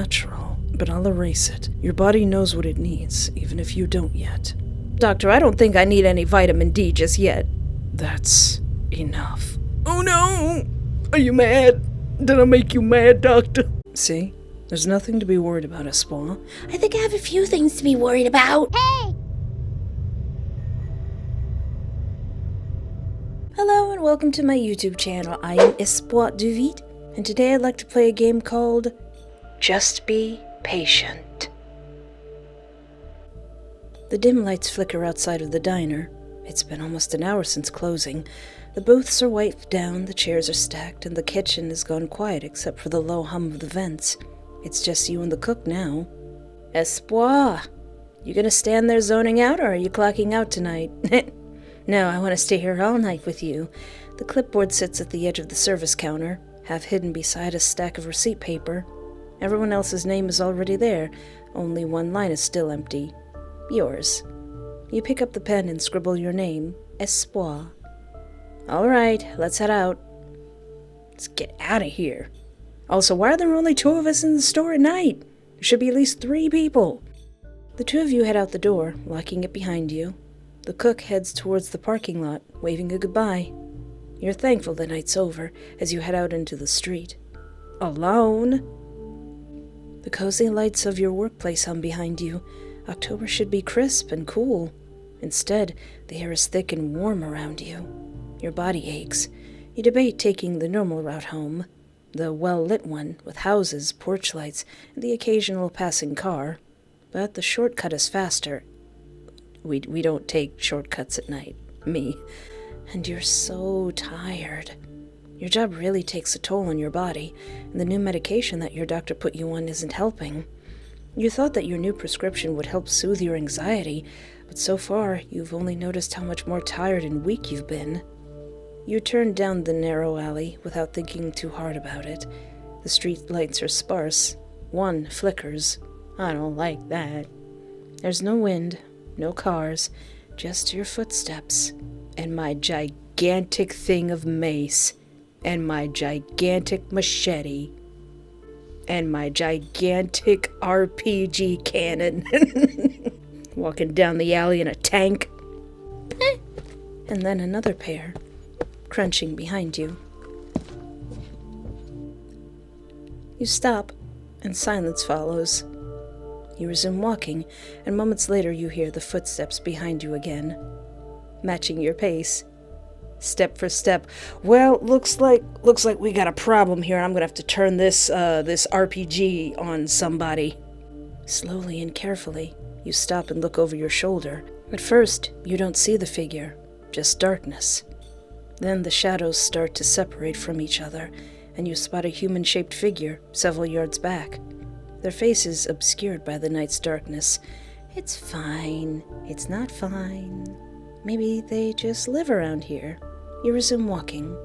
unnatural, but I'll erase it. Your body knows what it needs, even if you don't yet. Doctor, I don't think I need any vitamin D just yet. That's enough. Oh no! Are you mad? Did I make you mad, Doctor? See? There's nothing to be worried about, Espoir. I think I have a few things to be worried about. Hey! Hello and welcome to my YouTube channel. I am Espoir Duvit, and today I'd like to play a game called Just Be Patient. The dim lights flicker outside of the diner. It's been almost an hour since closing. The booths are wiped down, the chairs are stacked, and the kitchen has gone quiet except for the low hum of the vents. It's just you and the cook now. Espoir, you gonna stand there zoning out, or are you clocking out tonight? No, I want to stay here all night with you. The clipboard sits at the edge of the service counter, half hidden beside a stack of receipt paper. Everyone else's name is already there. Only one line is still empty. Yours. You pick up the pen and scribble your name, Espoir. All right, let's head out. Let's get out of here. Also, why are there only 2 of us in the store at night? There should be at least 3 people. The 2 of you head out the door, locking it behind you. The cook heads towards the parking lot, waving a goodbye. You're thankful the night's over as you head out into the street. Alone? The cozy lights of your workplace hum behind you. October should be crisp and cool. Instead, the air is thick and warm around you. Your body aches. You debate taking the normal route home, the well-lit one with houses, porch lights, and the occasional passing car. But the shortcut is faster. We don't take shortcuts at night. Me. And you're so tired. Your job really takes a toll on your body, and the new medication that your doctor put you on isn't helping. You thought that your new prescription would help soothe your anxiety, but so far you've only noticed how much more tired and weak you've been. You turn down the narrow alley without thinking too hard about it. The street lights are sparse. One flickers. I don't like that. There's no wind. No cars, just your footsteps, and my gigantic thing of mace, and my gigantic machete, and my gigantic RPG cannon. Walking down the alley in a tank. And then another pair, crunching behind you. You stop, and silence follows. You resume walking, and moments later you hear the footsteps behind you again, matching your pace, step for step. Well, looks like we got a problem here. I'm gonna have to turn this RPG on somebody. Slowly and carefully, you stop and look over your shoulder. At first, you don't see the figure, just darkness. Then the shadows start to separate from each other, and you spot a human-shaped figure several yards back. Their faces obscured by the night's darkness. It's fine. It's not fine. Maybe they just live around here. You resume walking.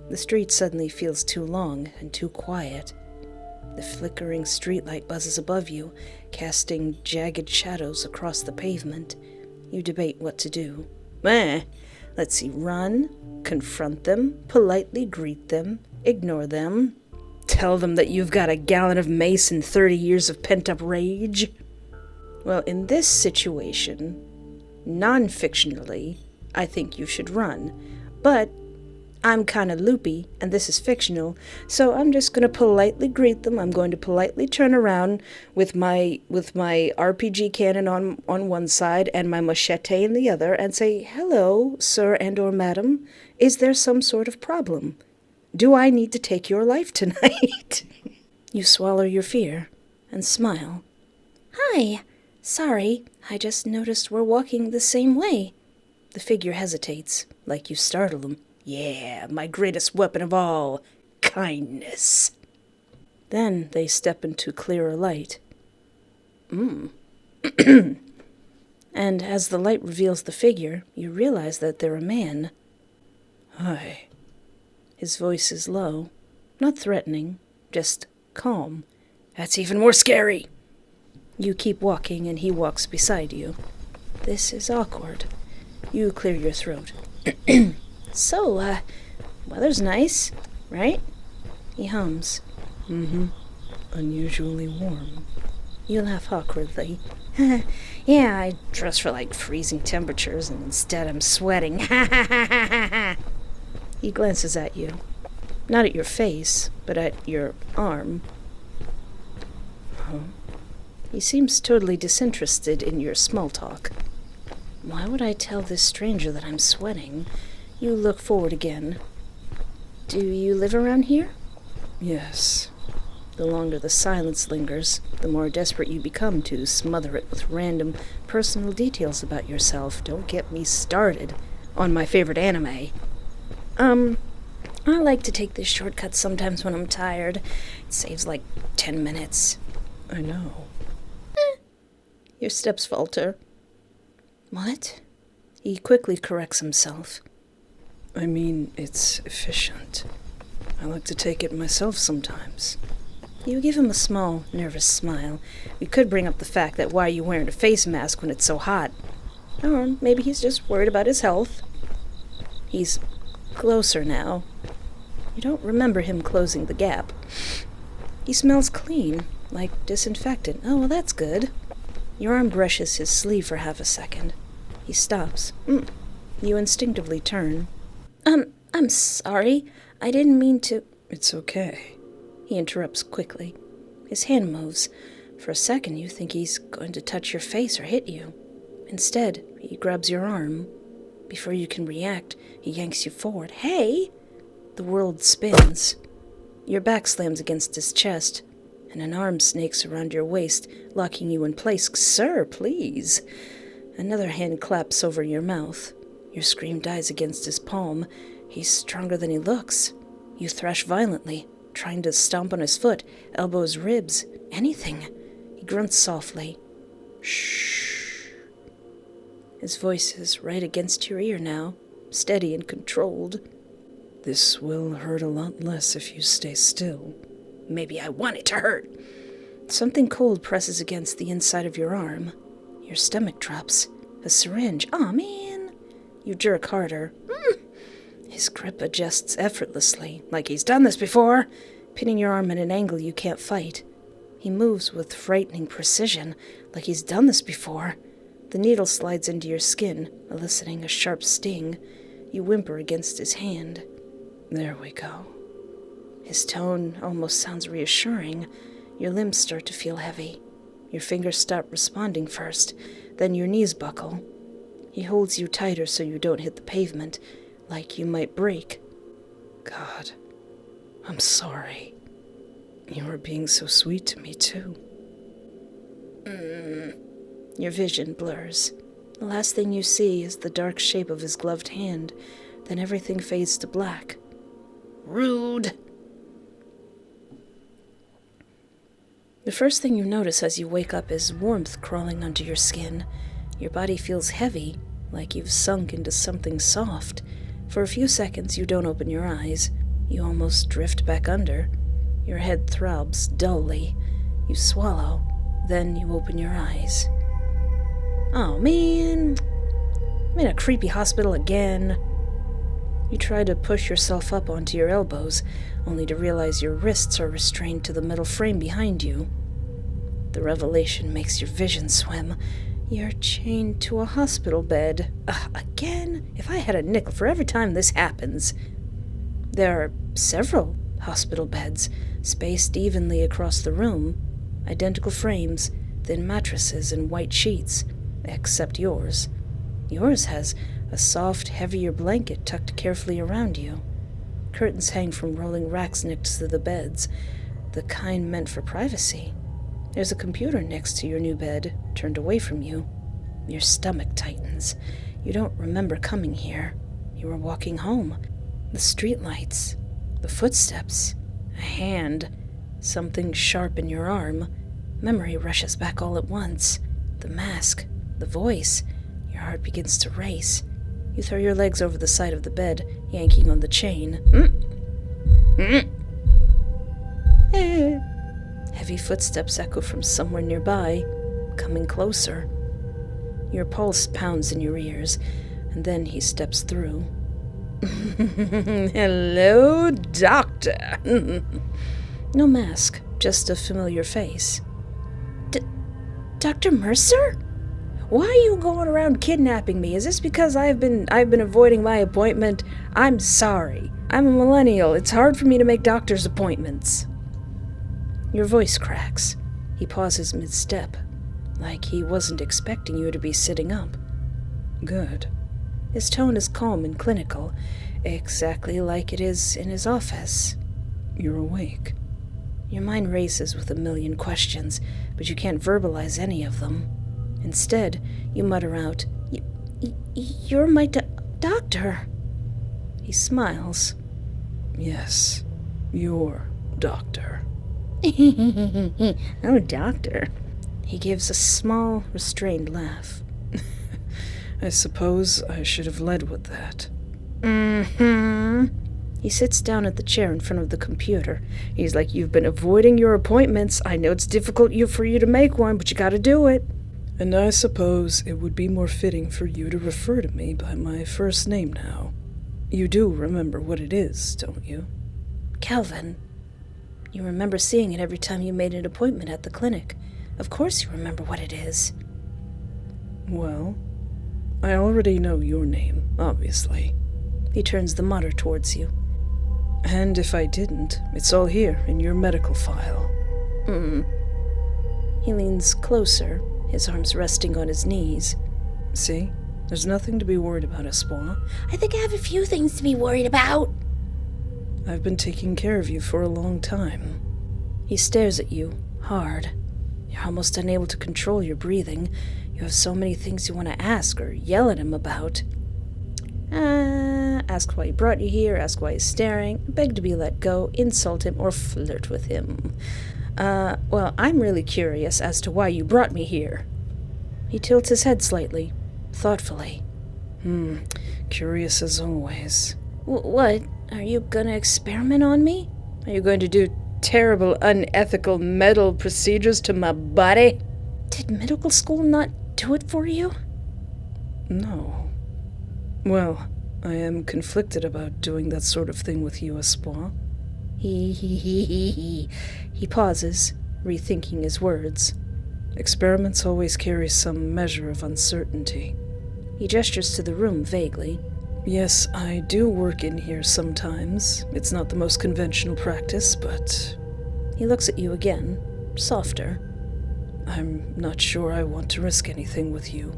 The street suddenly feels too long and too quiet. The flickering streetlight buzzes above you, casting jagged shadows across the pavement. You debate what to do. Let's see. Run, confront them, politely greet them, ignore them. Tell them that you've got a gallon of mace and 30 years of pent-up rage? Well, in this situation, non-fictionally, I think you should run. But I'm kind of loopy, and this is fictional, so I'm just going to politely greet them. I'm going to politely turn around with my RPG cannon on one side and my machete in the other and say, "Hello, sir and or madam. Is there some sort of problem? Do I need to take your life tonight?" You swallow your fear and smile. "Hi. Sorry, I just noticed we're walking the same way." The figure hesitates, like you startle them. "Yeah, my greatest weapon of all, kindness." Then they step into clearer light. And as the light reveals the figure, you realize that they're a man. "Hi." His voice is low, not threatening, just calm. "That's even more scary." You keep walking, and he walks beside you. This is awkward. You clear your throat. "So, weather's nice, right?" He hums. unusually warm. You laugh awkwardly. Yeah, I dress for like freezing temperatures and instead I'm sweating. He glances at you. Not at your face, but at your arm. Huh? He seems totally disinterested in your small talk. Why would I tell this stranger that I'm sweating? You look forward again. Do you live around here? Yes. The longer the silence lingers, the more desperate you become to smother it with random personal details about yourself. Don't get me started on my favorite anime. I like to take this shortcut sometimes when I'm tired. It saves like 10 minutes. I know. Your steps falter. What? He quickly corrects himself. I mean, it's efficient. I like to take it myself sometimes. You give him a small, nervous smile. We could bring up the fact that why are you wearing a face mask when it's so hot? Or maybe he's just worried about his health. He's closer now. You don't remember him closing the gap. He smells clean, like disinfectant. Oh, well, that's good. Your arm brushes his sleeve for half a second. He stops. You instinctively turn. I'm sorry. I didn't mean to... It's okay. He interrupts quickly. His hand moves. For a second, you think he's going to touch your face or hit you. Instead, he grabs your arm. Before you can react, he yanks you forward. Hey! The world spins. Your back slams against his chest, and an arm snakes around your waist, locking you in place. Sir, please. Another hand claps over your mouth. Your scream dies against his palm. He's stronger than he looks. You thrash violently, trying to stomp on his foot, elbows, ribs, anything. He grunts softly. Shh. His voice is right against your ear now, steady and controlled. This will hurt a lot less if you stay still. Maybe I want it to hurt. Something cold presses against the inside of your arm. Your stomach drops. A syringe. Aw, man. You jerk harder. His grip adjusts effortlessly, like he's done this before, pinning your arm at an angle you can't fight. He moves with frightening precision, like he's done this before. The needle slides into your skin, eliciting a sharp sting. You whimper against his hand. There we go. His tone almost sounds reassuring. Your limbs start to feel heavy. Your fingers stop responding first, then your knees buckle. He holds you tighter so you don't hit the pavement, like you might break. God, I'm sorry. You were being so sweet to me, too. Your vision blurs. The last thing you see is the dark shape of his gloved hand. Then everything fades to black. Rude! The first thing you notice as you wake up is warmth crawling onto your skin. Your body feels heavy, like you've sunk into something soft. For a few seconds, you don't open your eyes. You almost drift back under. Your head throbs dully. You swallow. Then you open your eyes. Oh, man. I'm in a creepy hospital again. You try to push yourself up onto your elbows, only to realize your wrists are restrained to the metal frame behind you. The revelation makes your vision swim. You're chained to a hospital bed. Again? If I had a nickel for every time this happens. There are several hospital beds, spaced evenly across the room. Identical frames, thin mattresses, and white sheets. Except yours. Yours has a soft, heavier blanket tucked carefully around you. Curtains hang from rolling racks next to the beds, the kind meant for privacy. There's a computer next to your new bed, turned away from you. Your stomach tightens. You don't remember coming here. You were walking home. The streetlights, the footsteps, a hand, something sharp in your arm. Memory rushes back all at once. The mask, the voice. Your heart begins to race. You throw your legs over the side of the bed, yanking on the chain. Heavy footsteps echo from somewhere nearby, coming closer. Your pulse pounds in your ears, and then he steps through. Hello, doctor. No mask, just a familiar face. Dr. Mercer? Why are you going around kidnapping me? Is this because I've been avoiding my appointment? I'm sorry. I'm a millennial. It's hard for me to make doctor's appointments. Your voice cracks. He pauses mid-step, like he wasn't expecting you to be sitting up. Good. His tone is calm and clinical, exactly like it is in his office. You're awake. Your mind races with a million questions, but you can't verbalize any of them. Instead, you mutter out, You're my doctor. He smiles. Yes, your doctor. Oh, doctor. He gives a small, restrained laugh. I suppose I should have led with that. Mm-hmm. He sits down at the chair in front of the computer. He's like, you've been avoiding your appointments. I know it's difficult for you to make one, but you gotta do it. And I suppose it would be more fitting for you to refer to me by my first name now. You do remember what it is, don't you? Calvin. You remember seeing it every time you made an appointment at the clinic. Of course you remember what it is. Well, I already know your name, obviously. He turns the monitor towards you. And if I didn't, it's all here in your medical file. He leans closer, his arms resting on his knees. See? There's nothing to be worried about, Espoir. I think I have a few things to be worried about. I've been taking care of you for a long time. He stares at you, hard. You're almost unable to control your breathing. You have so many things you want to ask or yell at him about. Ask why he brought you here, ask why he's staring, beg to be let go, insult him, or flirt with him. Well, I'm really curious as to why you brought me here. He tilts his head slightly, thoughtfully. Curious as always. What? Are you gonna experiment on me? Are you going to do terrible, unethical medical procedures to my body? Did medical school not do it for you? No. Well, I am conflicted about doing that sort of thing with you, Espoir. He pauses, rethinking his words. Experiments always carry some measure of uncertainty. He gestures to the room vaguely. Yes, I do work in here sometimes. It's not the most conventional practice, but... He looks at you again, softer. I'm not sure I want to risk anything with you.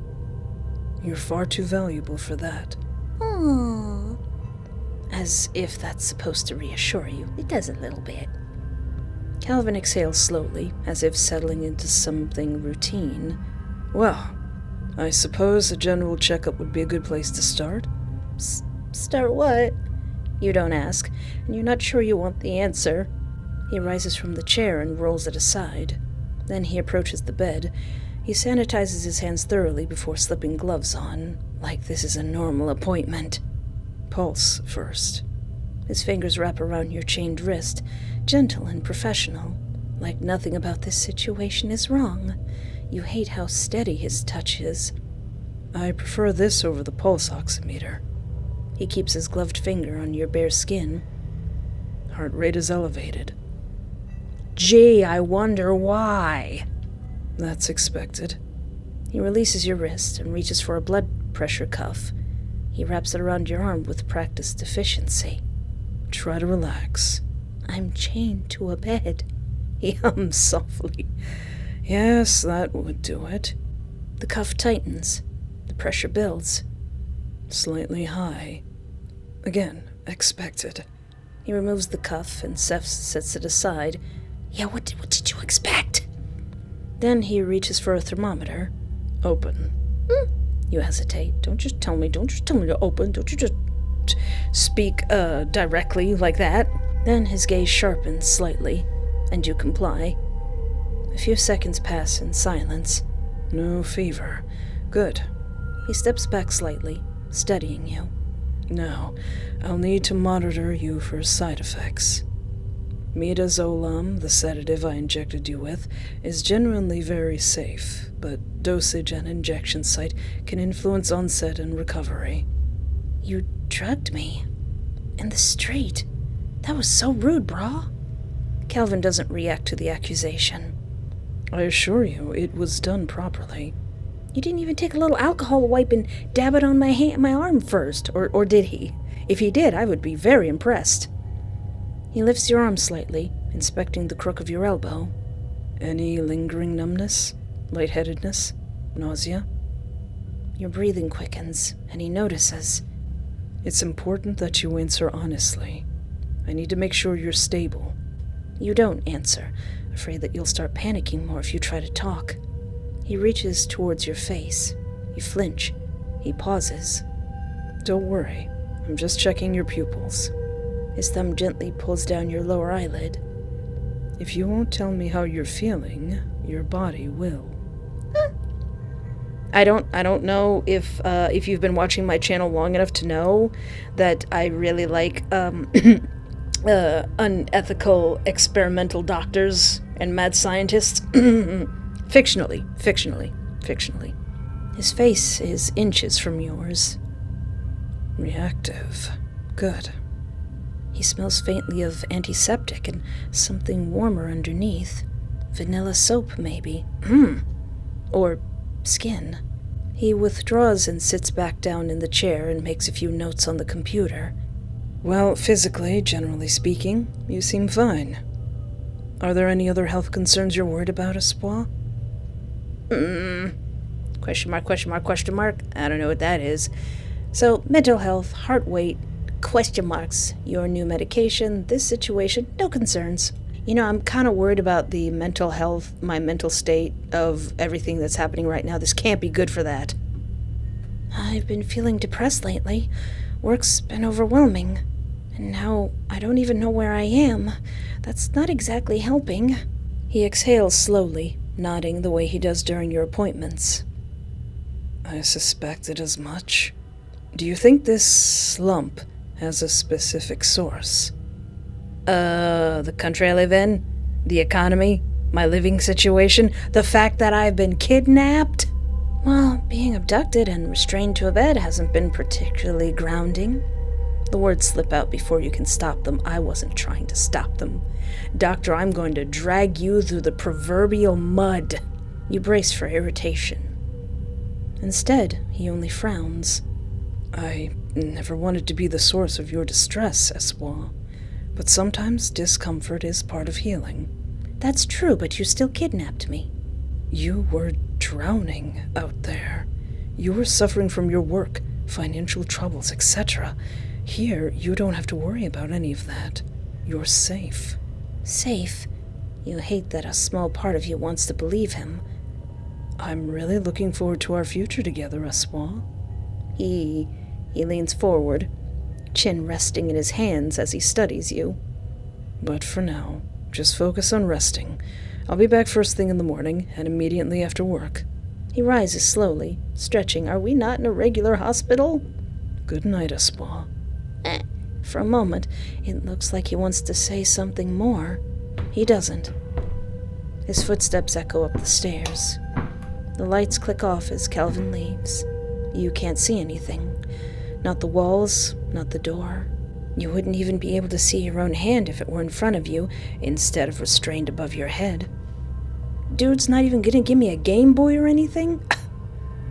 You're far too valuable for that. Aww. As if that's supposed to reassure you. It does a little bit. Calvin exhales slowly, as if settling into something routine. Well, I suppose a general checkup would be a good place to start. Start what? You don't ask, and you're not sure you want the answer. He rises from the chair and rolls it aside. Then he approaches the bed. He sanitizes his hands thoroughly before slipping gloves on, like this is a normal appointment. Pulse first. His fingers wrap around your chained wrist, gentle and professional, like nothing about this situation is wrong. You hate how steady his touch is. I prefer this over the pulse oximeter. He keeps his gloved finger on your bare skin. Heart rate is elevated. Gee, I wonder why. That's expected. He releases your wrist and reaches for a blood pressure cuff. He wraps it around your arm with practiced efficiency. Try to relax. I'm chained to a bed. He hums softly. Yes, that would do it. The cuff tightens. The pressure builds. Slightly high. Again, expected. He removes the cuff and sets it aside. Yeah, what did you expect? Then he reaches for a thermometer. Open. You hesitate. Don't just tell me to open. Don't you just speak directly like that. Then his gaze sharpens slightly, and you comply. A few seconds pass in silence. No fever. Good. He steps back slightly, studying you. Now, I'll need to monitor you for side effects. Midazolam, the sedative I injected you with, is genuinely very safe, but dosage and injection site can influence onset and recovery. You drugged me. In the street. That was so rude, brah. Calvin doesn't react to the accusation. I assure you, it was done properly. You didn't even take a little alcohol wipe and dab it on my arm first, or did he? If he did, I would be very impressed. He lifts your arm slightly, inspecting the crook of your elbow. Any lingering numbness, lightheadedness, nausea? Your breathing quickens, and he notices. It's important that you answer honestly. I need to make sure you're stable. You don't answer, afraid that you'll start panicking more if you try to talk. He reaches towards your face. You flinch. He pauses. Don't worry, I'm just checking your pupils. His thumb gently pulls down your lower eyelid. If you won't tell me how you're feeling, your body will. I don't know if you've been watching my channel long enough to know that I really like unethical experimental doctors and mad scientists. Fictionally. His face is inches from yours. Reactive. Good. He smells faintly of antiseptic and something warmer underneath. Vanilla soap, maybe. Or skin. He withdraws and sits back down in the chair and makes a few notes on the computer. Well, physically, generally speaking, you seem fine. Are there any other health concerns you're worried about, Espoir? Question mark. I don't know what that is. So, mental health, heart rate, question marks, your new medication, this situation, no concerns. You know, I'm kind of worried about the mental health, my mental state of everything that's happening right now. This can't be good for that. I've been feeling depressed lately. Work's been overwhelming. And now I don't even know where I am. That's not exactly helping. He exhales slowly, nodding the way he does during your appointments. I suspected as much. Do you think this slump has a specific source? The country I live in? The economy? My living situation? The fact that I've been kidnapped? Well, being abducted and restrained to a bed hasn't been particularly grounding. The words slip out before you can stop them. I wasn't trying to stop them. Doctor, I'm going to drag you through the proverbial mud. You brace for irritation. Instead, he only frowns. I never wanted to be the source of your distress, Espoir. But sometimes discomfort is part of healing. That's true, but you still kidnapped me. You were drowning out there. You were suffering from your work, financial troubles, etc. Here, you don't have to worry about any of that. You're safe. Safe? You hate that a small part of you wants to believe him. I'm really looking forward to our future together, Espoir. He leans forward, chin resting in his hands as he studies you. But for now, just focus on resting. I'll be back first thing in the morning and immediately after work. He rises slowly, stretching. Are we not in a regular hospital? Good night, Espoir. For a moment, it looks like he wants to say something more. He doesn't. His footsteps echo up the stairs. The lights click off as Calvin leaves. You can't see anything. Not the walls, not the door. You wouldn't even be able to see your own hand if it were in front of you, instead of restrained above your head. Dude's not even gonna give me a Game Boy or anything?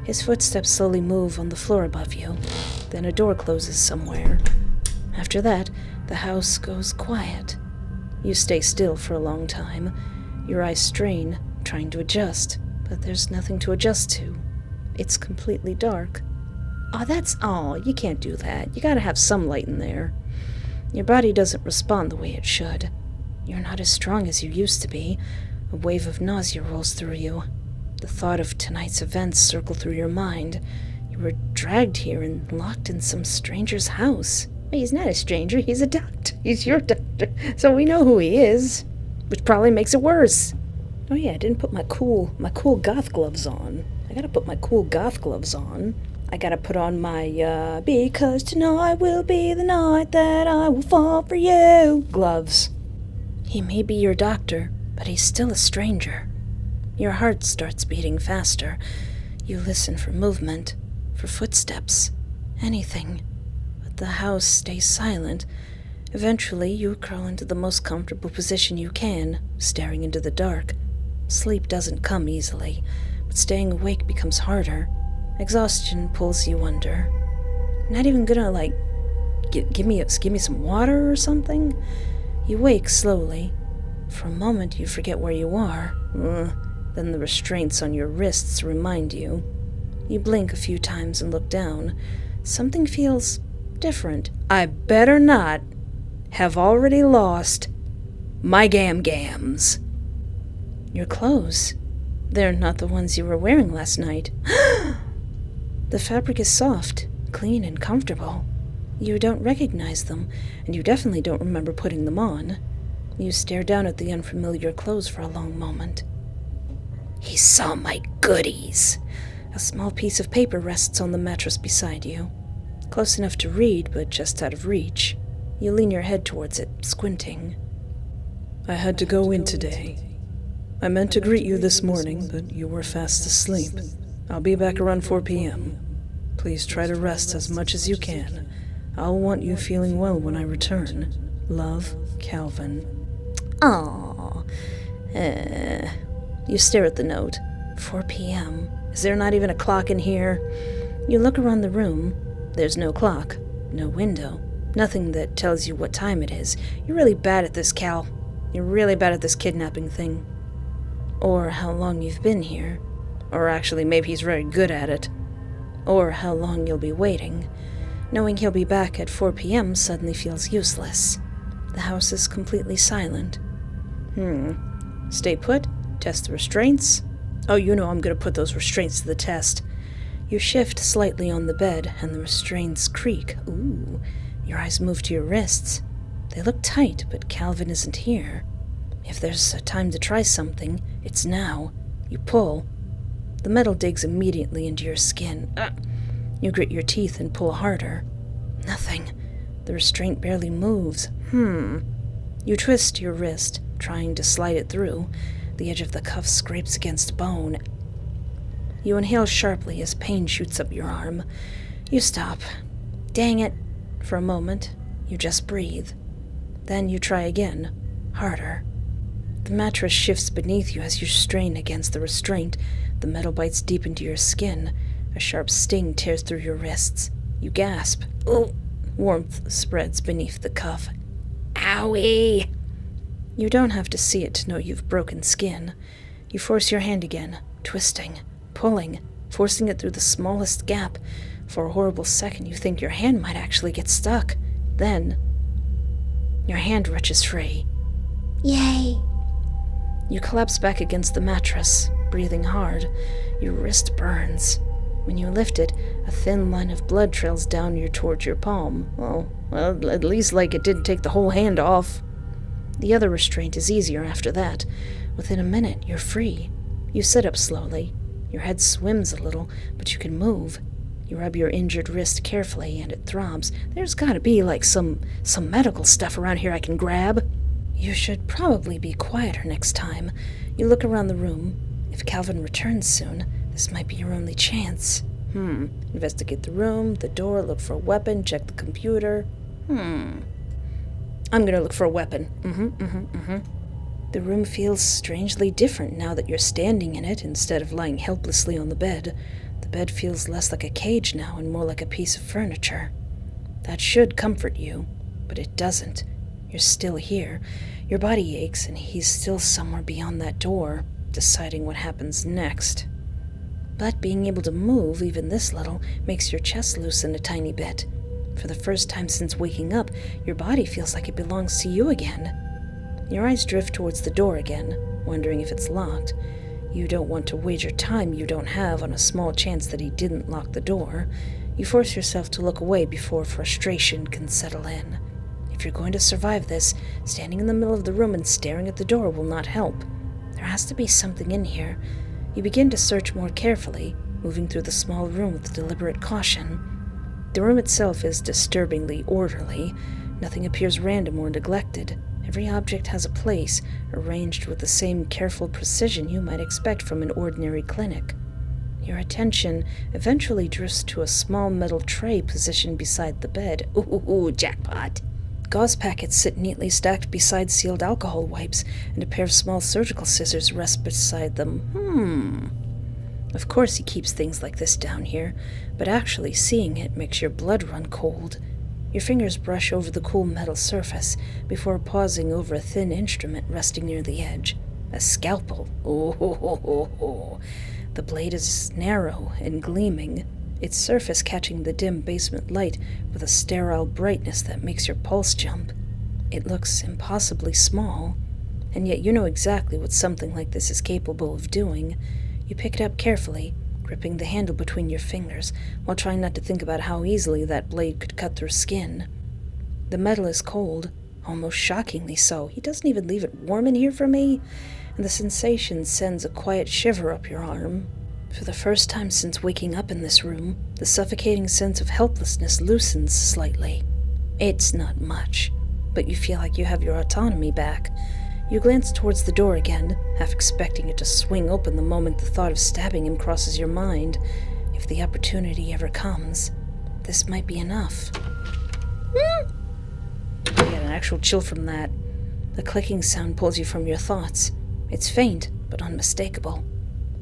His footsteps slowly move on the floor above you. Then a door closes somewhere. After that, the house goes quiet. You stay still for a long time. Your eyes strain, trying to adjust, but there's nothing to adjust to. It's completely dark. You can't do that. You gotta have some light in there. Your body doesn't respond the way it should. You're not as strong as you used to be. A wave of nausea rolls through you. The thought of tonight's events circle through your mind. You were dragged here and locked in some stranger's house. Well, he's not a stranger, he's a doctor. He's your doctor, so we know who he is. Which probably makes it worse. Oh yeah, I didn't put my cool goth gloves on. I gotta put my cool goth gloves on. I gotta put on my, because tonight will be the night that I will fall for you gloves. He may be your doctor, but he's still a stranger. Your heart starts beating faster. You listen for movement, for footsteps, anything. But the house stays silent, Eventually, you crawl into the most comfortable position you can, staring into the dark. Sleep doesn't come easily, but staying awake becomes harder. Exhaustion pulls you under. Not even gonna, give me some water or something? You wake slowly. For a moment, you forget where you are. Then the restraints on your wrists remind you. You blink a few times and look down. Something feels different. I better not have already lost my gams. Your clothes. They're not the ones you were wearing last night. The fabric is soft, clean, and comfortable. You don't recognize them, and you definitely don't remember putting them on. You stare down at the unfamiliar clothes for a long moment. He saw my goodies. A small piece of paper rests on the mattress beside you. Close enough to read, but just out of reach. You lean your head towards it, squinting. I had to go in today. I meant to greet you this morning, but you were fast asleep. I'll be back around 4 p.m. Please try to rest as much as you can. I'll want you feeling well when I return. Love, Calvin. Aww. You stare at the note. 4 p.m. Is there not even a clock in here? You look around the room. There's no clock, no window, nothing that tells you what time it is. You're really bad at this, Cal. You're really bad at this kidnapping thing. Or how long you've been here. Or actually, maybe he's very good at it. Or how long you'll be waiting. Knowing he'll be back at 4 p.m. suddenly feels useless. The house is completely silent. Stay put? Test the restraints? Oh, you know I'm gonna put those restraints to the test. You shift slightly on the bed, and the restraints creak. Ooh. Your eyes move to your wrists. They look tight, but Calvin isn't here. If there's a time to try something, it's now. You pull. The metal digs immediately into your skin. You grit your teeth and pull harder. Nothing. The restraint barely moves. You twist your wrist, trying to slide it through. The edge of the cuff scrapes against bone. You inhale sharply as pain shoots up your arm. You stop. Dang it. For a moment, you just breathe. Then you try again, harder. The mattress shifts beneath you as you strain against the restraint. The metal bites deep into your skin. A sharp sting tears through your wrists. You gasp. Ooh. Warmth spreads beneath the cuff. Owie. You don't have to see it to know you've broken skin. You force your hand again, twisting, pulling, forcing it through the smallest gap. For a horrible second, you think your hand might actually get stuck. Then, your hand wrenches free. Yay. You collapse back against the mattress, breathing hard. Your wrist burns. When you lift it, a thin line of blood trails down towards your palm. Well, at least it didn't take the whole hand off. The other restraint is easier after that. Within a minute, you're free. You sit up slowly. Your head swims a little, but you can move. You rub your injured wrist carefully, and it throbs. There's gotta be, some medical stuff around here I can grab. You should probably be quieter next time. You look around the room. If Calvin returns soon, this might be your only chance. Investigate the room, the door, look for a weapon, check the computer. I'm gonna look for a weapon. The room feels strangely different now that you're standing in it instead of lying helplessly on the bed. The bed feels less like a cage now and more like a piece of furniture. That should comfort you, but it doesn't. You're still here. Your body aches, and he's still somewhere beyond that door, deciding what happens next. But being able to move, even this little, makes your chest loosen a tiny bit. For the first time since waking up, your body feels like it belongs to you again. Your eyes drift towards the door again, wondering if it's locked. You don't want to wager time you don't have on a small chance that he didn't lock the door. You force yourself to look away before frustration can settle in. If you're going to survive this, standing in the middle of the room and staring at the door will not help. There has to be something in here. You begin to search more carefully, moving through the small room with deliberate caution. The room itself is disturbingly orderly. Nothing appears random or neglected. Every object has a place, arranged with the same careful precision you might expect from an ordinary clinic. Your attention eventually drifts to a small metal tray positioned beside the bed. Ooh, jackpot. Gauze packets sit neatly stacked beside sealed alcohol wipes, and a pair of small surgical scissors rest beside them. Of course he keeps things like this down here, but actually seeing it makes your blood run cold. Your fingers brush over the cool metal surface before pausing over a thin instrument resting near the edge. A scalpel. Oh. The blade is narrow and gleaming, its surface catching the dim basement light with a sterile brightness that makes your pulse jump. It looks impossibly small, and yet you know exactly what something like this is capable of doing. You pick it up carefully, gripping the handle between your fingers, while trying not to think about how easily that blade could cut through skin. The metal is cold, almost shockingly so. He doesn't even leave it warm in here for me, and the sensation sends a quiet shiver up your arm. For the first time since waking up in this room, the suffocating sense of helplessness loosens slightly. It's not much, but you feel like you have your autonomy back. You glance towards the door again, half expecting it to swing open the moment the thought of stabbing him crosses your mind. If the opportunity ever comes, this might be enough. I get an actual chill from that. The clicking sound pulls you from your thoughts. It's faint, but unmistakable.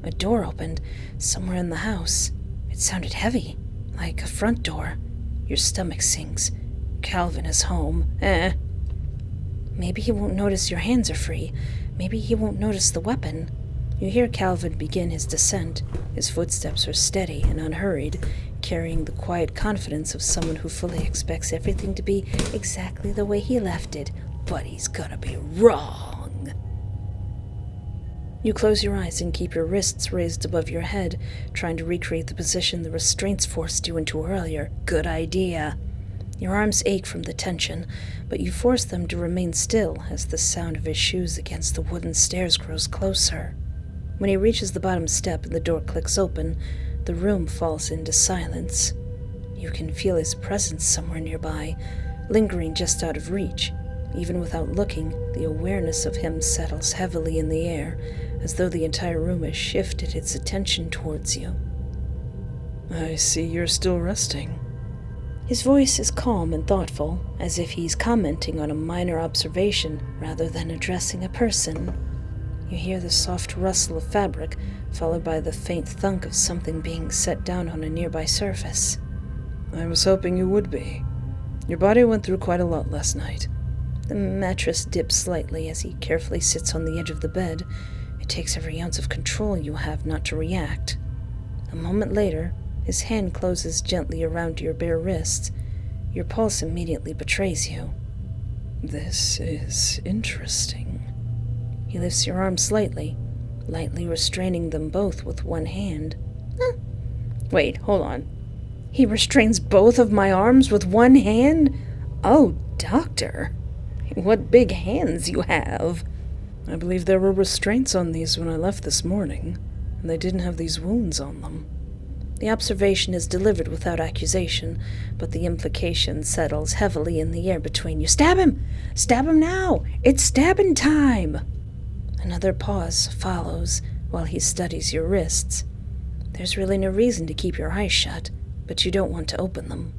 A door opened, somewhere in the house. It sounded heavy, like a front door. Your stomach sinks. Calvin is home. Maybe he won't notice your hands are free. Maybe he won't notice the weapon. You hear Calvin begin his descent. His footsteps are steady and unhurried, carrying the quiet confidence of someone who fully expects everything to be exactly the way he left it, but he's gonna be wrong. You close your eyes and keep your wrists raised above your head, trying to recreate the position the restraints forced you into earlier. Good idea. Your arms ache from the tension, but you force them to remain still as the sound of his shoes against the wooden stairs grows closer. When he reaches the bottom step and the door clicks open, the room falls into silence. You can feel his presence somewhere nearby, lingering just out of reach. Even without looking, the awareness of him settles heavily in the air, as though the entire room has shifted its attention towards you. I see you're still resting. His voice is calm and thoughtful, as if he's commenting on a minor observation rather than addressing a person. You hear the soft rustle of fabric, followed by the faint thunk of something being set down on a nearby surface. I was hoping you would be. Your body went through quite a lot last night. The mattress dips slightly as he carefully sits on the edge of the bed. It takes every ounce of control you have not to react. A moment later, his hand closes gently around your bare wrists. Your pulse immediately betrays you. This is interesting. He lifts your arms slightly, lightly restraining them both with one hand. Wait, hold on. He restrains both of my arms with one hand? Oh, doctor, what big hands you have. I believe there were restraints on these when I left this morning, and they didn't have these wounds on them. The observation is delivered without accusation, but the implication settles heavily in the air between you. Stab him! Stab him now! It's stabbing time! Another pause follows while he studies your wrists. There's really no reason to keep your eyes shut, but you don't want to open them.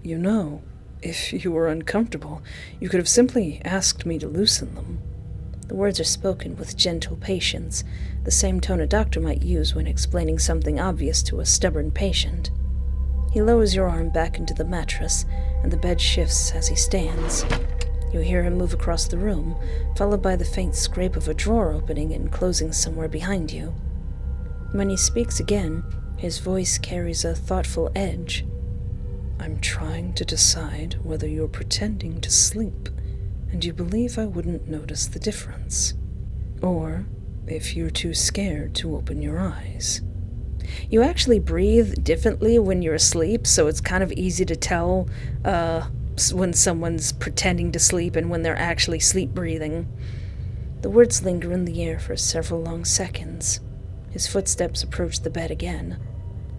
You know, if you were uncomfortable, you could have simply asked me to loosen them. The words are spoken with gentle patience, the same tone a doctor might use when explaining something obvious to a stubborn patient. He lowers your arm back into the mattress, and the bed shifts as he stands. You hear him move across the room, followed by the faint scrape of a drawer opening and closing somewhere behind you. When he speaks again, his voice carries a thoughtful edge. I'm trying to decide whether you're pretending to sleep, and you believe I wouldn't notice the difference, or if you're too scared to open your eyes. You actually breathe differently when you're asleep, so it's kind of easy to tell when someone's pretending to sleep and when they're actually sleep breathing. The words linger in the air for several long seconds. His footsteps approach the bed again.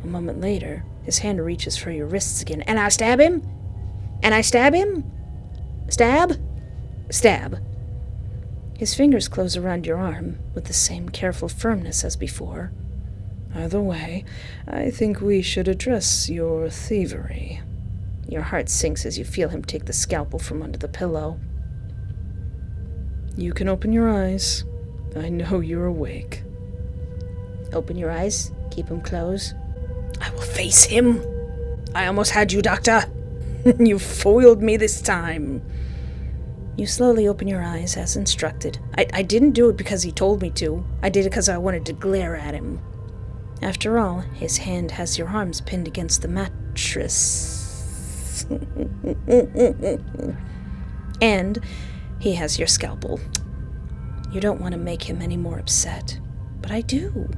A moment later, his hand reaches for your wrists again. And I stab him? And I stab him? Stab? Stab. His fingers close around your arm with the same careful firmness as before. Either way, I think we should address your thievery. Your heart sinks as you feel him take the scalpel from under the pillow. You can open your eyes. I know you're awake. Open your eyes. Keep them closed. I will face him. I almost had you, Doctor. You foiled me this time. You slowly open your eyes as instructed. I didn't do it because he told me to. I did it because I wanted to glare at him. After all, his hand has your arms pinned against the mattress. And he has your scalpel. You don't want to make him any more upset, but I do.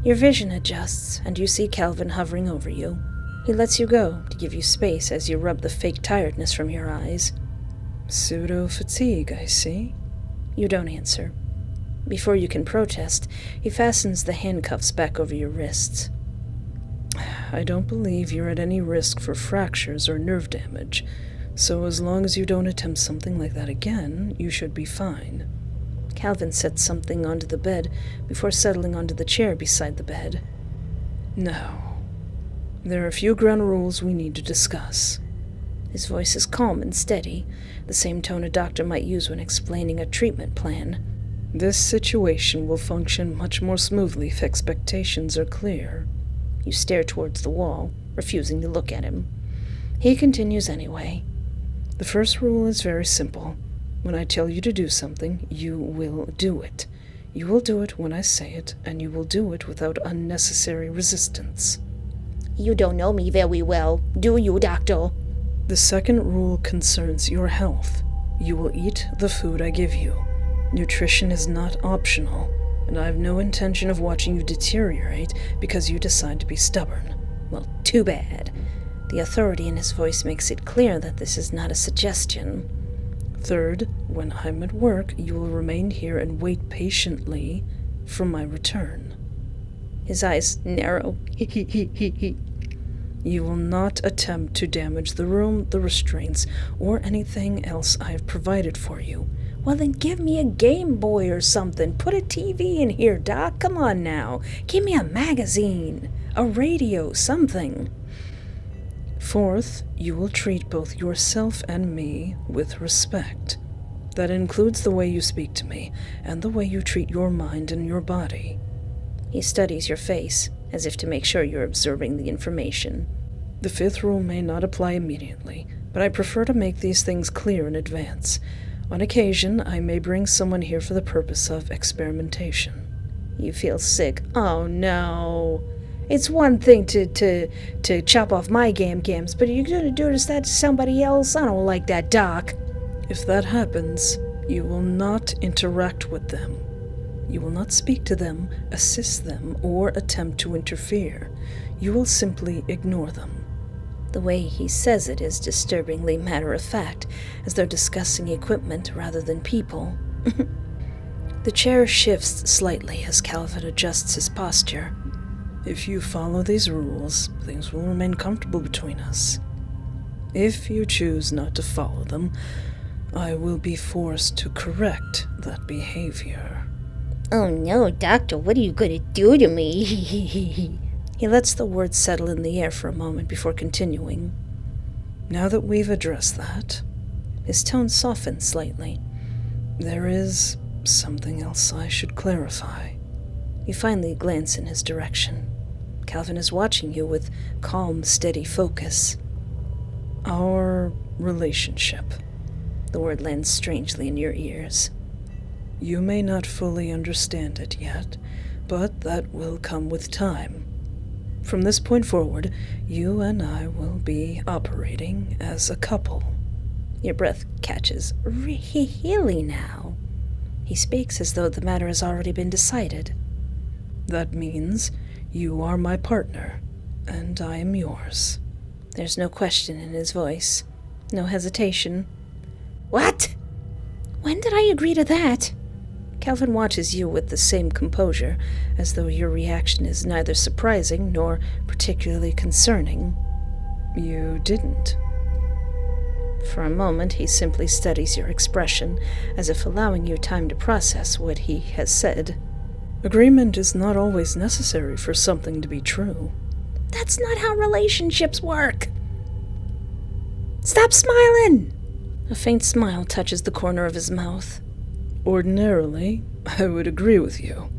Your vision adjusts, and you see Calvin hovering over you. He lets you go to give you space as you rub the fake tiredness from your eyes. Pseudo-fatigue, I see. You don't answer. Before you can protest, he fastens the handcuffs back over your wrists. I don't believe you're at any risk for fractures or nerve damage, so as long as you don't attempt something like that again, you should be fine. Calvin sets something onto the bed before settling onto the chair beside the bed. Now, there are a few ground rules we need to discuss. His voice is calm and steady, the same tone a doctor might use when explaining a treatment plan. This situation will function much more smoothly if expectations are clear. You stare towards the wall, refusing to look at him. He continues anyway. The first rule is very simple. When I tell you to do something, you will do it. You will do it when I say it, and you will do it without unnecessary resistance. You don't know me very well, do you, Doctor? The second rule concerns your health. You will eat the food I give you. Nutrition is not optional, and I have no intention of watching you deteriorate because you decide to be stubborn. Well, too bad. The authority in his voice makes it clear that this is not a suggestion. Third, when I'm at work, you will remain here and wait patiently for my return. His eyes narrow. You will not attempt to damage the room, the restraints, or anything else I have provided for you. Well, then give me a Game Boy or something. Put a TV in here, Doc. Come on now. Give me a magazine, a radio, something. Fourth, you will treat both yourself and me with respect. That includes the way you speak to me and the way you treat your mind and your body. He studies your face, as if to make sure you're absorbing the information. The fifth rule may not apply immediately, but I prefer to make these things clear in advance. On occasion, I may bring someone here for the purpose of experimentation. You feel sick. Oh, no. It's one thing to chop off my gams, but you're going to do that to somebody else? I don't like that, Doc. If that happens, you will not interact with them. You will not speak to them, assist them, or attempt to interfere. You will simply ignore them. The way he says it is disturbingly matter-of-fact, as though discussing equipment rather than people. The chair shifts slightly as Calvin adjusts his posture. If you follow these rules, things will remain comfortable between us. If you choose not to follow them, I will be forced to correct that behavior. Oh no, Doctor, what are you going to do to me? He lets the words settle in the air for a moment before continuing. Now that we've addressed that, his tone softens slightly. There is something else I should clarify. You finally glance in his direction. Calvin is watching you with calm, steady focus. Our relationship. The word lands strangely in your ears. You may not fully understand it yet, but that will come with time. From this point forward, you and I will be operating as a couple. Your breath catches. Really now? He speaks as though the matter has already been decided. That means you are my partner, and I am yours. There's no question in his voice. No hesitation. What? When did I agree to that? Calvin watches you with the same composure, as though your reaction is neither surprising nor particularly concerning. You didn't. For a moment, he simply studies your expression, as if allowing you time to process what he has said. Agreement is not always necessary for something to be true. That's not how relationships work. Stop smiling! A faint smile touches the corner of his mouth. Ordinarily, I would agree with you.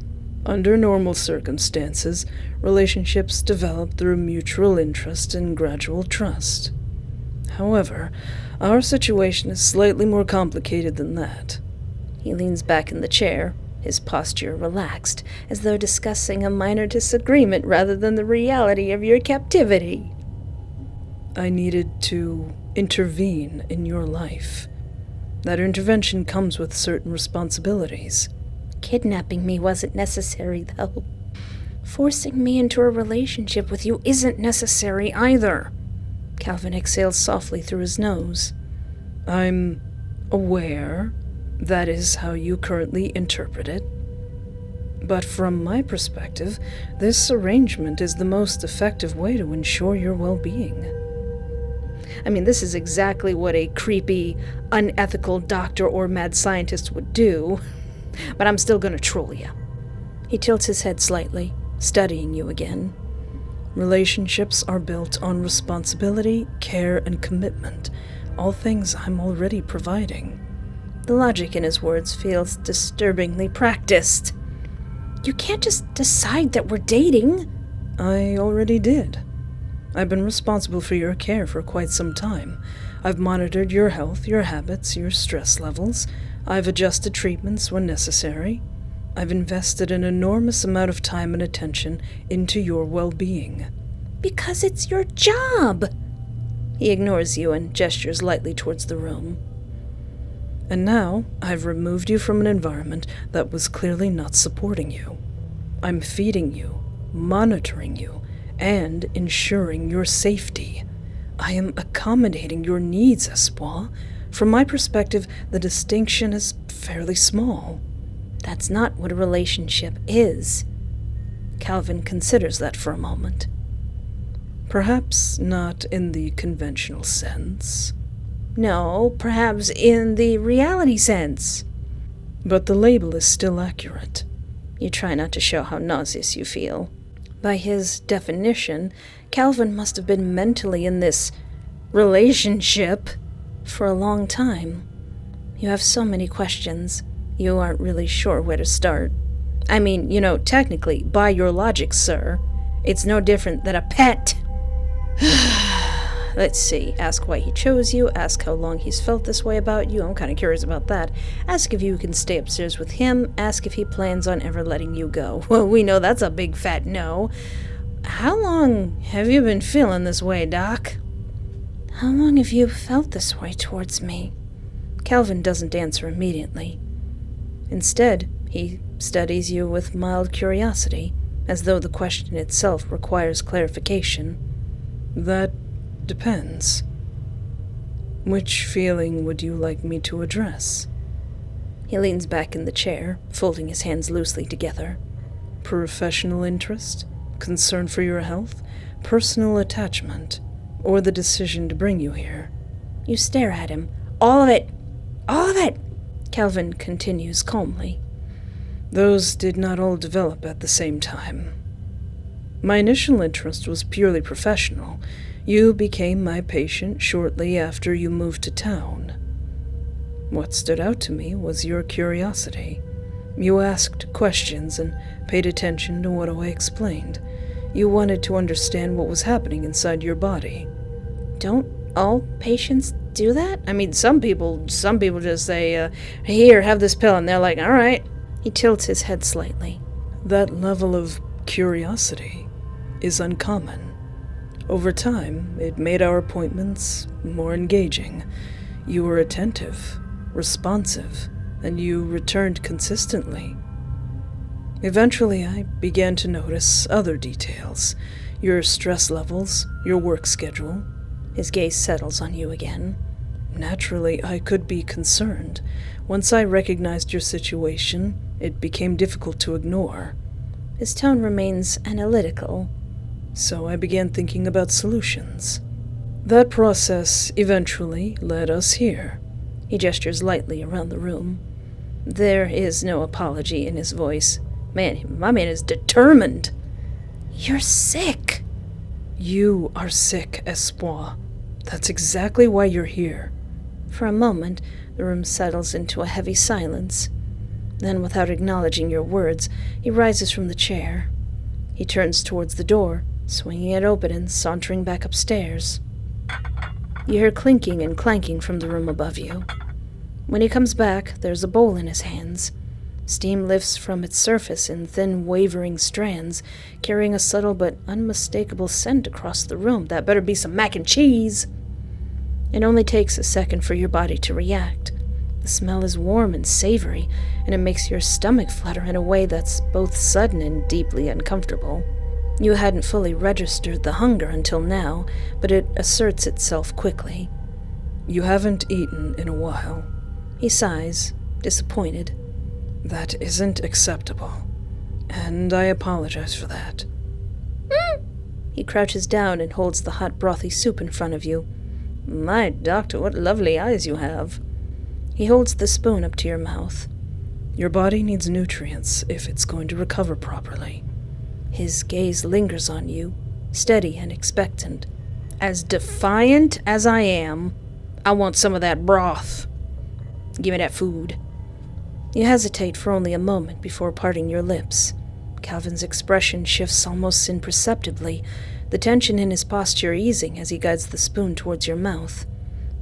Under normal circumstances, relationships develop through mutual interest and gradual trust. However, our situation is slightly more complicated than that. He leans back in the chair, his posture relaxed, as though discussing a minor disagreement rather than the reality of your captivity. I needed to intervene in your life. That intervention comes with certain responsibilities. Kidnapping me wasn't necessary, though. Forcing me into a relationship with you isn't necessary either. Calvin exhales softly through his nose. I'm aware that is how you currently interpret it. But from my perspective, this arrangement is the most effective way to ensure your well-being. I mean, this is exactly what a creepy, unethical doctor or mad scientist would do. But I'm still gonna troll you. He tilts his head slightly, studying you again. Relationships are built on responsibility, care, and commitment, all things I'm already providing. The logic in his words feels disturbingly practiced. You can't just decide that we're dating. I already did. I've been responsible for your care for quite some time. I've monitored your health, your habits, your stress levels. I've adjusted treatments when necessary. I've invested an enormous amount of time and attention into your well-being. Because it's your job. He ignores you and gestures lightly towards the room. And now, I've removed you from an environment that was clearly not supporting you. I'm feeding you, monitoring you, and ensuring your safety. I am accommodating your needs, Espoir. From my perspective, the distinction is fairly small. That's not what a relationship is. Calvin considers that for a moment. Perhaps not in the conventional sense. No, perhaps in the reality sense. But the label is still accurate. You try not to show how nauseous you feel. By his definition, Calvin must have been mentally in this relationship for a long time. You have so many questions, you aren't really sure where to start. I mean, technically, by your logic, sir, it's no different than a pet. Let's see. Ask why he chose you. Ask how long he's felt this way about you. I'm kind of curious about that. Ask if you can stay upstairs with him. Ask if he plans on ever letting you go. Well, we know that's a big fat no. How long have you been feeling this way, Doc? How long have you felt this way towards me? Calvin doesn't answer immediately. Instead, he studies you with mild curiosity, as though the question itself requires clarification. That depends. Which feeling would you like me to address? He leans back in the chair, folding his hands loosely together. Professional interest? Concern for your health? Personal attachment? Or the decision to bring you here? You stare at him. All of it! All of it! Calvin continues calmly. Those did not all develop at the same time. My initial interest was purely professional. You became my patient shortly after you moved to town. What stood out to me was your curiosity. You asked questions and paid attention to what I explained. You wanted to understand what was happening inside your body. Don't all patients do that? I mean, some people just say, here, have this pill, and they're like, all right. He tilts his head slightly. That level of curiosity is uncommon. Over time, it made our appointments more engaging. You were attentive, responsive, and you returned consistently. Eventually, I began to notice other details. Your stress levels, your work schedule. His gaze settles on you again. Naturally, I could be concerned. Once I recognized your situation, it became difficult to ignore. His tone remains analytical. So I began thinking about solutions. That process eventually led us here. He gestures lightly around the room. There is no apology in his voice. Man, my man is determined. You're sick. You are sick, Espoir. That's exactly why you're here. For a moment, the room settles into a heavy silence. Then, without acknowledging your words, he rises from the chair. He turns towards the door, swinging it open and sauntering back upstairs. You hear clinking and clanking from the room above you. When he comes back, there's a bowl in his hands. Steam lifts from its surface in thin, wavering strands, carrying a subtle but unmistakable scent across the room. That better be some mac and cheese! It only takes a second for your body to react. The smell is warm and savory, and it makes your stomach flutter in a way that's both sudden and deeply uncomfortable. You hadn't fully registered the hunger until now, but it asserts itself quickly. You haven't eaten in a while. He sighs, disappointed. That isn't acceptable, and I apologize for that. He crouches down and holds the hot brothy soup in front of you. My doctor, what lovely eyes you have. He holds the spoon up to your mouth. Your body needs nutrients if it's going to recover properly. His gaze lingers on you, steady and expectant. As defiant as I am, I want some of that broth. Give me that food. You hesitate for only a moment before parting your lips. Calvin's expression shifts almost imperceptibly, the tension in his posture easing as he guides the spoon towards your mouth.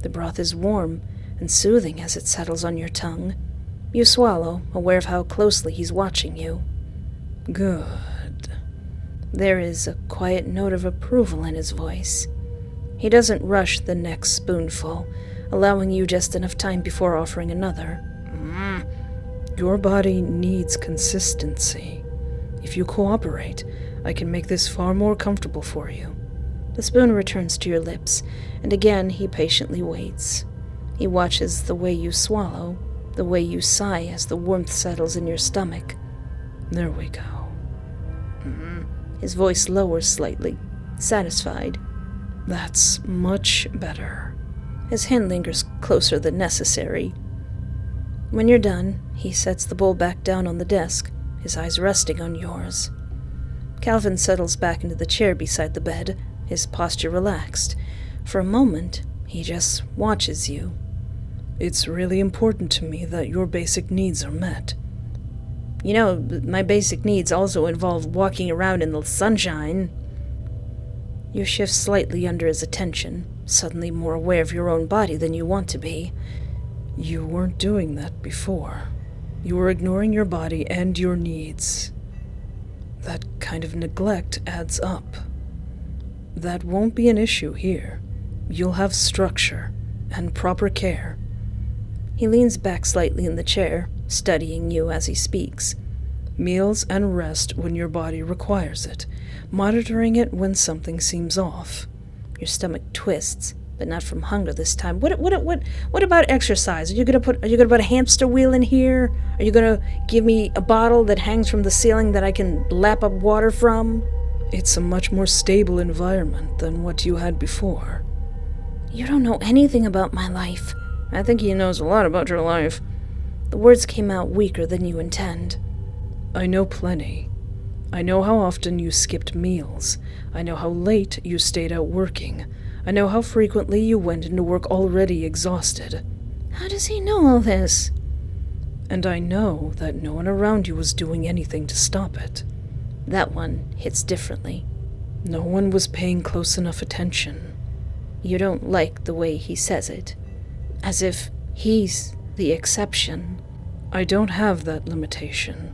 The broth is warm and soothing as it settles on your tongue. You swallow, aware of how closely he's watching you. Good. There is a quiet note of approval in his voice. He doesn't rush the next spoonful, allowing you just enough time before offering another. Your body needs consistency. If you cooperate, I can make this far more comfortable for you. The spoon returns to your lips, and again he patiently waits. He watches the way you swallow, the way you sigh as the warmth settles in your stomach. There we go. His voice lowers slightly, satisfied. That's much better. His hand lingers closer than necessary. When you're done, he sets the bowl back down on the desk, his eyes resting on yours. Calvin settles back into the chair beside the bed, his posture relaxed. For a moment, he just watches you. It's really important to me that your basic needs are met. You know, my basic needs also involve walking around in the sunshine. You shift slightly under his attention, suddenly more aware of your own body than you want to be. You weren't doing that before. You were ignoring your body and your needs. That kind of neglect adds up. That won't be an issue here. You'll have structure and proper care. He leans back slightly in the chair, studying you as he speaks. Meals and rest when your body requires it. Monitoring it when something seems off. Your stomach twists, but not from hunger this time. What about exercise? Are you gonna put a hamster wheel in here? Are you gonna give me a bottle that hangs from the ceiling that I can lap up water from? It's a much more stable environment than what you had before. You don't know anything about my life. I think he knows a lot about your life. The words came out weaker than you intend. I know plenty. I know how often you skipped meals. I know how late you stayed out working. I know how frequently you went into work already exhausted. How does he know all this? And I know that no one around you was doing anything to stop it. That one hits differently. No one was paying close enough attention. You don't like the way he says it. As if he's the exception. I don't have that limitation.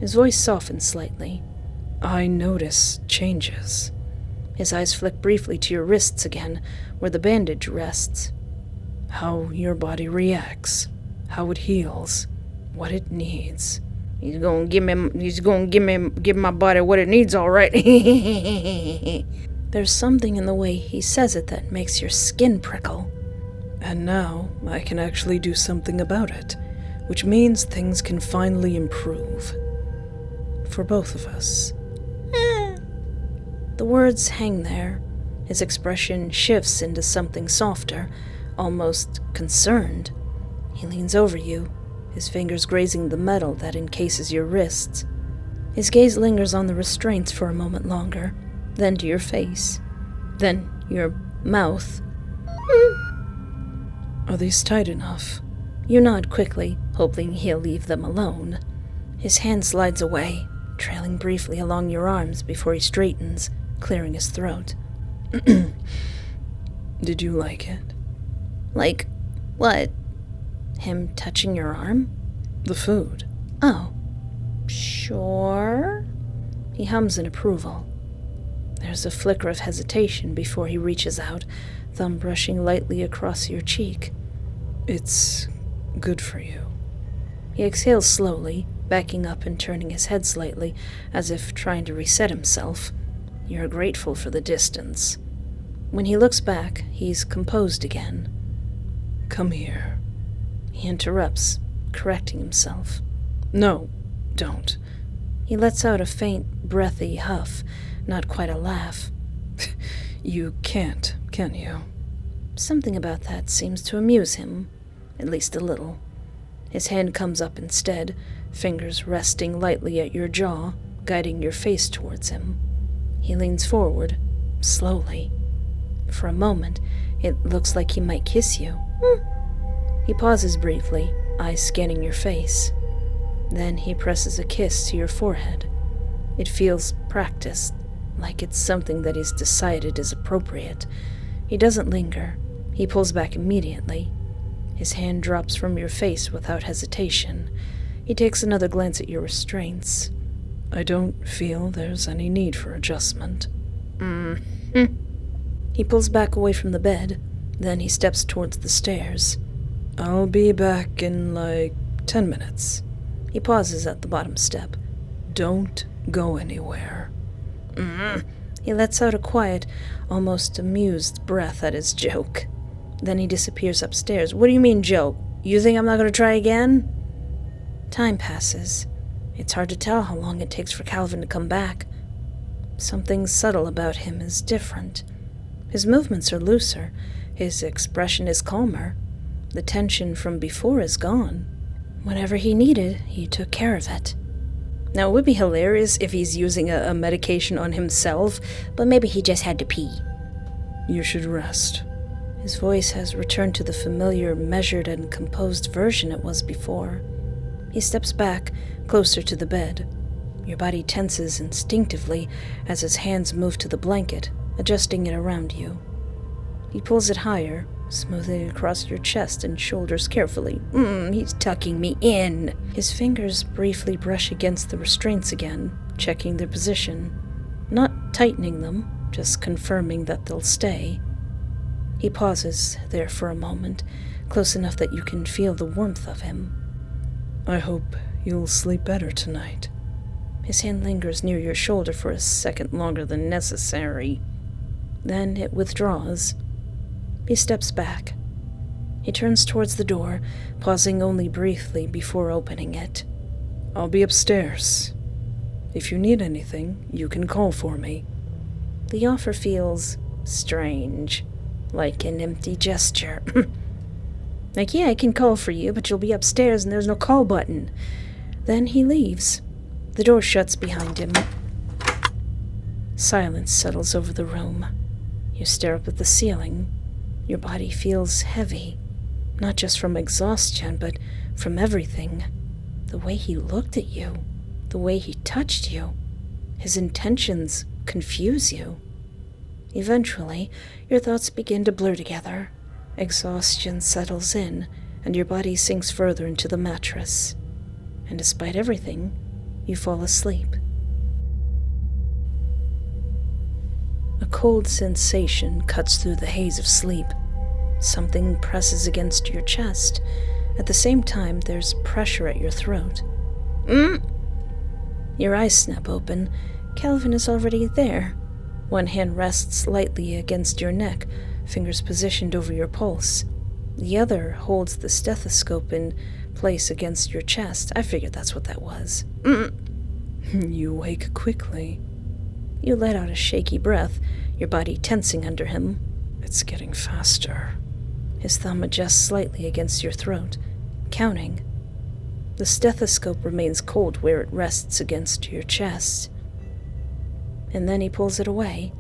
His voice softens slightly. I notice changes. His eyes flick briefly to your wrists again, where the bandage rests. How your body reacts, how it heals, what it needs. He's gonna give my body what it needs, all right. There's something in the way he says it that makes your skin prickle. And now I can actually do something about it, which means things can finally improve. For both of us. The words hang there. His expression shifts into something softer, almost concerned. He leans over you, his fingers grazing the metal that encases your wrists. His gaze lingers on the restraints for a moment longer, then to your face, then your mouth. Are these tight enough? You nod quickly, hoping he'll leave them alone. His hand slides away, trailing briefly along your arms before he straightens, clearing his throat. Did you like it? Like, what? Him touching your arm? The food. Oh. Sure? He hums in approval. There's a flicker of hesitation before he reaches out, thumb brushing lightly across your cheek. It's good for you. He exhales slowly, backing up and turning his head slightly, as if trying to reset himself. You're grateful for the distance. When he looks back, he's composed again. Come here. He interrupts, correcting himself. No, don't. He lets out a faint, breathy huff, not quite a laugh. You can't, can you? Something about that seems to amuse him, at least a little. His hand comes up instead, fingers resting lightly at your jaw, guiding your face towards him. He leans forward, slowly. For a moment, it looks like he might kiss you. He pauses briefly, eyes scanning your face. Then he presses a kiss to your forehead. It feels practiced, like it's something that he's decided is appropriate. He doesn't linger. He pulls back immediately. His hand drops from your face without hesitation. He takes another glance at your restraints. I don't feel there's any need for adjustment. He pulls back away from the bed. Then he steps towards the stairs. I'll be back in 10 minutes. He pauses at the bottom step. Don't go anywhere. He lets out a quiet, almost amused breath at his joke. Then he disappears upstairs. What do you mean, joke? You think I'm not going to try again? Time passes. It's hard to tell how long it takes for Calvin to come back. Something subtle about him is different. His movements are looser. His expression is calmer. The tension from before is gone. Whatever he needed, he took care of it. Now, it would be hilarious if he's using a medication on himself, but maybe he just had to pee. You should rest. His voice has returned to the familiar, measured, and composed version it was before. He steps back, closer to the bed. Your body tenses instinctively as his hands move to the blanket, adjusting it around you. He pulls it higher, smoothing it across your chest and shoulders carefully. He's tucking me in. His fingers briefly brush against the restraints again, checking their position. Not tightening them, just confirming that they'll stay. He pauses there for a moment, close enough that you can feel the warmth of him. I hope you'll sleep better tonight. His hand lingers near your shoulder for a second longer than necessary. Then it withdraws. He steps back. He turns towards the door, pausing only briefly before opening it. I'll be upstairs. If you need anything, you can call for me. The offer feels strange, like an empty gesture. Yeah, I can call for you, but you'll be upstairs and there's no call button. Then he leaves. The door shuts behind him. Silence settles over the room. You stare up at the ceiling. Your body feels heavy, not just from exhaustion, but from everything. The way he looked at you, the way he touched you, his intentions confuse you. Eventually, your thoughts begin to blur together. Exhaustion settles in, and your body sinks further into the mattress. And despite everything, you fall asleep. A cold sensation cuts through the haze of sleep. Something presses against your chest. At the same time, there's pressure at your throat. Your eyes snap open. Calvin is already there. One hand rests lightly against your neck, fingers positioned over your pulse. The other holds the stethoscope in place against your chest. I figured that's what that was. You wake quickly. You let out a shaky breath, your body tensing under him. It's getting faster. His thumb adjusts slightly against your throat, counting. The stethoscope remains cold where it rests against your chest. And then he pulls it away.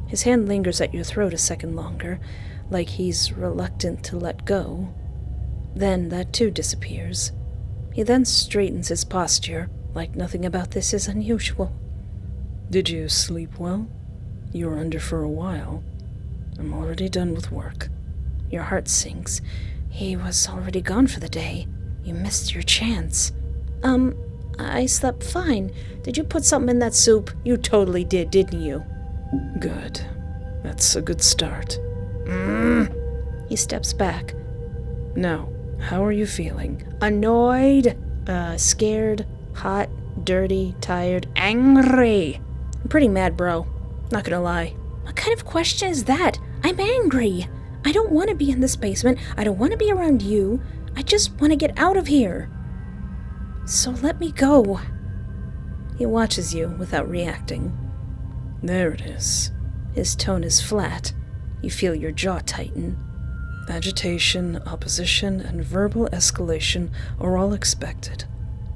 His hand lingers at your throat a second longer, like he's reluctant to let go. Then that too disappears. He then straightens his posture, like nothing about this is unusual. Did you sleep well? You were under for a while. I'm already done with work. Your heart sinks. He was already gone for the day. You missed your chance. I slept fine. Did you put something in that soup? You totally did, didn't you? Good. That's a good start. He steps back. Now, how are you feeling? Annoyed, scared, hot, dirty, tired, angry. I'm pretty mad, bro. Not gonna lie. What kind of question is that? I'm angry. I don't want to be in this basement. I don't want to be around you. I just want to get out of here. So let me go. He watches you without reacting. There it is. His tone is flat. You feel your jaw tighten. Agitation, opposition, and verbal escalation are all expected.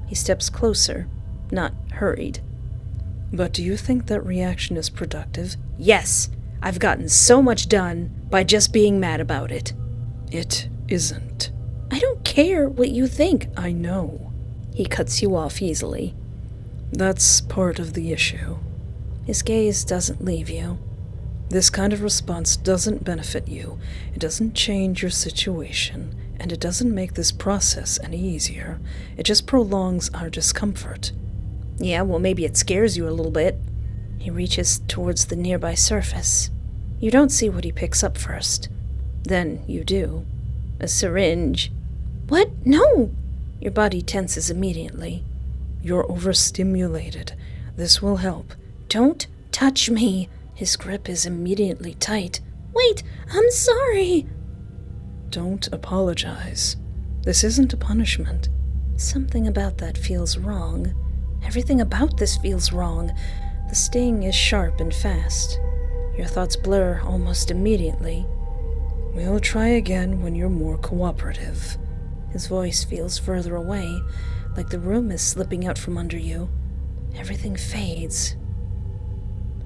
He steps closer, not hurried. But do you think that reaction is productive? Yes, I've gotten so much done by just being mad about it. It isn't. I don't care what you think. I know. He cuts you off easily. That's part of the issue. His gaze doesn't leave you. This kind of response doesn't benefit you. It doesn't change your situation, and it doesn't make this process any easier. It just prolongs our discomfort. Yeah, well, maybe it scares you a little bit. He reaches towards the nearby surface. You don't see what he picks up first. Then you do. A syringe. What? No! Your body tenses immediately. You're overstimulated. This will help. Don't touch me. His grip is immediately tight. Wait, I'm sorry. Don't apologize. This isn't a punishment. Something about that feels wrong. Everything about this feels wrong. The sting is sharp and fast. Your thoughts blur almost immediately. We'll try again when you're more cooperative. His voice feels further away, like the room is slipping out from under you. Everything fades.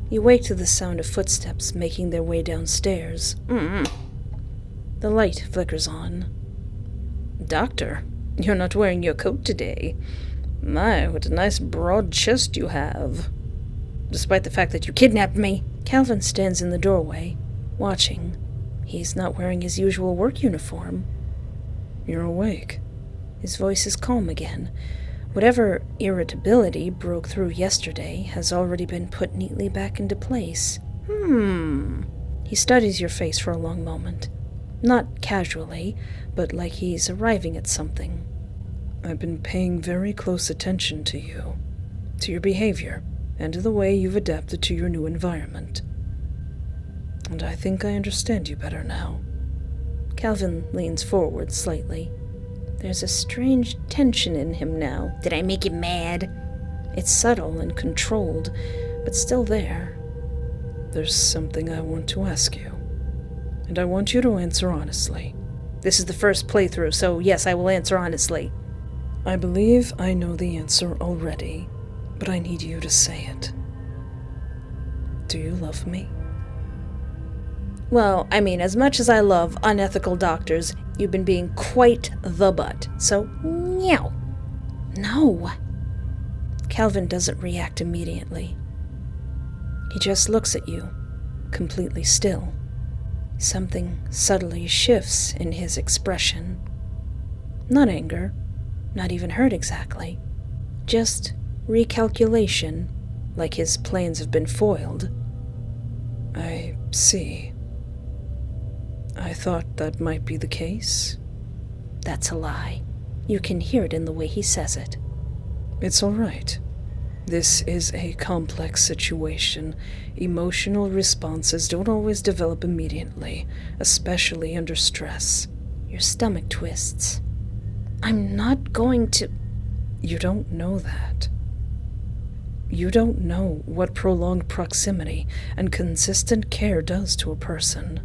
You wake to the sound of footsteps making their way downstairs. The light flickers on. Doctor, you're not wearing your coat today. My, what a nice broad chest you have. Despite the fact that you kidnapped me. Calvin stands in the doorway, watching. He's not wearing his usual work uniform. You're awake. His voice is calm again. Whatever irritability broke through yesterday has already been put neatly back into place. He studies your face for a long moment. Not casually, but like he's arriving at something. I've been paying very close attention to you, to your behavior, and to the way you've adapted to your new environment. And I think I understand you better now. Calvin leans forward slightly. There's a strange tension in him now. Did I make you mad? It's subtle and controlled, but still there. There's something I want to ask you, and I want you to answer honestly. This is the first playthrough, so yes, I will answer honestly. I believe I know the answer already, but I need you to say it. Do you love me? Well, I mean, as much as I love unethical doctors, you've been being quite the butt, so meow. No. Calvin doesn't react immediately. He just looks at you, completely still. Something subtly shifts in his expression. Not anger, not even hurt exactly. Just recalculation, like his plans have been foiled. I see. I thought that might be the case. That's a lie. You can hear it in the way he says it. It's all right. This is a complex situation. Emotional responses don't always develop immediately, especially under stress. Your stomach twists. I'm not going to... You don't know that. You don't know what prolonged proximity and consistent care does to a person,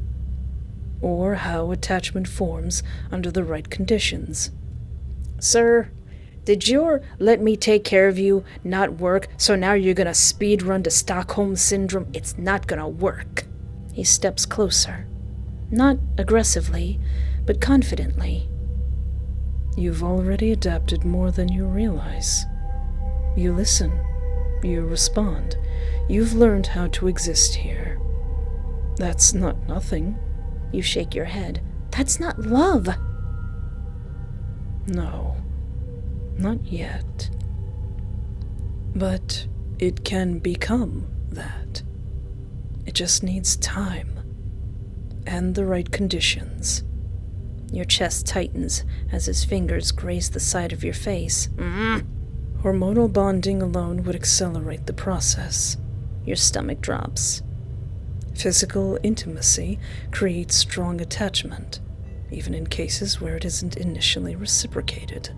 or how attachment forms under the right conditions. Sir, did your let me take care of you not work, so now you're gonna speed run to Stockholm Syndrome? It's not gonna work. He steps closer. Not aggressively, but confidently. You've already adapted more than you realize. You listen. You respond. You've learned how to exist here. That's not nothing. You shake your head. That's not love. No, not yet. But it can become that. It just needs time. And the right conditions. Your chest tightens as his fingers graze the side of your face. Hormonal bonding alone would accelerate the process. Your stomach drops. Physical intimacy creates strong attachment, even in cases where it isn't initially reciprocated.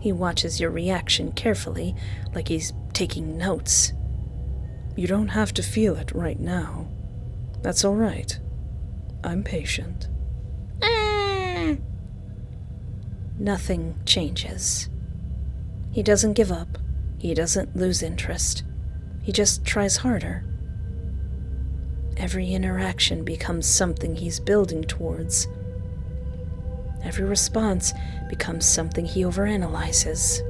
He watches your reaction carefully, like he's taking notes. You don't have to feel it right now. That's all right. I'm patient. Nothing changes. He doesn't give up. He doesn't lose interest. He just tries harder. Every interaction becomes something he's building towards. Every response becomes something he overanalyzes.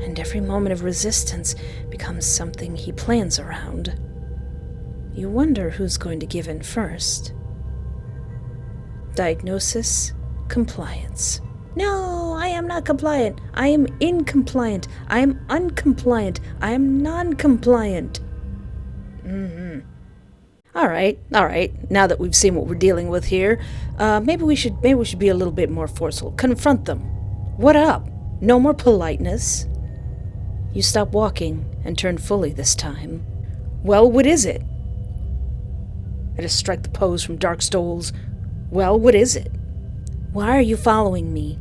And every moment of resistance becomes something he plans around. You wonder who's going to give in first. Diagnosis, compliance. No, I am not compliant. I am incompliant. I am uncompliant. I am non-compliant. All right. Now that we've seen what we're dealing with here, maybe we should be a little bit more forceful. Confront them. What up? No more politeness. You stop walking and turn fully this time. Well, what is it? I just strike the pose from Dark Stoles. Well, what is it? Why are you following me?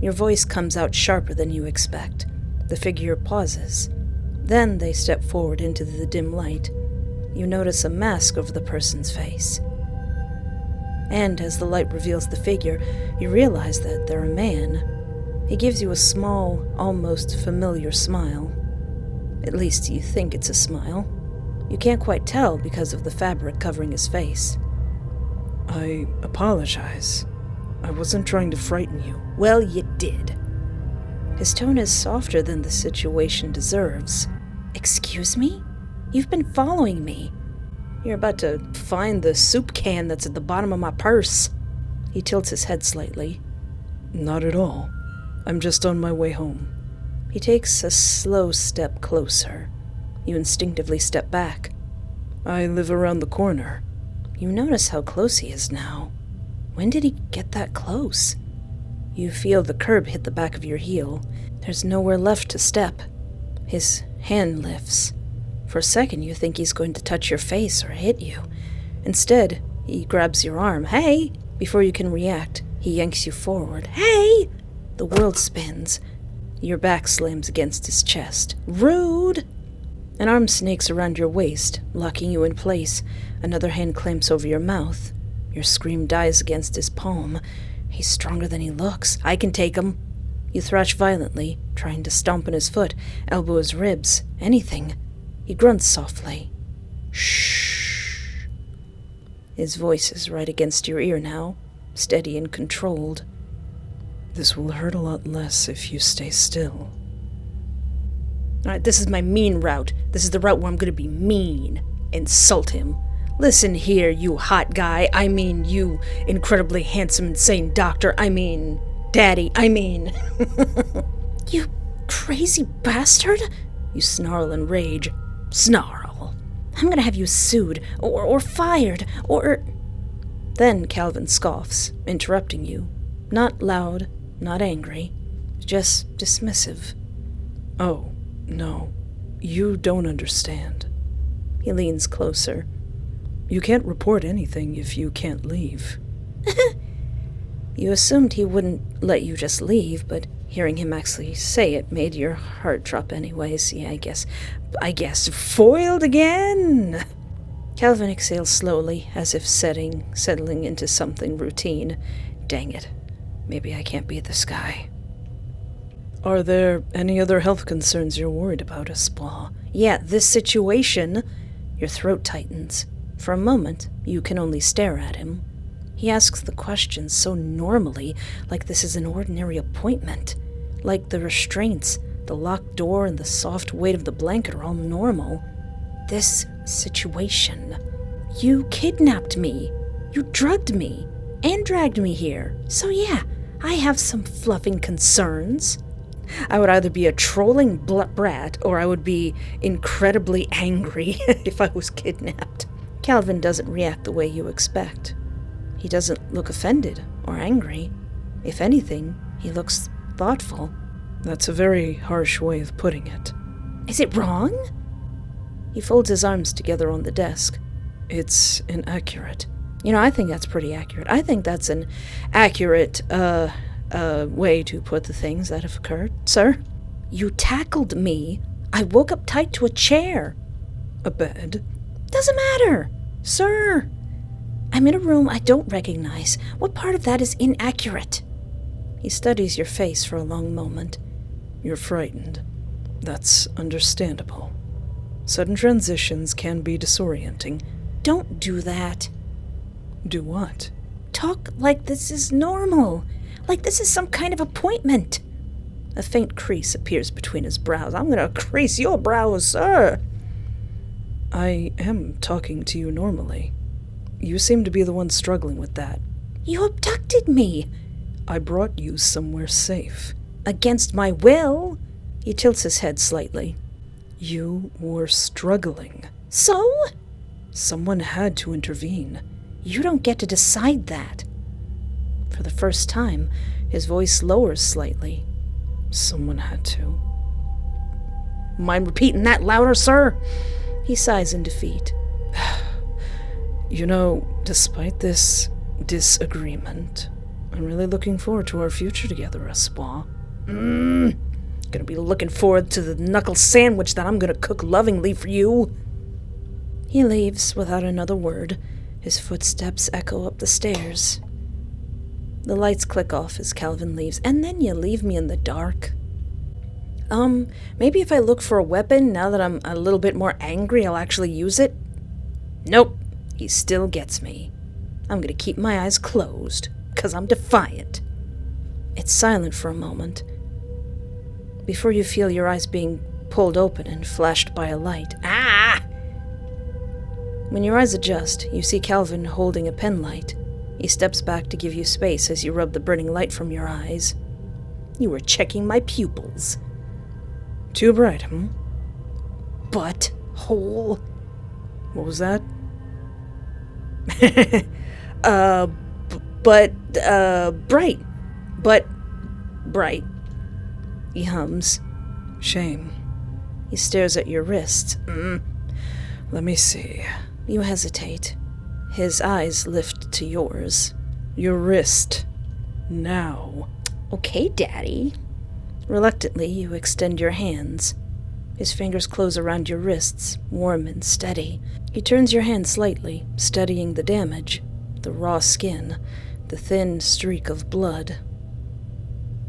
Your voice comes out sharper than you expect. The figure pauses. Then they step forward into the dim light. You notice a mask over the person's face. And as the light reveals the figure, you realize that they're a man. He gives you a small, almost familiar smile. At least you think it's a smile. You can't quite tell because of the fabric covering his face. I apologize. I wasn't trying to frighten you. Well, you did. His tone is softer than the situation deserves. Excuse me? You've been following me. You're about to find the soup can that's at the bottom of my purse. He tilts his head slightly. Not at all. I'm just on my way home. He takes a slow step closer. You instinctively step back. I live around the corner. You notice how close he is now. When did he get that close? You feel the curb hit the back of your heel. There's nowhere left to step. His hand lifts. For a second, you think he's going to touch your face or hit you. Instead, he grabs your arm. Hey! Before you can react, he yanks you forward. Hey! The world spins. Your back slams against his chest. Rude! An arm snakes around your waist, locking you in place. Another hand clamps over your mouth. Your scream dies against his palm. He's stronger than he looks. I can take him. You thrash violently, trying to stomp on his foot, elbow his ribs, anything. He grunts softly. Shh. His voice is right against your ear now, steady and controlled. This will hurt a lot less if you stay still. Alright, this is my mean route. This is the route where I'm gonna be mean. Insult him. Listen here, you hot guy. I mean, you incredibly handsome, insane doctor. I mean, daddy. I mean... You crazy bastard! You snarl in rage. Snarl. I'm gonna have you sued, or fired, or... Then Calvin scoffs, interrupting you. Not loud, not angry, just dismissive. Oh, no. You don't understand. He leans closer. You can't report anything if you can't leave. You assumed he wouldn't let you just leave, but hearing him actually say it made your heart drop anyways. Yeah, I guess. Foiled again! Calvin exhales slowly, as if settling into something routine. Dang it. Maybe I can't be this guy. Are there any other health concerns you're worried about, Espoir? Yeah, this situation... Your throat tightens. For a moment, you can only stare at him. He asks the questions so normally, like this is an ordinary appointment. Like the restraints, the locked door, and the soft weight of the blanket are all normal. This situation. You kidnapped me. You drugged me. And dragged me here. So yeah, I have some fluffing concerns. I would either be a trolling brat, or I would be incredibly angry if I was kidnapped. Calvin doesn't react the way you expect. He doesn't look offended or angry. If anything, he looks thoughtful. That's a very harsh way of putting it. Is it wrong? He folds his arms together on the desk. It's inaccurate. I think that's pretty accurate. I think that's an accurate, way to put the things that have occurred, sir. You tackled me. I woke up tied to a chair. A bed? Doesn't matter, sir. I'm in a room I don't recognize. What part of that is inaccurate? He studies your face for a long moment. You're frightened. That's understandable. Sudden transitions can be disorienting. Don't do that. Do what? Talk like this is normal. Like this is some kind of appointment. A faint crease appears between his brows. I'm gonna crease your brows, sir. I am talking to you normally. You seem to be the one struggling with that. You abducted me. I brought you somewhere safe. Against my will. He tilts his head slightly. You were struggling. So? Someone had to intervene. You don't get to decide that. For the first time, his voice lowers slightly. Someone had to. Mind repeating that louder, sir? He sighs in defeat. Despite this disagreement, I'm really looking forward to our future together, Espoir. Gonna be looking forward to the knuckle sandwich that I'm gonna cook lovingly for you. He leaves without another word. His footsteps echo up the stairs. The lights click off as Calvin leaves, and then you leave me in the dark. Maybe if I look for a weapon, now that I'm a little bit more angry, I'll actually use it? Nope, he still gets me. I'm gonna keep my eyes closed, 'cause I'm defiant. It's silent for a moment, before you feel your eyes being pulled open and flashed by a light. Ah! When your eyes adjust, you see Calvin holding a pen light. He steps back to give you space as you rub the burning light from your eyes. You were checking my pupils. Too bright, Butt hole. What was that? Bright. But bright. He hums. Shame. He stares at your wrist. Let me see. You hesitate. His eyes lift to yours. Your wrist. Now. Okay, Daddy. Reluctantly, you extend your hands. His fingers close around your wrists, warm and steady. He turns your hand slightly, studying the damage, the raw skin, the thin streak of blood.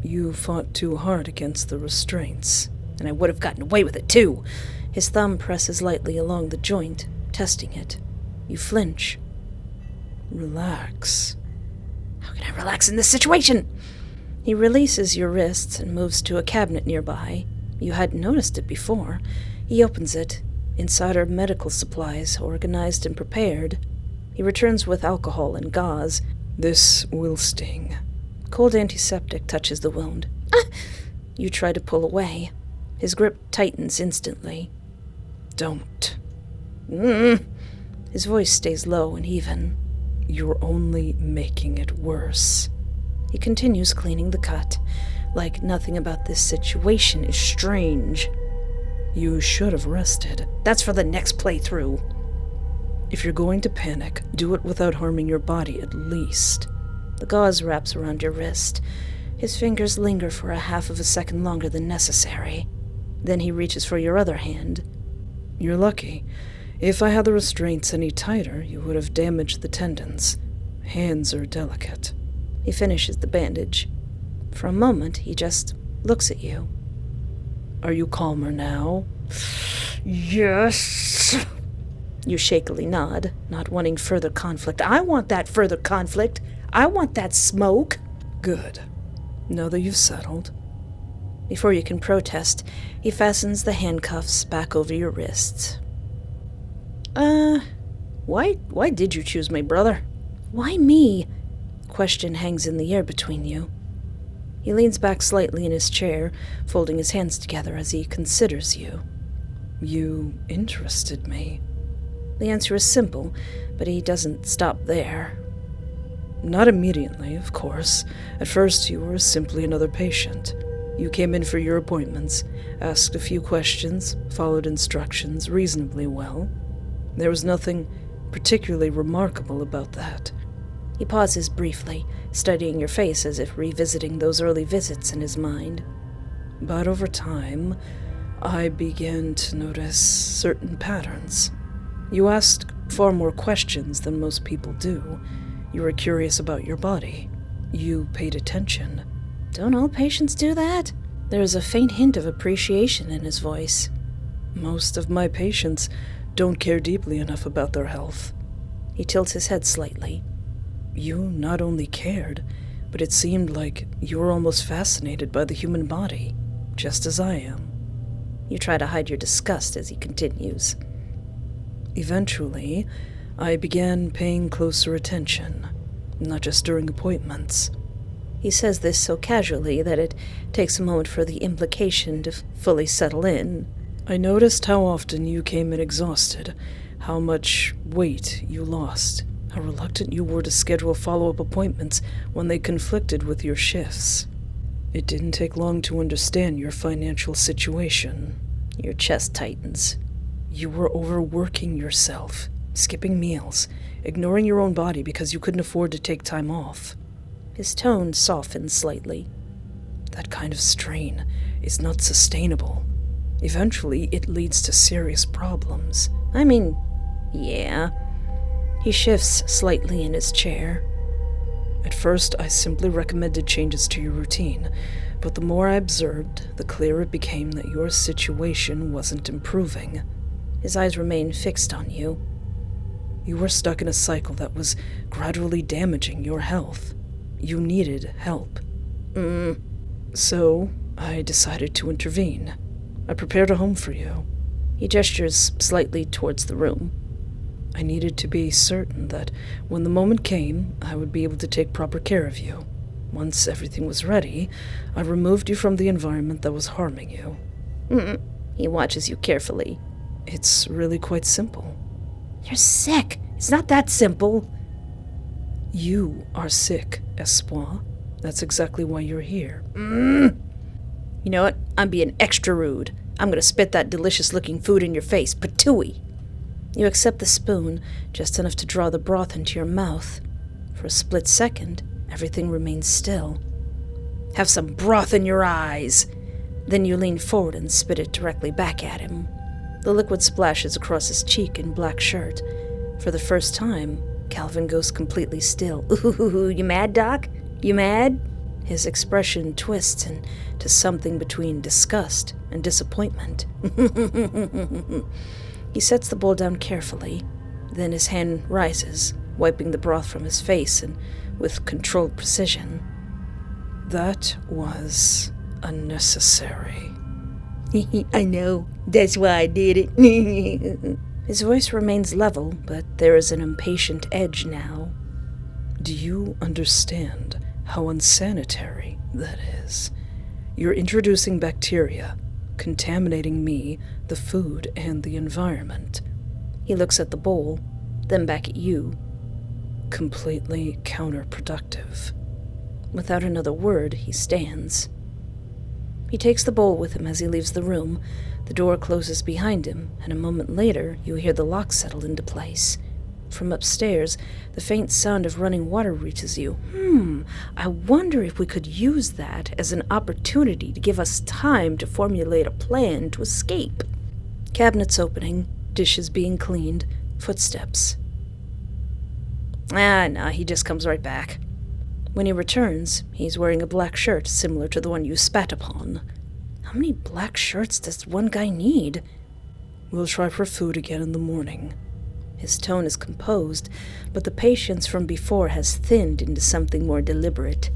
You fought too hard against the restraints. And I would have gotten away with it, too. His thumb presses lightly along the joint, testing it. You flinch. Relax. How can I relax in this situation? He releases your wrists and moves to a cabinet nearby. You hadn't noticed it before. He opens it. Inside are medical supplies, organized and prepared. He returns with alcohol and gauze. This will sting. Cold antiseptic touches the wound. You try to pull away. His grip tightens instantly. Don't. His voice stays low and even. You're only making it worse. He continues cleaning the cut, like nothing about this situation is strange. You should have rested. That's for the next playthrough. If you're going to panic, do it without harming your body at least. The gauze wraps around your wrist. His fingers linger for a half of a second longer than necessary. Then he reaches for your other hand. You're lucky. If I had the restraints any tighter, you would have damaged the tendons. Hands are delicate. He finishes the bandage. For a moment, he just looks at you. Are you calmer now? Yes. You shakily nod, not wanting further conflict. I want that further conflict. I want that smoke. Good. Now that you've settled. Before you can protest, he fastens the handcuffs back over your wrists. Why did you choose me, brother? Why me? Question hangs in the air between you. He leans back slightly in his chair, folding his hands together as he considers you. You interested me. The answer is simple, but he doesn't stop there. Not immediately, of course. At first, you were simply another patient. You came in for your appointments, asked a few questions, followed instructions reasonably well. There was nothing particularly remarkable about that. He pauses briefly, studying your face as if revisiting those early visits in his mind. But over time, I began to notice certain patterns. You asked far more questions than most people do. You were curious about your body. You paid attention. Don't all patients do that? There is a faint hint of appreciation in his voice. Most of my patients don't care deeply enough about their health. He tilts his head slightly. You not only cared, but it seemed like you were almost fascinated by the human body, just as I am. You try to hide your disgust as he continues. Eventually, I began paying closer attention, not just during appointments. He says this so casually that it takes a moment for the implication to fully settle in. I noticed how often you came in exhausted, how much weight you lost, how reluctant you were to schedule follow-up appointments when they conflicted with your shifts. It didn't take long to understand your financial situation. Your chest tightens. You were overworking yourself, skipping meals, ignoring your own body because you couldn't afford to take time off. His tone softens slightly. That kind of strain is not sustainable. Eventually, it leads to serious problems. I mean, yeah. He shifts slightly in his chair. At first, I simply recommended changes to your routine, but the more I observed, the clearer it became that your situation wasn't improving. His eyes remain fixed on you. You were stuck in a cycle that was gradually damaging your health. You needed help. So, I decided to intervene. I prepared a home for you. He gestures slightly towards the room. I needed to be certain that when the moment came, I would be able to take proper care of you. Once everything was ready, I removed you from the environment that was harming you. He watches you carefully. It's really quite simple. You're sick. It's not that simple. You are sick, Espoir. That's exactly why you're here. You know what? I'm being extra rude. I'm gonna spit that delicious-looking food in your face. Patooey! You accept the spoon, just enough to draw the broth into your mouth. For a split second, everything remains still. Have some broth in your eyes! Then you lean forward and spit it directly back at him. The liquid splashes across his cheek and black shirt. For the first time, Calvin goes completely still. Ooh, you mad, Doc? You mad? His expression twists into something between disgust and disappointment. He sets the bowl down carefully. Then his hand rises, wiping the broth from his face and with controlled precision. That was unnecessary. I know. That's why I did it. His voice remains level, but there is an impatient edge now. Do you understand how unsanitary that is? You're introducing bacteria, contaminating me, the food, and the environment. He looks at the bowl, then back at you. Completely counterproductive. Without another word, he stands. He takes the bowl with him as he leaves the room. The door closes behind him, and a moment later, you hear the lock settle into place. From upstairs, the faint sound of running water reaches you. I wonder if we could use that as an opportunity to give us time to formulate a plan to escape. Cabinets opening, dishes being cleaned, footsteps. Nah, he just comes right back. When he returns, he's wearing a black shirt similar to the one you spat upon. How many black shirts does one guy need? We'll try for food again in the morning. His tone is composed, but the patience from before has thinned into something more deliberate.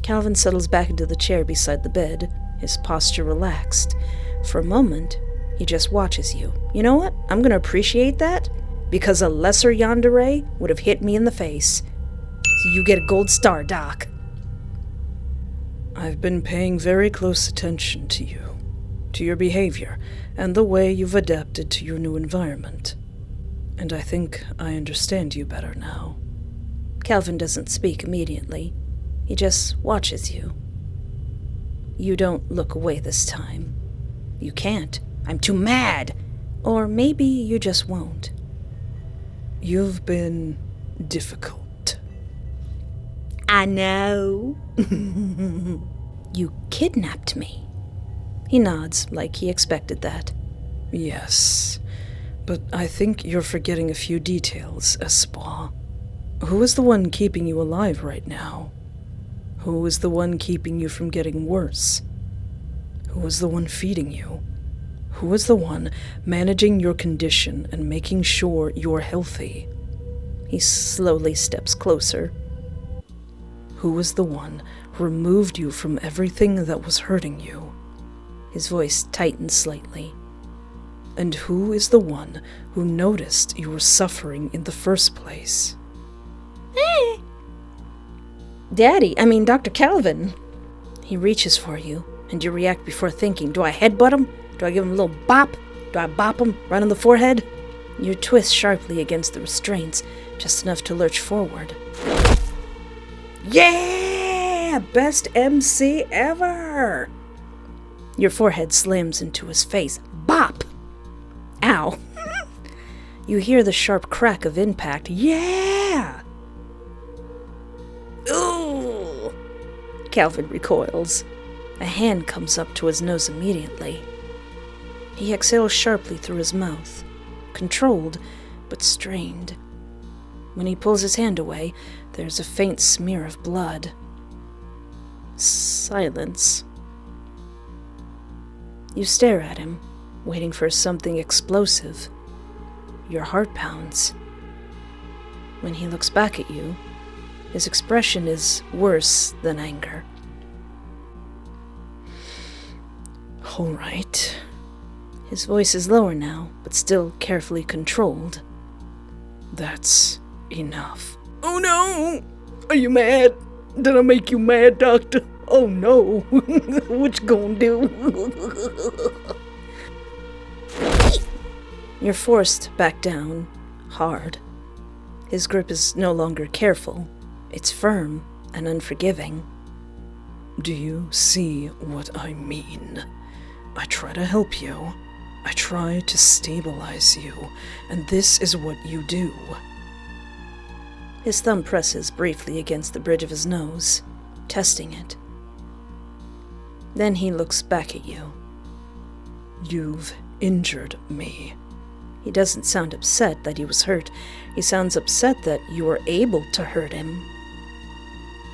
Calvin settles back into the chair beside the bed, his posture relaxed. For a moment, he just watches you. You know what? I'm going to appreciate that, because a lesser Yandere would have hit me in the face. So you get a gold star, Doc. I've been paying very close attention to you, to your behavior, and the way you've adapted to your new environment. And I think I understand you better now. Calvin doesn't speak immediately. He just watches you. You don't look away this time. You can't. I'm too mad. Or maybe you just won't. You've been difficult. I know. You kidnapped me. He nods like he expected that. Yes, but I think you're forgetting a few details, Espoir. Who is the one keeping you alive right now? Who is the one keeping you from getting worse? Who is the one feeding you? Who is the one managing your condition and making sure you're healthy? He slowly steps closer. Who is the one who removed you from everything that was hurting you? His voice tightens slightly. And who is the one who noticed you were suffering in the first place? Dr. Calvin. He reaches for you, and you react before thinking. Do I headbutt him? Do I give him a little bop? Do I bop him right on the forehead? You twist sharply against the restraints, just enough to lurch forward. Yeah! Best MC ever! Your forehead slams into his face. Bop! Ow. You hear the sharp crack of impact. Yeah! Ooh! Calvin recoils. A hand comes up to his nose immediately. He exhales sharply through his mouth, controlled but strained. When he pulls his hand away, there's a faint smear of blood. Silence. You stare at him, waiting for something explosive. Your heart pounds. When he looks back at you, his expression is worse than anger. All right. His voice is lower now, but still carefully controlled. That's enough. Oh no! Are you mad? Did I make you mad, Doctor? Oh no! What you gonna do? You're forced back down, hard. His grip is no longer careful. It's firm and unforgiving. Do you see what I mean? I try to help you. I try to stabilize you, and this is what you do. His thumb presses briefly against the bridge of his nose, testing it. Then he looks back at you. You've injured me. He doesn't sound upset that he was hurt. He sounds upset that you were able to hurt him.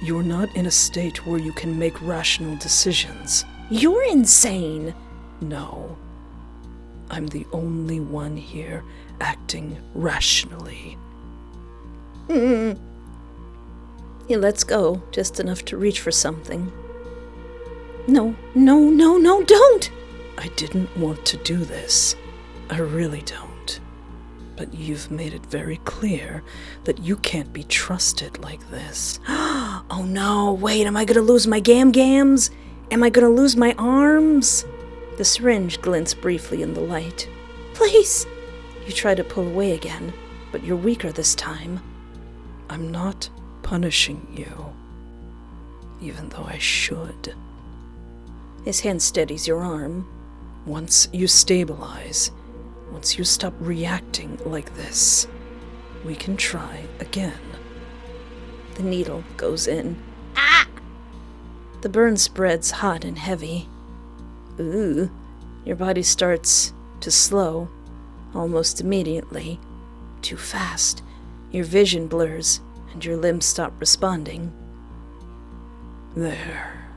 You're not in a state where you can make rational decisions. You're insane! No. I'm the only one here acting rationally. He lets go, just enough to reach for something. No, don't! I didn't want to do this. I really don't. But you've made it very clear that you can't be trusted like this. Oh no, wait, am I gonna lose my gams? Am I gonna lose my arms? The syringe glints briefly in the light. Please! You try to pull away again, but you're weaker this time. I'm not punishing you, even though I should. His hand steadies your arm. Once you stabilize, once you stop reacting like this, we can try again. The needle goes in. Ah! The burn spreads hot and heavy. Ooh. Your body starts to slow, almost immediately. Too fast. Your vision blurs, and your limbs stop responding. There.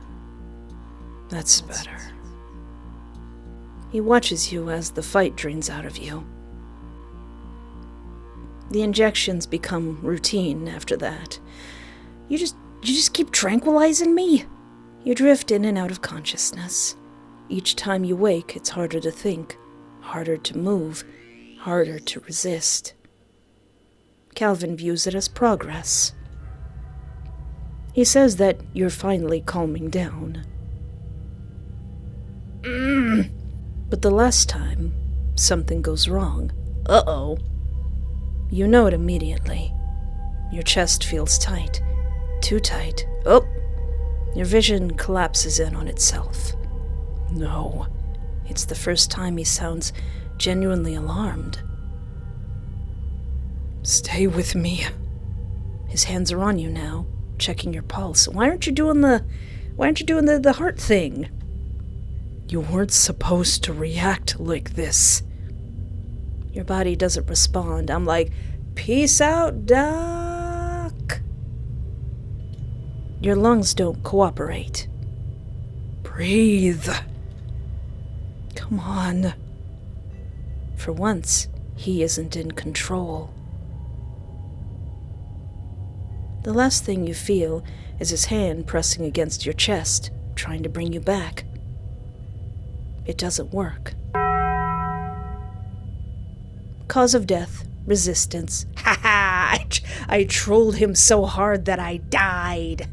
That's better. He watches you as the fight drains out of you. The injections become routine after that. You just keep tranquilizing me? You drift in and out of consciousness. Each time you wake, it's harder to think, harder to move, harder to resist. Calvin views it as progress. He says that you're finally calming down. But the last time, something goes wrong. Uh-oh. You know it immediately. Your chest feels tight. Too tight. Oh! Your vision collapses in on itself. No. It's the first time he sounds genuinely alarmed. Stay with me. His hands are on you now, checking your pulse. Why aren't you doing the heart thing? You weren't supposed to react like this. Your body doesn't respond. I'm like, peace out, Doc. Your lungs don't cooperate. Breathe. Come on. For once, he isn't in control. The last thing you feel is his hand pressing against your chest, trying to bring you back. It doesn't work. Cause of death, resistance. Ha ha! I trolled him so hard that I died.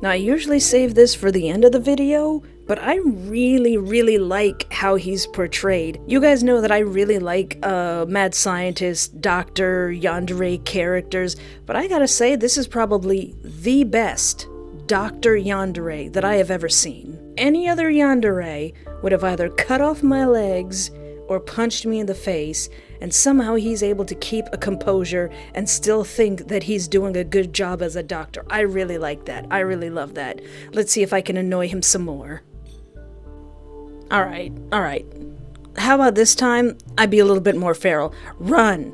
Now, I usually save this for the end of the video, but I really like how he's portrayed. You guys know that I really like mad scientist, Dr. Yandere characters, but I gotta say, this is probably the best Dr. Yandere that I have ever seen. Any other Yandere would have either cut off my legs or punched me in the face, and somehow he's able to keep a composure and still think that he's doing a good job as a doctor. I really like that. I really love that. Let's see if I can annoy him some more. Alright. How about this time, I be a little bit more feral? Run!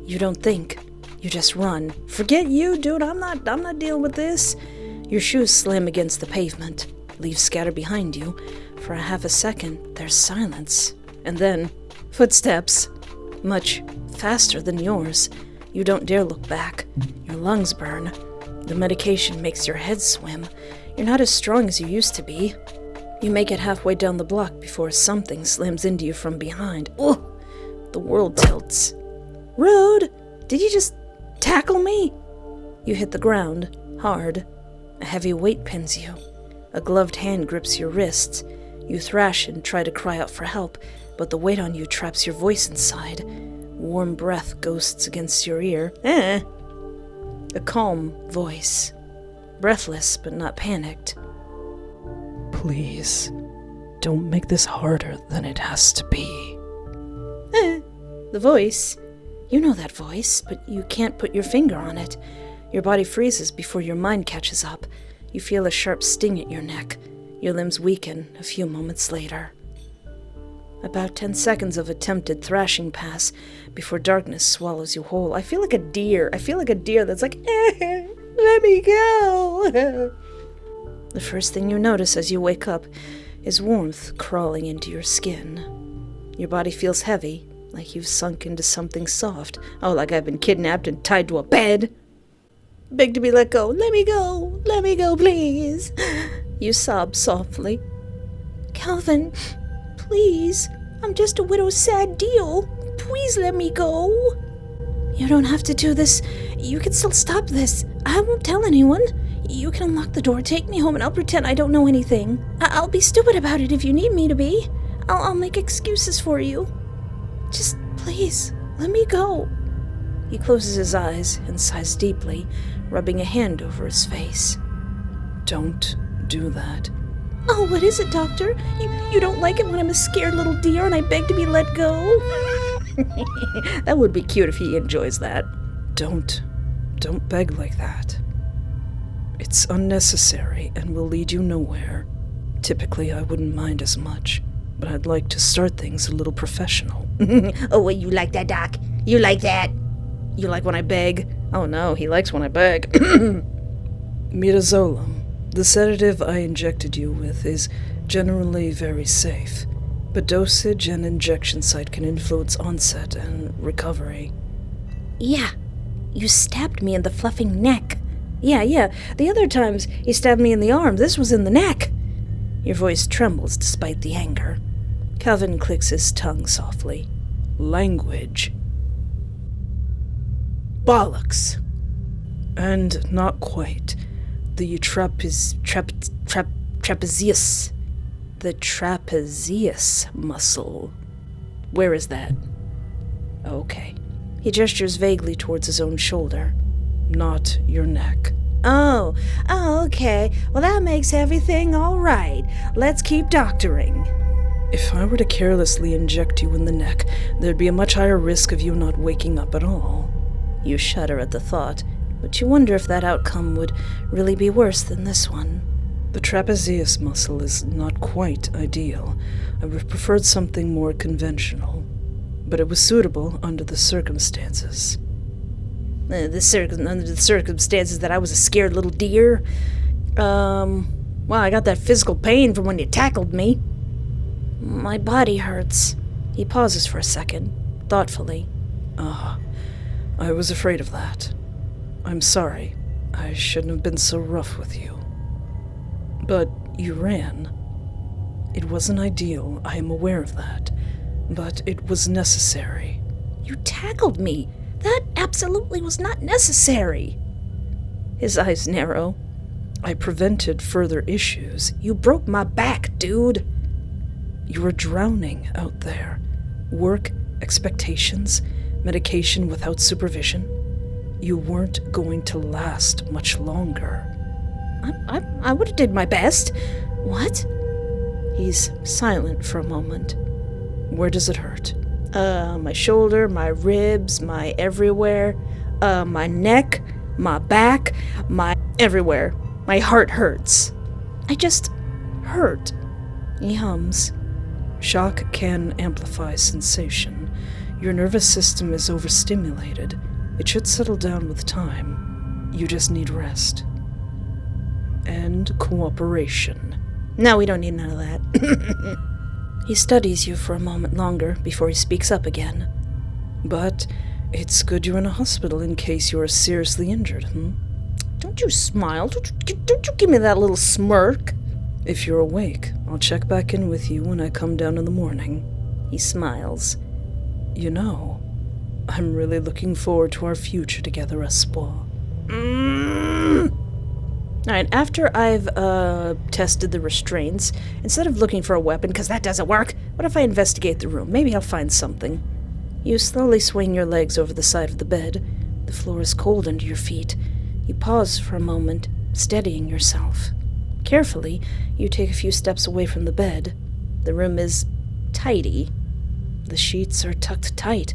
You don't think. You just run. Forget you, dude. I'm not dealing with this. Your shoes slam against the pavement. Leaves scatter behind you. For a half a second, there's silence. And then, footsteps. Much faster than yours. You don't dare look back. Your lungs burn. The medication makes your head swim. You're not as strong as you used to be. You make it halfway down the block before something slams into you from behind. Oh! The world tilts. Rude! Did you just tackle me? You hit the ground, hard. A heavy weight pins you. A gloved hand grips your wrists. You thrash and try to cry out for help, but the weight on you traps your voice inside. Warm breath ghosts against your ear. A calm voice. Breathless, but not panicked. Please, don't make this harder than it has to be. The voice. You know that voice, but you can't put your finger on it. Your body freezes before your mind catches up. You feel a sharp sting at your neck. Your limbs weaken a few moments later. About 10 seconds of attempted thrashing pass before darkness swallows you whole. I feel like a deer. That's like, let me go. The first thing you notice as you wake up is warmth crawling into your skin. Your body feels heavy, like you've sunk into something soft. Oh, like I've been kidnapped and tied to a bed. Beg to be let go. Let me go, please. You sob softly. Calvin, please. I'm just a widow's sad deal. Please let me go. You don't have to do this. You can still stop this. I won't tell anyone. You can unlock the door, take me home, and I'll pretend I don't know anything. I'll be stupid about it if you need me to be. I'll make excuses for you. Just please, let me go. He closes his eyes and sighs deeply, rubbing a hand over his face. Don't do that. Oh, what is it, Doctor? You don't like it when I'm a scared little deer and I beg to be let go? That would be cute if he enjoys that. Don't beg like that. It's unnecessary and will lead you nowhere. Typically, I wouldn't mind as much, but I'd like to start things a little professional. Oh, well, you like that, Doc? You like that? You like when I beg? Oh no, he likes when I beg. Midazolam, the sedative I injected you with, is generally very safe. but dosage and injection site can influence onset and recovery. Yeah, you stabbed me in the fluffing neck. Yeah, the other times he stabbed me in the arm, this was in the neck. Your voice trembles despite the anger. Calvin clicks his tongue softly. Language. Bollocks. And not quite. The trapezius. The trapezius muscle. Where is that? Okay. He gestures vaguely towards his own shoulder. Not your neck. Oh, okay. Well, that makes everything all right. Let's keep doctoring. If I were to carelessly inject you in the neck, there'd be a much higher risk of you not waking up at all. You shudder at the thought, but you wonder if that outcome would really be worse than this one. The trapezius muscle is not quite ideal. I would have preferred something more conventional, but it was suitable under the circumstances. Under the circumstances that I was a scared little deer? Well, I got that physical pain from when you tackled me. My body hurts. He pauses for a second, thoughtfully. I was afraid of that. I'm sorry. I shouldn't have been so rough with you. But you ran. It wasn't ideal, I am aware of that. But it was necessary. You tackled me. That absolutely was not necessary. His eyes narrow. I prevented further issues. You broke my back, dude. You were drowning out there. Work, expectations, medication without supervision. You weren't going to last much longer. I would have did my best. What? He's silent for a moment. Where does it hurt? My shoulder, my ribs, my everywhere. My neck, my back, my everywhere. My heart hurts. I just hurt. He hums. Shock can amplify sensation. Your nervous system is overstimulated. It should settle down with time. You just need rest. And cooperation. No, we don't need none of that. He studies you for a moment longer before he speaks up again. But it's good you're in a hospital in case you're seriously injured, Don't you smile. Don't you give me that little smirk. If you're awake, I'll check back in with you when I come down in the morning. He smiles. You know, I'm really looking forward to our future together, Espoir. Alright, after I've tested the restraints, instead of looking for a weapon, because that doesn't work, what if I investigate the room? Maybe I'll find something. You slowly swing your legs over the side of the bed. The floor is cold under your feet. You pause for a moment, steadying yourself. Carefully, you take a few steps away from the bed. The room is tidy. The sheets are tucked tight.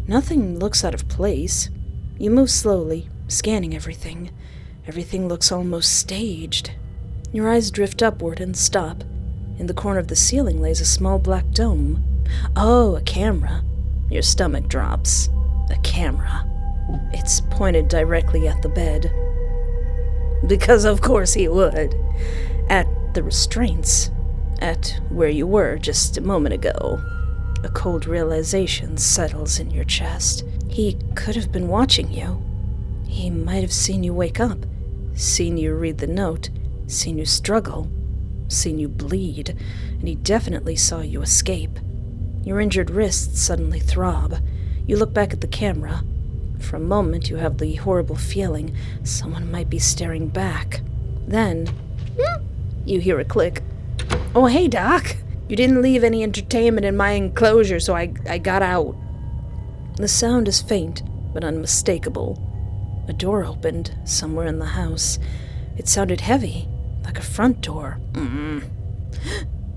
Nothing looks out of place. You move slowly, scanning everything. Everything looks almost staged. Your eyes drift upward and stop. In the corner of the ceiling lays a small black dome. Oh, a camera. Your stomach drops. A camera. It's pointed directly at the bed. Because of course he would. At the restraints. At where you were just a moment ago. A cold realization settles in your chest. He could have been watching you. He might have seen you wake up, seen you read the note, seen you struggle, seen you bleed, and he definitely saw you escape. Your injured wrists suddenly throb. You look back at the camera. For a moment you have the horrible feeling someone might be staring back. Then, you hear a click. Oh, hey, Doc. You didn't leave any entertainment in my enclosure, so I got out. The sound is faint, but unmistakable. A door opened somewhere in the house. It sounded heavy, like a front door.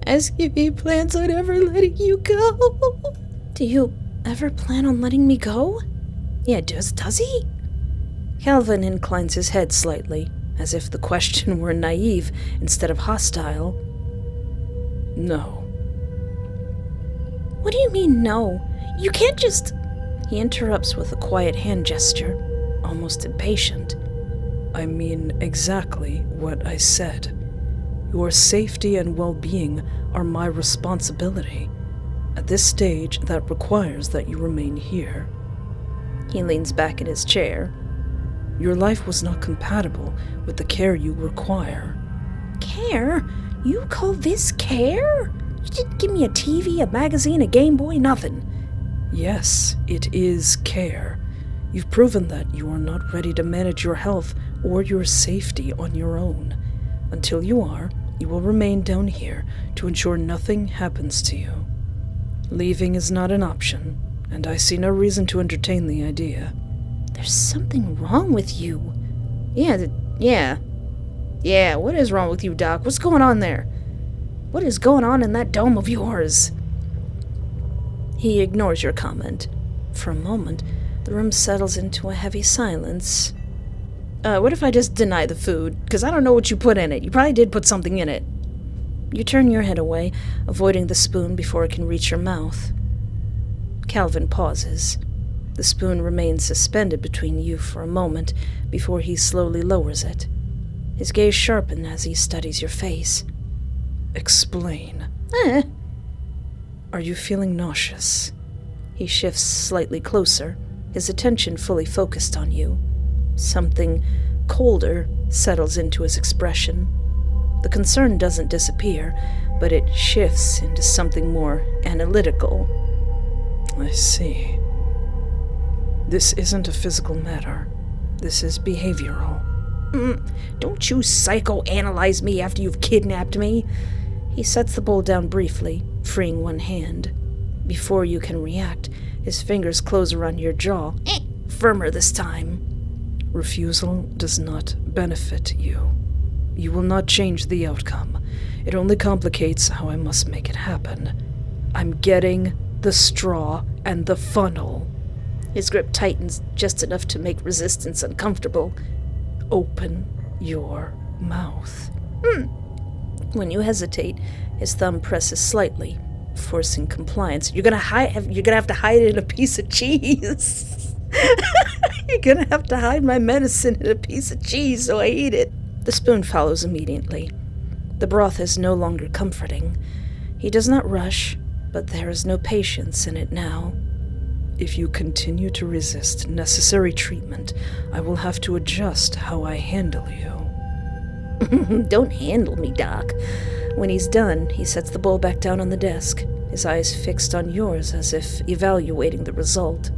Ask if he plans on ever letting you go. Do you ever plan on letting me go? Yeah, does he? Calvin inclines his head slightly, as if the question were naive instead of hostile. No. What do you mean, no? You can't just... He interrupts with a quiet hand gesture, almost impatient. I mean exactly what I said. Your safety and well-being are my responsibility. At this stage, that requires that you remain here. He leans back in his chair. Your life was not compatible with the care you require. Care? You call this care? You didn't give me a TV, a magazine, a Game Boy, nothing. Yes, it is care. You've proven that you are not ready to manage your health or your safety on your own. Until you are, you will remain down here to ensure nothing happens to you. Leaving is not an option, and I see no reason to entertain the idea. There's something wrong with you. Yeah, what is wrong with you, Doc? What's going on there? What is going on in that dome of yours? He ignores your comment. For a moment, the room settles into a heavy silence. What if I just deny the food? Because I don't know what you put in it. You probably did put something in it. You turn your head away, avoiding the spoon before it can reach your mouth. Calvin pauses. The spoon remains suspended between you for a moment before he slowly lowers it. His gaze sharpens as he studies your face. Explain. Are you feeling nauseous? He shifts slightly closer, his attention fully focused on you. Something colder settles into his expression. The concern doesn't disappear, but it shifts into something more analytical. I see. This isn't a physical matter. This is behavioral. Don't you psychoanalyze me after you've kidnapped me. He sets the bowl down briefly, freeing one hand. Before you can react, his fingers close around your jaw, firmer this time. Refusal does not benefit you. You will not change the outcome. It only complicates how I must make it happen. I'm getting the straw and the funnel. His grip tightens just enough to make resistance uncomfortable. Open your mouth. When you hesitate, his thumb presses slightly, forcing compliance. You're gonna have to hide it in a piece of cheese. You're gonna have to hide my medicine in a piece of cheese so I eat it. The spoon follows immediately. The broth is no longer comforting. He does not rush, but there is no patience in it now. If you continue to resist necessary treatment, I will have to adjust how I handle you. Don't handle me, Doc. When he's done, he sets the bowl back down on the desk, his eyes fixed on yours as if evaluating the result.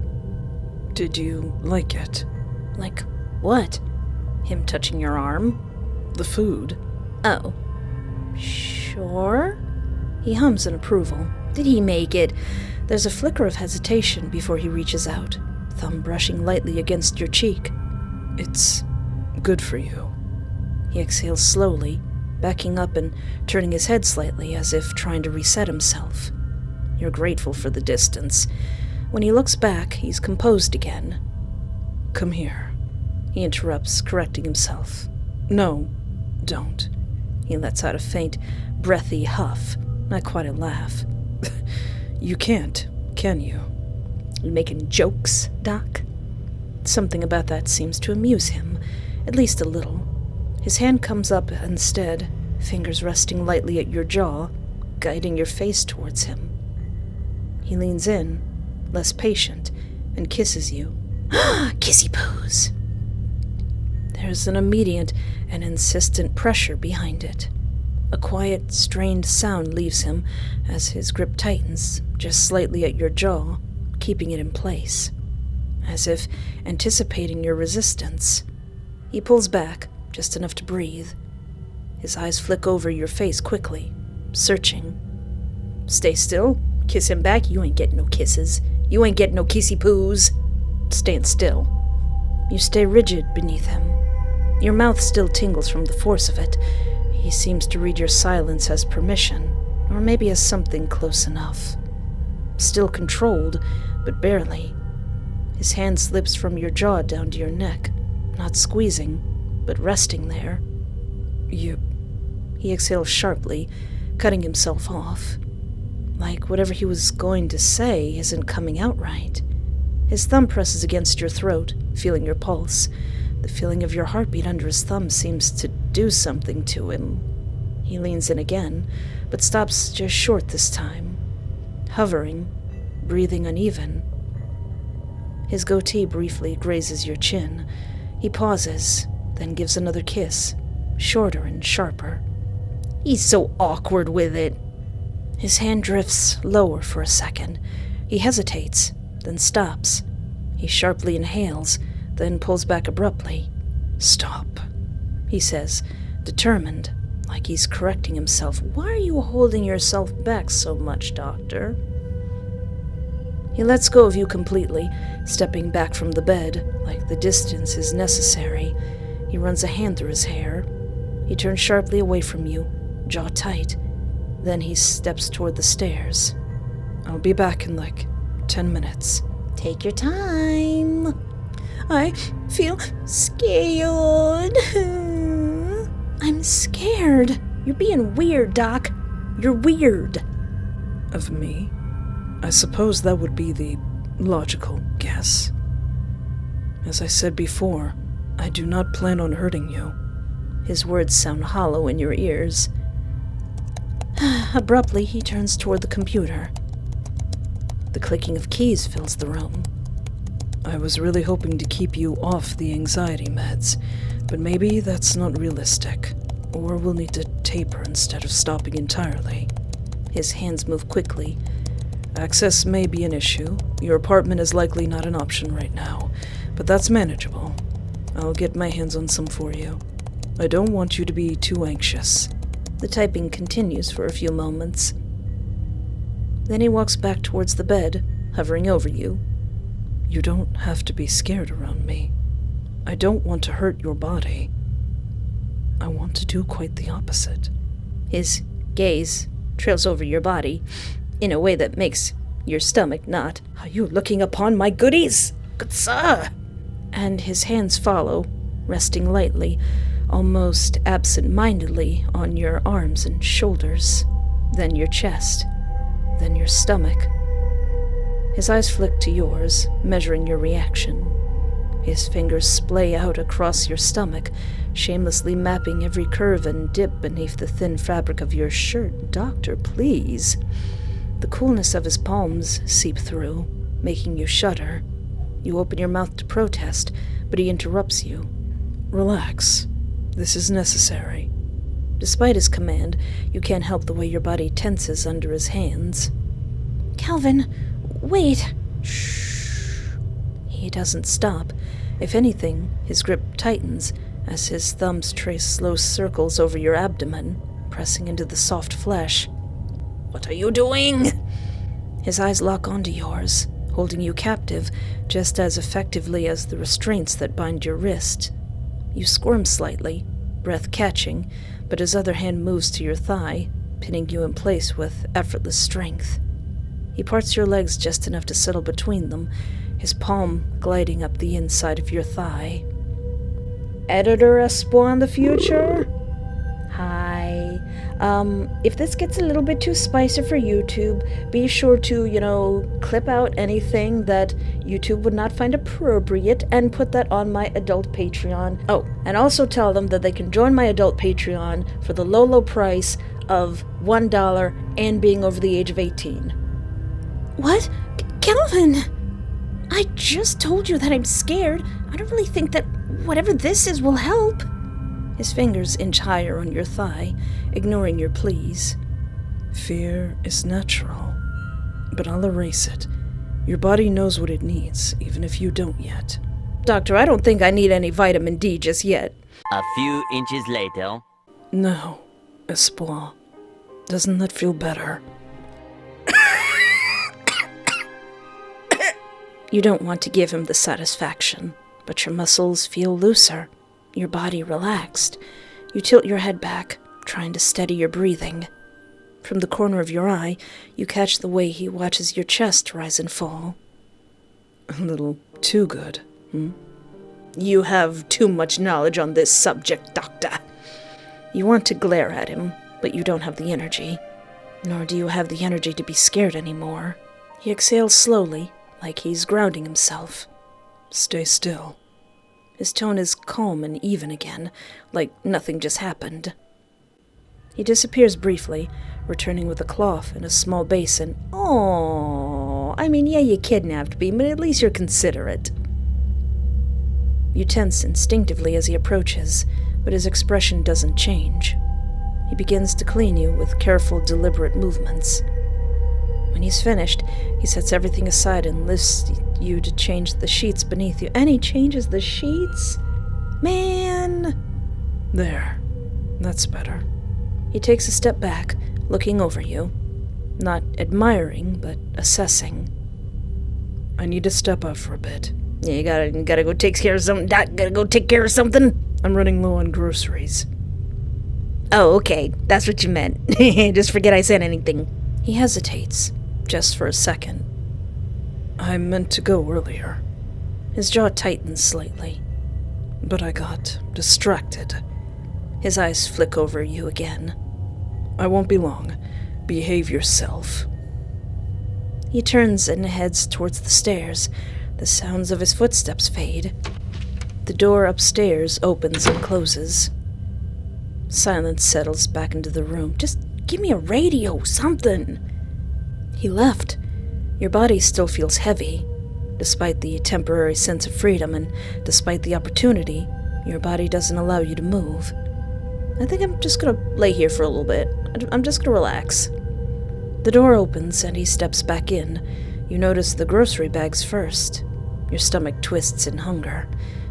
Did you like it? Like what? Him touching your arm? The food. Oh. Sure? He hums in approval. Did he make it? There's a flicker of hesitation before he reaches out, thumb brushing lightly against your cheek. It's good for you. He exhales slowly, backing up and turning his head slightly as if trying to reset himself. You're grateful for the distance. When he looks back, he's composed again. Come here. He interrupts, correcting himself. No, don't. He lets out a faint, breathy huff, not quite a laugh. You can't, can you? You making jokes, Doc? Something about that seems to amuse him, at least a little. His hand comes up instead, fingers resting lightly at your jaw, guiding your face towards him. He leans in, less patient, and kisses you. Kissy poos. There's an immediate and insistent pressure behind it. A quiet, strained sound leaves him as his grip tightens just slightly at your jaw, keeping it in place. As if anticipating your resistance, he pulls back, just enough to breathe. His eyes flick over your face quickly, searching. Stay still. Kiss him back. You ain't getting no kisses. You ain't getting no kissy poos. Stand still. You stay rigid beneath him. Your mouth still tingles from the force of it. He seems to read your silence as permission, or maybe as something close enough. Still controlled, but barely. His hand slips from your jaw down to your neck, not squeezing, but resting there. He exhales sharply, cutting himself off. Like whatever he was going to say isn't coming out right. His thumb presses against your throat, feeling your pulse. The feeling of your heartbeat under his thumb seems to do something to him. He leans in again, but stops just short this time. hovering, breathing uneven. His goatee briefly grazes your chin. He pauses, then gives another kiss, shorter and sharper. He's so awkward with it. His hand drifts lower for a second. He hesitates, then stops. He sharply inhales, then pulls back abruptly. "Stop," he says, determined, like he's correcting himself. "Why are you holding yourself back so much, Doctor?" He lets go of you completely, stepping back from the bed, like the distance is necessary. He runs a hand through his hair. He turns sharply away from you, jaw tight. Then he steps toward the stairs. "I'll be back in like 10 minutes. Take your time. I feel scared." "I'm scared. You're being weird, Doc. You're weird." Of me? I suppose that would be the logical guess. As I said before, I do not plan on hurting you. His words sound hollow in your ears. Abruptly, he turns toward the computer. The clicking of keys fills the room. I was really hoping to keep you off the anxiety meds, but maybe that's not realistic. Or we'll need to taper instead of stopping entirely. His hands move quickly. Access may be an issue. Your apartment is likely not an option right now, but that's manageable. I'll get my hands on some for you. I don't want you to be too anxious. The typing continues for a few moments. Then he walks back towards the bed, hovering over you. You don't have to be scared around me. I don't want to hurt your body. I want to do quite the opposite. His gaze trails over your body in a way that makes your stomach knot. Are you looking upon my goodies, good sir? And his hands follow, resting lightly, almost absent-mindedly on your arms and shoulders, then your chest, then your stomach. His eyes flick to yours, measuring your reaction. His fingers splay out across your stomach, shamelessly mapping every curve and dip beneath the thin fabric of your shirt. "Doctor, please." The coolness of his palms seep through, making you shudder. You open your mouth to protest, but he interrupts you. Relax. This is necessary. Despite his command, you can't help the way your body tenses under his hands. "Calvin, wait." "Shh." He doesn't stop. If anything, his grip tightens as his thumbs trace slow circles over your abdomen, pressing into the soft flesh. What are you doing? His eyes lock onto yours, holding you captive just as effectively as the restraints that bind your wrist. You squirm slightly, breath catching, but his other hand moves to your thigh, pinning you in place with effortless strength. He parts your legs just enough to settle between them, his palm gliding up the inside of your thigh. Editor Espoir in the future? Hi. If this gets a little bit too spicy for YouTube, be sure to, clip out anything that YouTube would not find appropriate and put that on my adult Patreon. Oh, and also tell them that they can join my adult Patreon for the low, low price of $1 and being over the age of 18. What? Calvin! I just told you that I'm scared. I don't really think that whatever this is will help. His fingers inch higher on your thigh, ignoring your pleas. Fear is natural, but I'll erase it. Your body knows what it needs, even if you don't yet. Doctor, I don't think I need any vitamin D just yet. A few inches later. No, Espoir. Doesn't that feel better? You don't want to give him the satisfaction, but your muscles feel looser, your body relaxed. You tilt your head back, trying to steady your breathing. From the corner of your eye, you catch the way he watches your chest rise and fall. A little too good, You have too much knowledge on this subject, Doctor. You want to glare at him, but you don't have the energy. Nor do you have the energy to be scared anymore. He exhales slowly, like he's grounding himself. Stay still. His tone is calm and even again, like nothing just happened. He disappears briefly, returning with a cloth and a small basin. Oh, I mean, yeah, you kidnapped me, but at least you're considerate. You tense instinctively as he approaches, but his expression doesn't change. He begins to clean you with careful, deliberate movements. When he's finished, he sets everything aside and lifts you to change the sheets beneath you. And he changes the sheets? Man! There. That's better. He takes a step back, looking over you. Not admiring, but assessing. I need to step out for a bit. Yeah, you gotta go take care of something. Doc, gotta go take care of something. I'm running low on groceries. Oh, okay. That's what you meant. Just forget I said anything. He hesitates, just for a second. I meant to go earlier. His jaw tightens slightly. But I got distracted. His eyes flick over you again. I won't be long. Behave yourself. He turns and heads towards the stairs. The sounds of his footsteps fade. The door upstairs opens and closes. Silence settles back into the room. Just give me a radio, something. He left. Your body still feels heavy. Despite the temporary sense of freedom and despite the opportunity, your body doesn't allow you to move. I think I'm just gonna lay here for a little bit. I'm just gonna relax. The door opens and he steps back in. You notice the grocery bags first. Your stomach twists in hunger.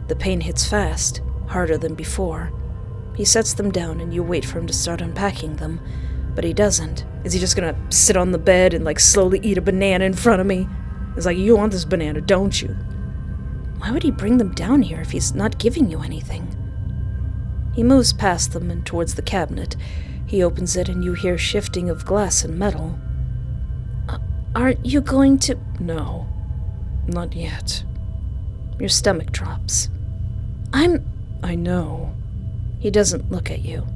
The pain hits fast, harder than before. He sets them down and you wait for him to start unpacking them, but he doesn't. Is he just gonna sit on the bed and slowly eat a banana in front of me? It's like, you want this banana, don't you? Why would he bring them down here if he's not giving you anything? He moves past them and towards the cabinet. He opens it and you hear shifting of glass and metal. Aren't you going to... No, not yet. Your stomach drops. I know. He doesn't look at you.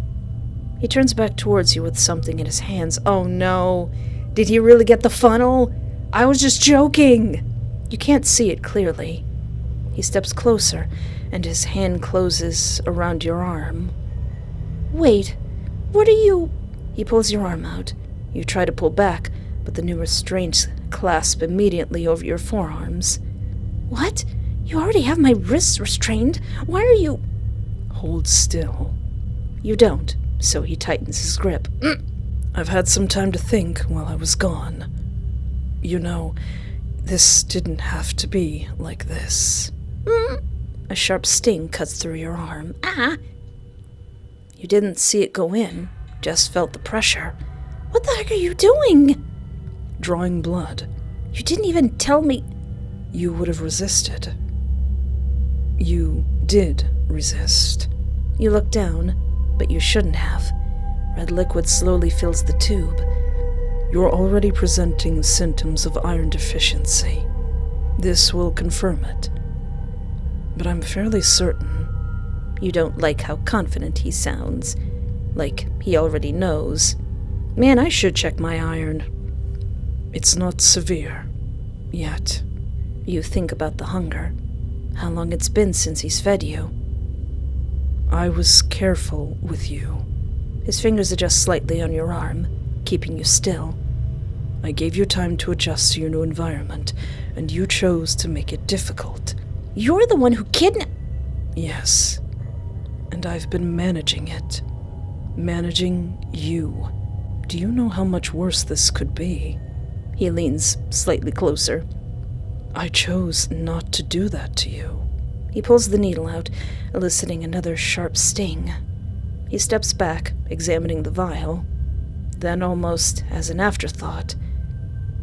He turns back towards you with something in his hands. Oh no. Did he really get the funnel? I was just joking. You can't see it clearly. He steps closer, and his hand closes around your arm. Wait, what are you... He pulls your arm out. You try to pull back, but the new restraints clasp immediately over your forearms. What? You already have my wrists restrained? Why are you... Hold still. You don't, so he tightens his grip. I've had some time to think while I was gone. You know, this didn't have to be like this. A sharp sting cuts through your arm. Ah! You didn't see it go in, just felt the pressure. What the heck are you doing? Drawing blood. You didn't even tell me. You would have resisted. You did resist. You look down, but you shouldn't have. Red liquid slowly fills the tube. You're already presenting symptoms of iron deficiency. This will confirm it. But I'm fairly certain. You don't like how confident he sounds. Like he already knows. Man, I should check my iron. It's not severe. Yet. You think about the hunger. How long it's been since he's fed you. I was careful with you. His fingers adjust slightly on your arm, keeping you still. I gave you time to adjust to your new environment, and you chose to make it difficult. You're the one who kidnapped... Yes. And I've been managing it. Managing you. Do you know how much worse this could be? He leans slightly closer. I chose not to do that to you. He pulls the needle out, eliciting another sharp sting. He steps back, examining the vial. Then, almost as an afterthought,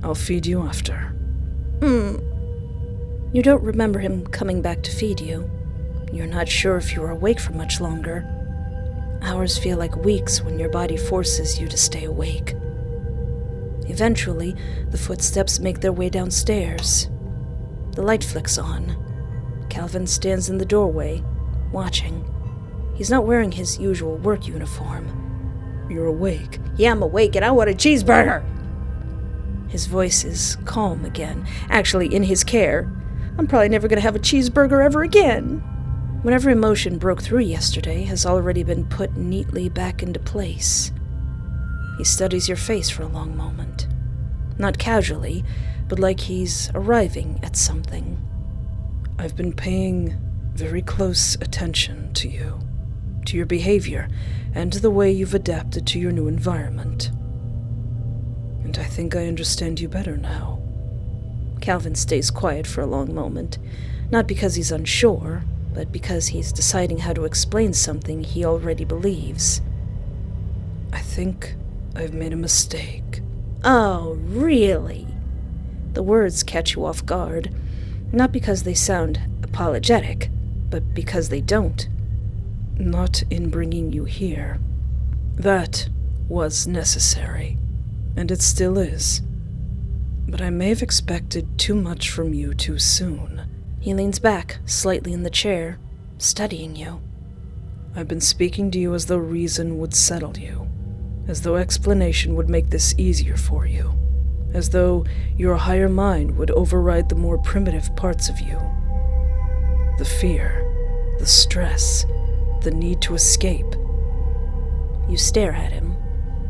I'll feed you after. You don't remember him coming back to feed you. You're not sure if you were awake for much longer. Hours feel like weeks when your body forces you to stay awake. Eventually, the footsteps make their way downstairs. The light flicks on. Calvin stands in the doorway, watching. He's not wearing his usual work uniform. You're awake. Yeah, I'm awake and I want a cheeseburger. His voice is calm again. Actually, in his care. I'm probably never going to have a cheeseburger ever again. Whatever emotion broke through yesterday has already been put neatly back into place. He studies your face for a long moment. Not casually, but like he's arriving at something. I've been paying very close attention to you, to your behavior, and to the way you've adapted to your new environment. And I think I understand you better now. Calvin stays quiet for a long moment, not because he's unsure, but because he's deciding how to explain something he already believes. I think I've made a mistake. Oh, really? The words catch you off guard, not because they sound apologetic, but because they don't. Not in bringing you here. That was necessary, and it still is. But I may have expected too much from you too soon. He leans back, slightly in the chair, studying you. I've been speaking to you as though reason would settle you, as though explanation would make this easier for you, as though your higher mind would override the more primitive parts of you. The fear, the stress, the need to escape. You stare at him.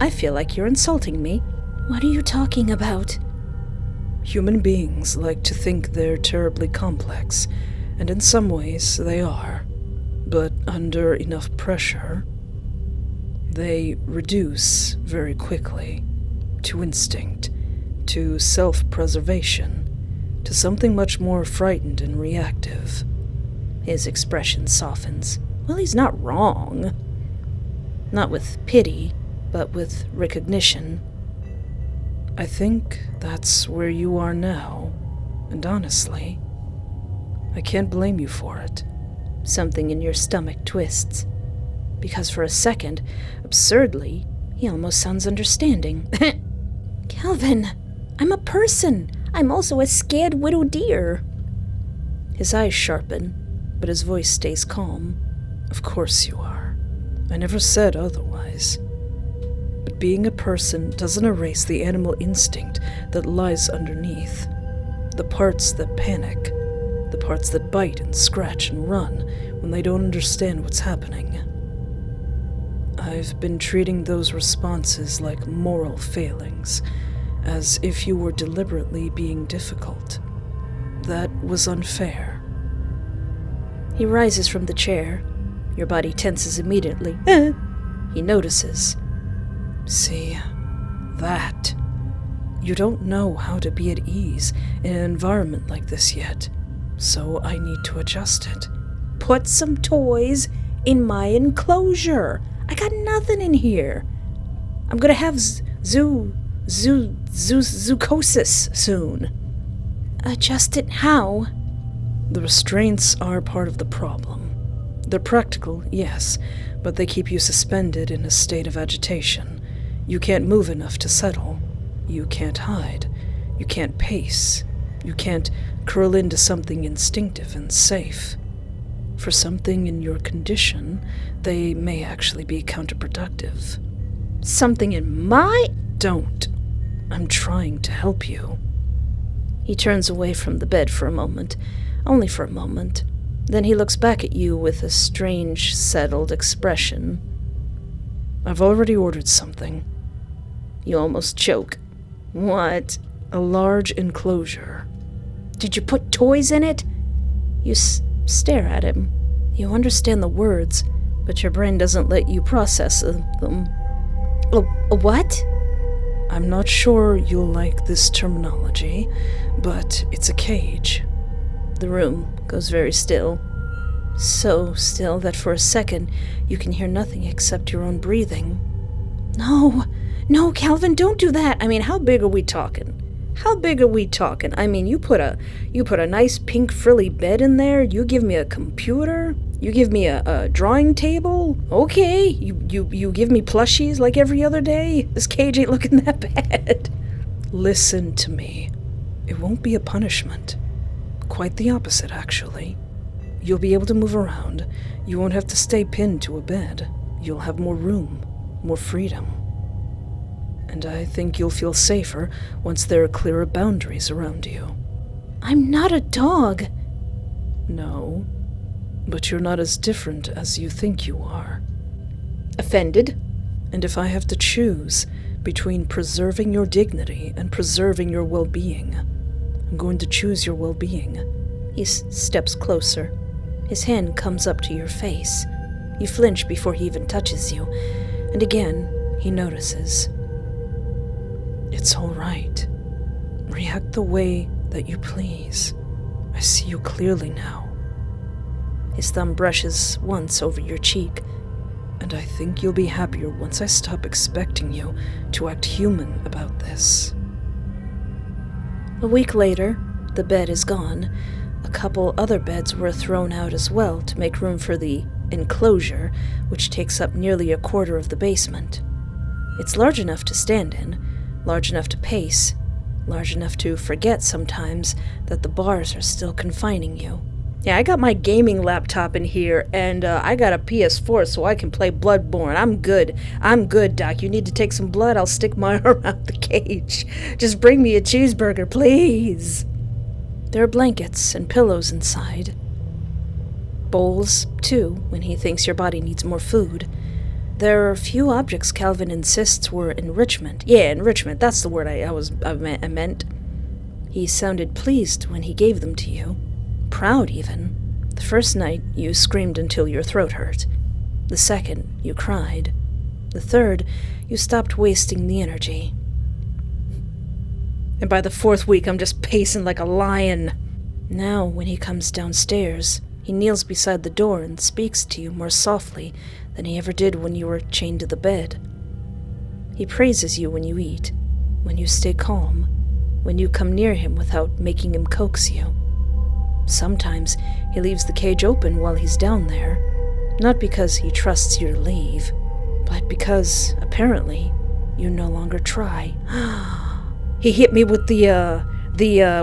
I feel like you're insulting me. What are you talking about? Human beings like to think they're terribly complex, and in some ways they are. But under enough pressure, they reduce very quickly to instinct, to self-preservation, to something much more frightened and reactive. His expression softens. Well, he's not wrong. Not with pity, but with recognition. I think that's where you are now, and honestly, I can't blame you for it. Something in your stomach twists. Because for a second, absurdly, he almost sounds understanding. Calvin, I'm a person. I'm also a scared widow deer. His eyes sharpen, but his voice stays calm. Of course you are. I never said otherwise. But being a person doesn't erase the animal instinct that lies underneath. The parts that panic. The parts that bite and scratch and run when they don't understand what's happening. I've been treating those responses like moral failings, as if you were deliberately being difficult. That was unfair. He rises from the chair. Your body tenses immediately. He notices. See, that. You don't know how to be at ease in an environment like this yet, so I need to adjust it. Put some toys in my enclosure. I got nothing in here. I'm gonna have zoocosis soon. Adjust it how? The restraints are part of the problem. They're practical, yes, but they keep you suspended in a state of agitation. You can't move enough to settle. You can't hide. You can't pace. You can't curl into something instinctive and safe. For something in your condition, they may actually be counterproductive. Something in my... Don't. I'm trying to help you. He turns away from the bed for a moment, only for a moment. Then he looks back at you with a strange, settled expression. I've already ordered something. You almost choke. What? A large enclosure. Did you put toys in it? You stare at him. You understand the words, but your brain doesn't let you process them. What? I'm not sure you'll like this terminology, but it's a cage. The room goes very still. So still that for a second you can hear nothing except your own breathing. No, Calvin, don't do that. I mean, how big are we talking? How big are we talking? I mean, you put a nice pink frilly bed in there. You give me a computer. You give me a drawing table. Okay, you give me plushies like every other day. This cage ain't looking that bad. Listen to me. It won't be a punishment. Quite the opposite, actually. You'll be able to move around. You won't have to stay pinned to a bed. You'll have more room, more freedom. And I think you'll feel safer once there are clearer boundaries around you. I'm not a dog. No, but you're not as different as you think you are. Offended? And if I have to choose between preserving your dignity and preserving your well-being. I'm going to choose your well-being. He steps closer. His hand comes up to your face. You flinch before he even touches you, and again, he notices. It's all right. React the way that you please. I see you clearly now. His thumb brushes once over your cheek. And I think you'll be happier once I stop expecting you to act human about this. A week later, the bed is gone. A couple other beds were thrown out as well to make room for the enclosure, which takes up nearly a quarter of the basement. It's large enough to stand in, large enough to pace, large enough to forget sometimes that the bars are still confining you. Yeah, I got my gaming laptop in here, and I got a PS4 so I can play Bloodborne. I'm good, Doc. You need to take some blood? I'll stick my arm out the cage. Just bring me a cheeseburger, please. There are blankets and pillows inside. Bowls, too, when he thinks your body needs more food. There are a few objects Calvin insists were enrichment. Yeah, enrichment. That's the word I meant. He sounded pleased when he gave them to you. Proud, even. The first night, you screamed until your throat hurt. The second, you cried. The third, you stopped wasting the energy. And by the fourth week, I'm just pacing like a lion. Now, when he comes downstairs, he kneels beside the door and speaks to you more softly than he ever did when you were chained to the bed. He praises you when you eat, when you stay calm, when you come near him without making him coax you. Sometimes he leaves the cage open while he's down there, not because he trusts you to leave, but because, apparently, you no longer try. He hit me with the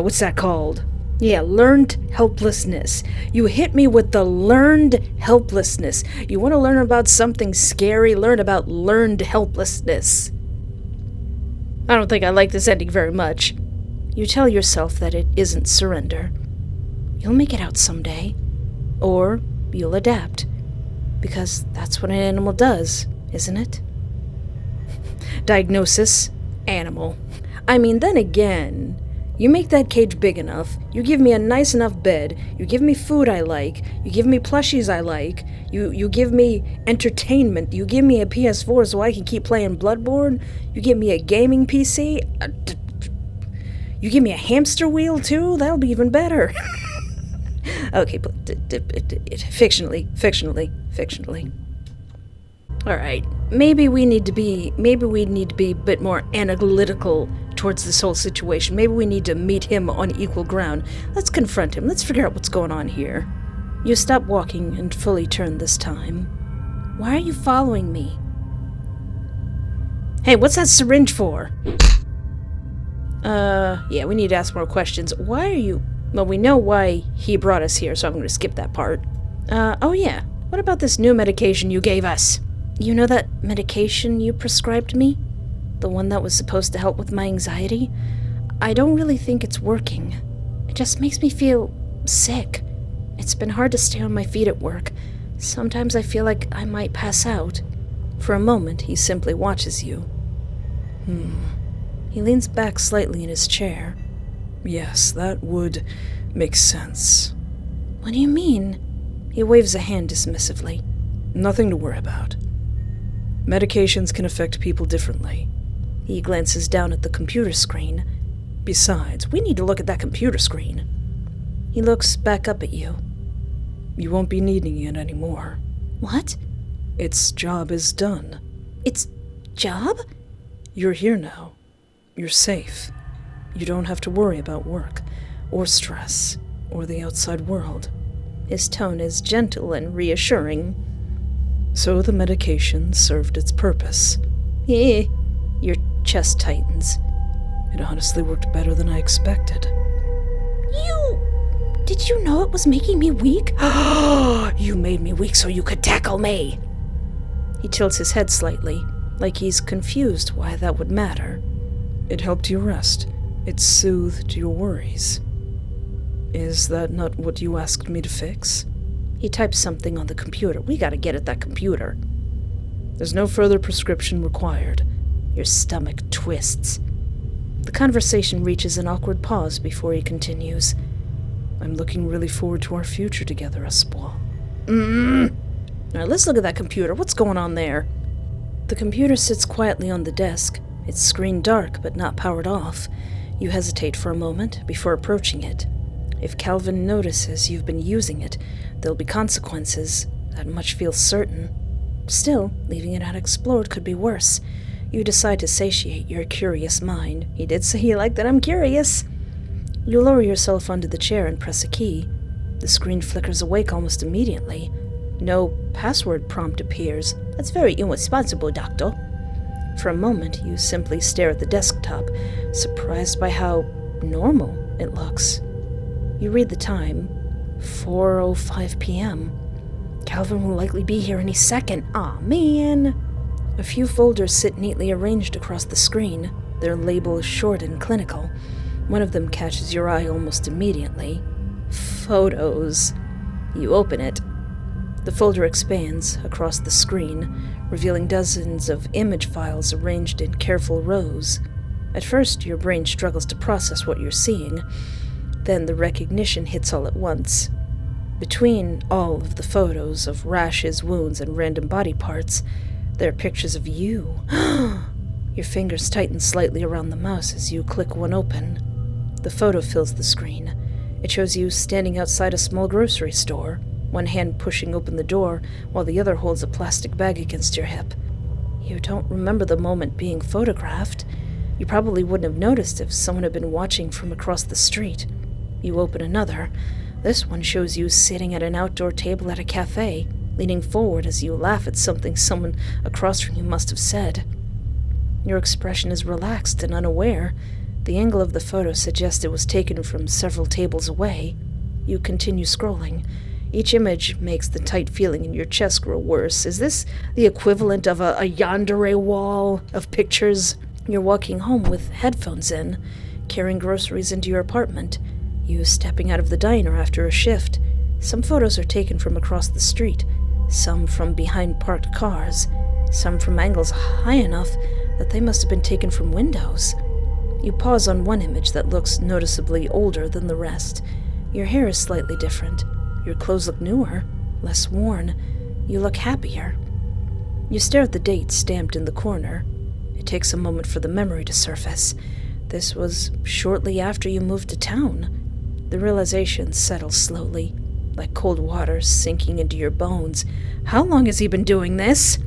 what's that called? Yeah, learned helplessness. You hit me with the learned helplessness. You want to learn about something scary? Learn about learned helplessness. I don't think I like this ending very much. You tell yourself that it isn't surrender. You'll make it out someday. Or you'll adapt. Because that's what an animal does, isn't it? Diagnosis: animal. I mean, then again, you make that cage big enough, you give me a nice enough bed, you give me food I like, you give me plushies I like, you give me entertainment, you give me a PS4 so I can keep playing Bloodborne, you give me a gaming PC, you give me a hamster wheel too? That'll be even better. Okay, but fictionally. Alright, maybe we need to be a bit more analytical towards this whole situation. Maybe we need to meet him on equal ground. Let's confront him. Let's figure out what's going on here. You stop walking and fully turn this time. Why are you following me? Hey, what's that syringe for? Yeah, we need to ask more questions. Why are you... Well, we know why he brought us here, so I'm going to skip that part. Oh yeah, what about this new medication you gave us? You know that medication you prescribed me? The one that was supposed to help with my anxiety? I don't really think it's working. It just makes me feel sick. It's been hard to stay on my feet at work. Sometimes I feel like I might pass out. For a moment, he simply watches you. He leans back slightly in his chair. Yes, that would make sense. What do you mean? He waves a hand dismissively. Nothing to worry about. Medications can affect people differently. He glances down at the computer screen. Besides, we need to look at that computer screen. He looks back up at you. You won't be needing it anymore. What? Its job is done. Its job? You're here now. You're safe. You don't have to worry about work, or stress, or the outside world. His tone is gentle and reassuring. So the medication served its purpose. Your chest tightens. It honestly worked better than I expected. Did you know it was making me weak? You made me weak so you could tackle me. He tilts his head slightly, like he's confused why that would matter. It helped you rest. It soothed your worries. Is that not what you asked me to fix? He types something on the computer. We gotta get at that computer. There's no further prescription required. Your stomach twists. The conversation reaches an awkward pause before he continues. I'm looking really forward to our future together, Espoir. Now let's look at that computer. What's going on there? The computer sits quietly on the desk, its screen dark but not powered off. You hesitate for a moment before approaching it. If Calvin notices you've been using it, there'll be consequences. That much feels certain. Still, leaving it unexplored could be worse. You decide to satiate your curious mind. He did say he liked that I'm curious. You lower yourself onto the chair and press a key. The screen flickers awake almost immediately. No password prompt appears. That's very irresponsible, Doctor. For a moment, you simply stare at the desktop, surprised by how normal it looks. You read the time, 4:05 p.m. Calvin will likely be here any second. Aw, man! A few folders sit neatly arranged across the screen. Their label is short and clinical. One of them catches your eye almost immediately. Photos. You open it. The folder expands across the screen, revealing dozens of image files arranged in careful rows. At first, your brain struggles to process what you're seeing. Then the recognition hits all at once. Between all of the photos of rashes, wounds, and random body parts, there are pictures of you. Your fingers tighten slightly around the mouse as you click one open. The photo fills the screen. It shows you standing outside a small grocery store, one hand pushing open the door while the other holds a plastic bag against your hip. You don't remember the moment being photographed. You probably wouldn't have noticed if someone had been watching from across the street. You open another. This one shows you sitting at an outdoor table at a cafe, leaning forward as you laugh at something someone across from you must have said. Your expression is relaxed and unaware. The angle of the photo suggests it was taken from several tables away. You continue scrolling. Each image makes the tight feeling in your chest grow worse. Is this the equivalent of a Yandere wall of pictures? You're walking home with headphones in, carrying groceries into your apartment. You stepping out of the diner after a shift. Some photos are taken from across the street, some from behind parked cars, some from angles high enough that they must have been taken from windows. You pause on one image that looks noticeably older than the rest. Your hair is slightly different. Your clothes look newer, less worn. You look happier. You stare at the date stamped in the corner. It takes a moment for the memory to surface. This was shortly after you moved to town. The realization settles slowly, like cold water sinking into your bones. How long has he been doing this?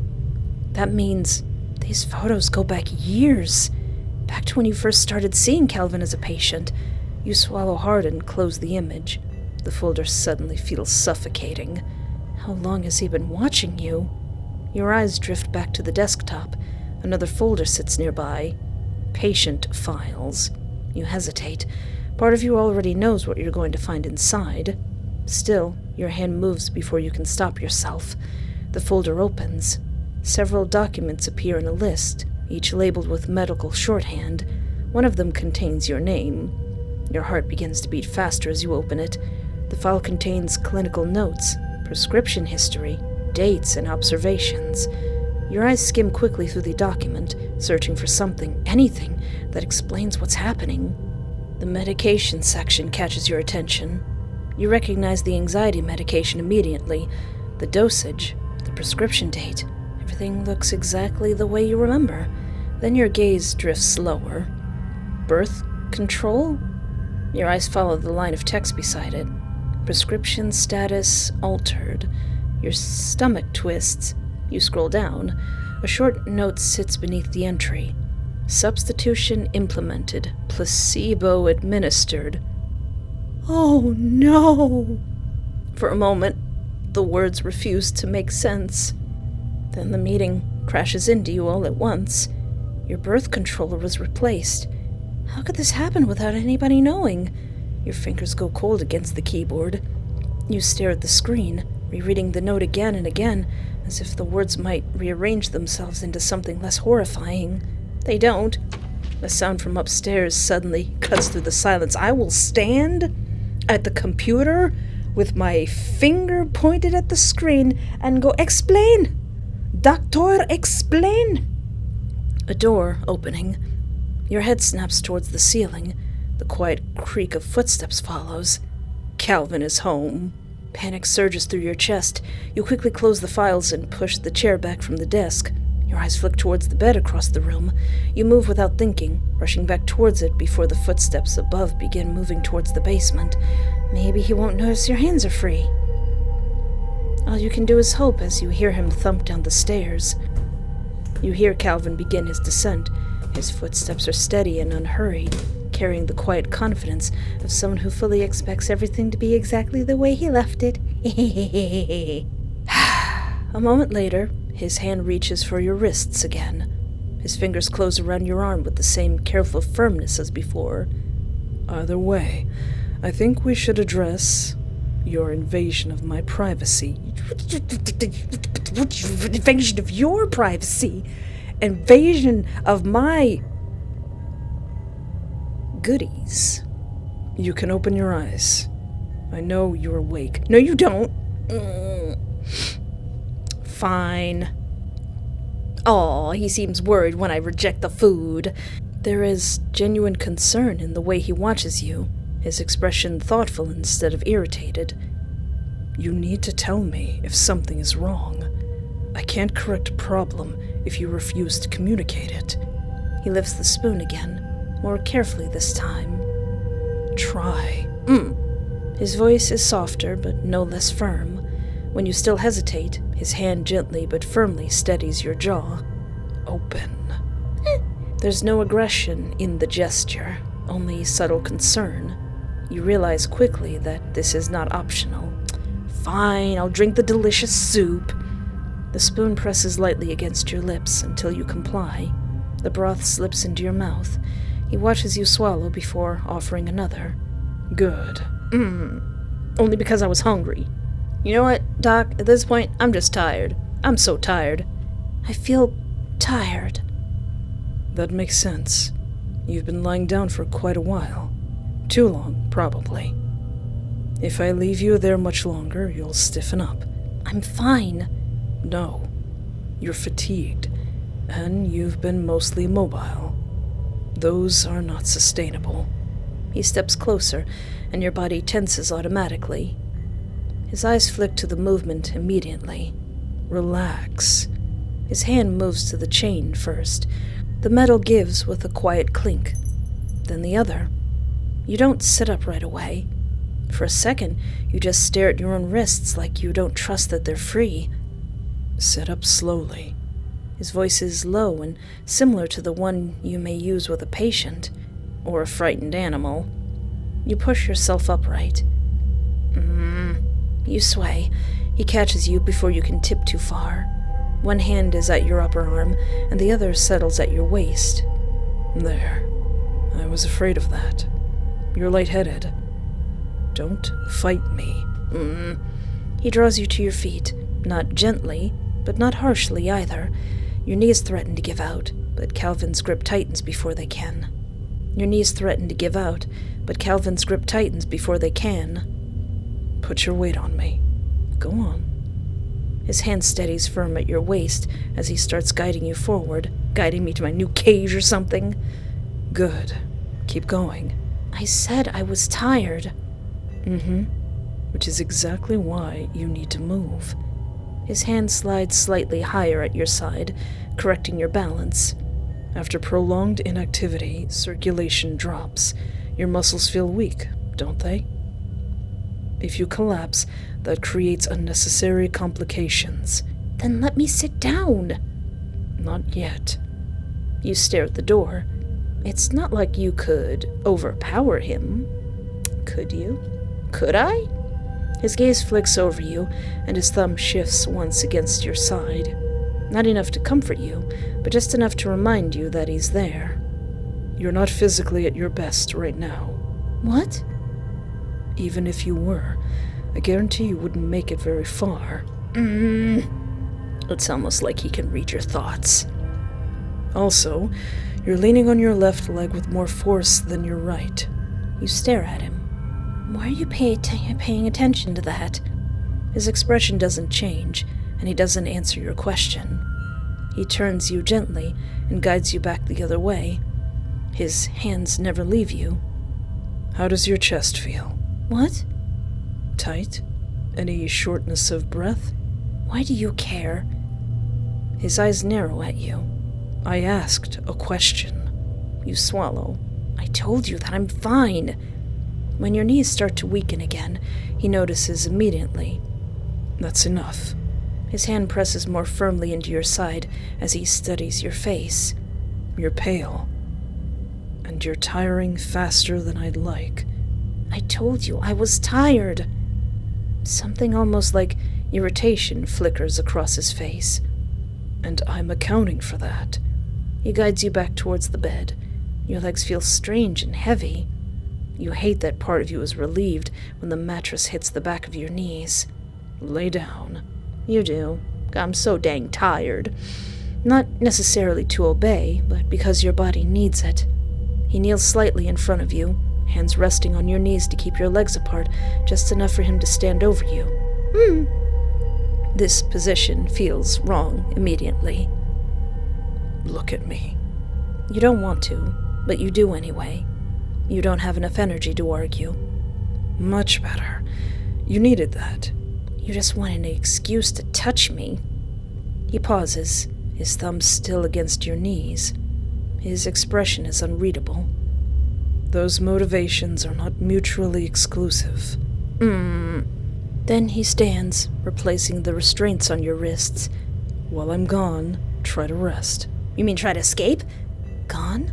That means these photos go back years. Back to when you first started seeing Calvin as a patient. You swallow hard and close the image. The folder suddenly feels suffocating. How long has he been watching you? Your eyes drift back to the desktop. Another folder sits nearby. Patient files. You hesitate. Part of you already knows what you're going to find inside. Still, your hand moves before you can stop yourself. The folder opens. Several documents appear in a list, each labeled with medical shorthand. One of them contains your name. Your heart begins to beat faster as you open it. The file contains clinical notes, prescription history, dates, and observations. Your eyes skim quickly through the document, searching for something, anything, that explains what's happening. The medication section catches your attention. You recognize the anxiety medication immediately, the dosage, the prescription date. Everything looks exactly the way you remember. Then your gaze drifts slower. Birth control? Your eyes follow the line of text beside it. Prescription status altered. Your stomach twists. You scroll down. A short note sits beneath the entry. Substitution implemented. Placebo administered. Oh no! For a moment, the words refuse to make sense. Then the meeting crashes into you all at once. Your birth controller was replaced. How could this happen without anybody knowing? Your fingers go cold against the keyboard. You stare at the screen, rereading the note again and again, as if the words might rearrange themselves into something less horrifying. They don't. A sound from upstairs suddenly cuts through the silence. I will stand at the computer with my finger pointed at the screen and go, "Explain! Doctor, explain!" A door opening. Your head snaps towards the ceiling. The quiet creak of footsteps follows. Calvin is home. Panic surges through your chest. You quickly close the files and push the chair back from the desk. Your eyes flick towards the bed across the room. You move without thinking, rushing back towards it before the footsteps above begin moving towards the basement. Maybe he won't notice your hands are free. All you can do is hope as you hear him thump down the stairs. You hear Calvin begin his descent. His footsteps are steady and unhurried, carrying the quiet confidence of someone who fully expects everything to be exactly the way he left it. A moment later, his hand reaches for your wrists again. His fingers close around your arm with the same careful firmness as before. Either way, I think we should address your invasion of my privacy. Invasion of your privacy? Invasion of my goodies. You can open your eyes. I know you're awake. No, you don't. Fine. Aw, he seems worried when I reject the food. There is genuine concern in the way he watches you, his expression thoughtful instead of irritated. You need to tell me if something is wrong. I can't correct a problem if you refuse to communicate it. He lifts the spoon again, more carefully this time. Try. His voice is softer, but no less firm. When you still hesitate, his hand gently but firmly steadies your jaw. Open. There's no aggression in the gesture, only subtle concern. You realize quickly that this is not optional. Fine, I'll drink the delicious soup. The spoon presses lightly against your lips until you comply. The broth slips into your mouth. He watches you swallow before offering another. Good. Only because I was hungry. You know what, Doc? At this point, I'm just tired. I'm so tired. I feel tired. That makes sense. You've been lying down for quite a while. Too long, probably. If I leave you there much longer, you'll stiffen up. I'm fine. No. You're fatigued, and you've been mostly immobile. Those are not sustainable. He steps closer, and your body tenses automatically. His eyes flick to the movement immediately. Relax. His hand moves to the chain first. The metal gives with a quiet clink. Then the other. You don't sit up right away. For a second, you just stare at your own wrists like you don't trust that they're free. Sit up slowly. His voice is low and similar to the one you may use with a patient or a frightened animal. You push yourself upright. You sway. He catches you before you can tip too far. One hand is at your upper arm, and the other settles at your waist. There. I was afraid of that. You're lightheaded. Don't fight me. He draws you to your feet, not gently, but not harshly either. Your knees threaten to give out, but Calvin's grip tightens before they can. Your knees threaten to give out, but Calvin's grip tightens before they can. Put your weight on me. Go on. His hand steadies firm at your waist as he starts guiding you forward, guiding me to my new cage or something. Good. Keep going. I said I was tired. Which is exactly why you need to move. His hand slides slightly higher at your side, correcting your balance. After prolonged inactivity, circulation drops. Your muscles feel weak, don't they? If you collapse, that creates unnecessary complications. Then let me sit down. Not yet. You stare at the door. It's not like you could overpower him. Could you? Could I? His gaze flicks over you, and his thumb shifts once against your side. Not enough to comfort you, but just enough to remind you that he's there. You're not physically at your best right now. What? Even if you were, I guarantee you wouldn't make it very far. It's almost like he can read your thoughts. Also, you're leaning on your left leg with more force than your right. You stare at him. Why are you paying attention to that? His expression doesn't change, and he doesn't answer your question. He turns you gently and guides you back the other way. His hands never leave you. How does your chest feel? What? Tight? Any shortness of breath? Why do you care? His eyes narrow at you. I asked a question. You swallow. I told you that I'm fine. When your knees start to weaken again, he notices immediately. That's enough. His hand presses more firmly into your side as he studies your face. You're pale. And you're tiring faster than I'd like. I told you I was tired. Something almost like irritation flickers across his face. And I'm accounting for that. He guides you back towards the bed. Your legs feel strange and heavy. You hate that part of you is relieved when the mattress hits the back of your knees. Lay down. You do. I'm so dang tired. Not necessarily to obey, but because your body needs it. He kneels slightly in front of you, hands resting on your knees to keep your legs apart, just enough for him to stand over you. This position feels wrong immediately. Look at me. You don't want to, but you do anyway. You don't have enough energy to argue. Much better. You needed that. You just wanted an excuse to touch me. He pauses, his thumbs still against your knees. His expression is unreadable. Those motivations are not mutually exclusive. Then he stands, replacing the restraints on your wrists. While I'm gone, try to rest. You mean try to escape? Gone?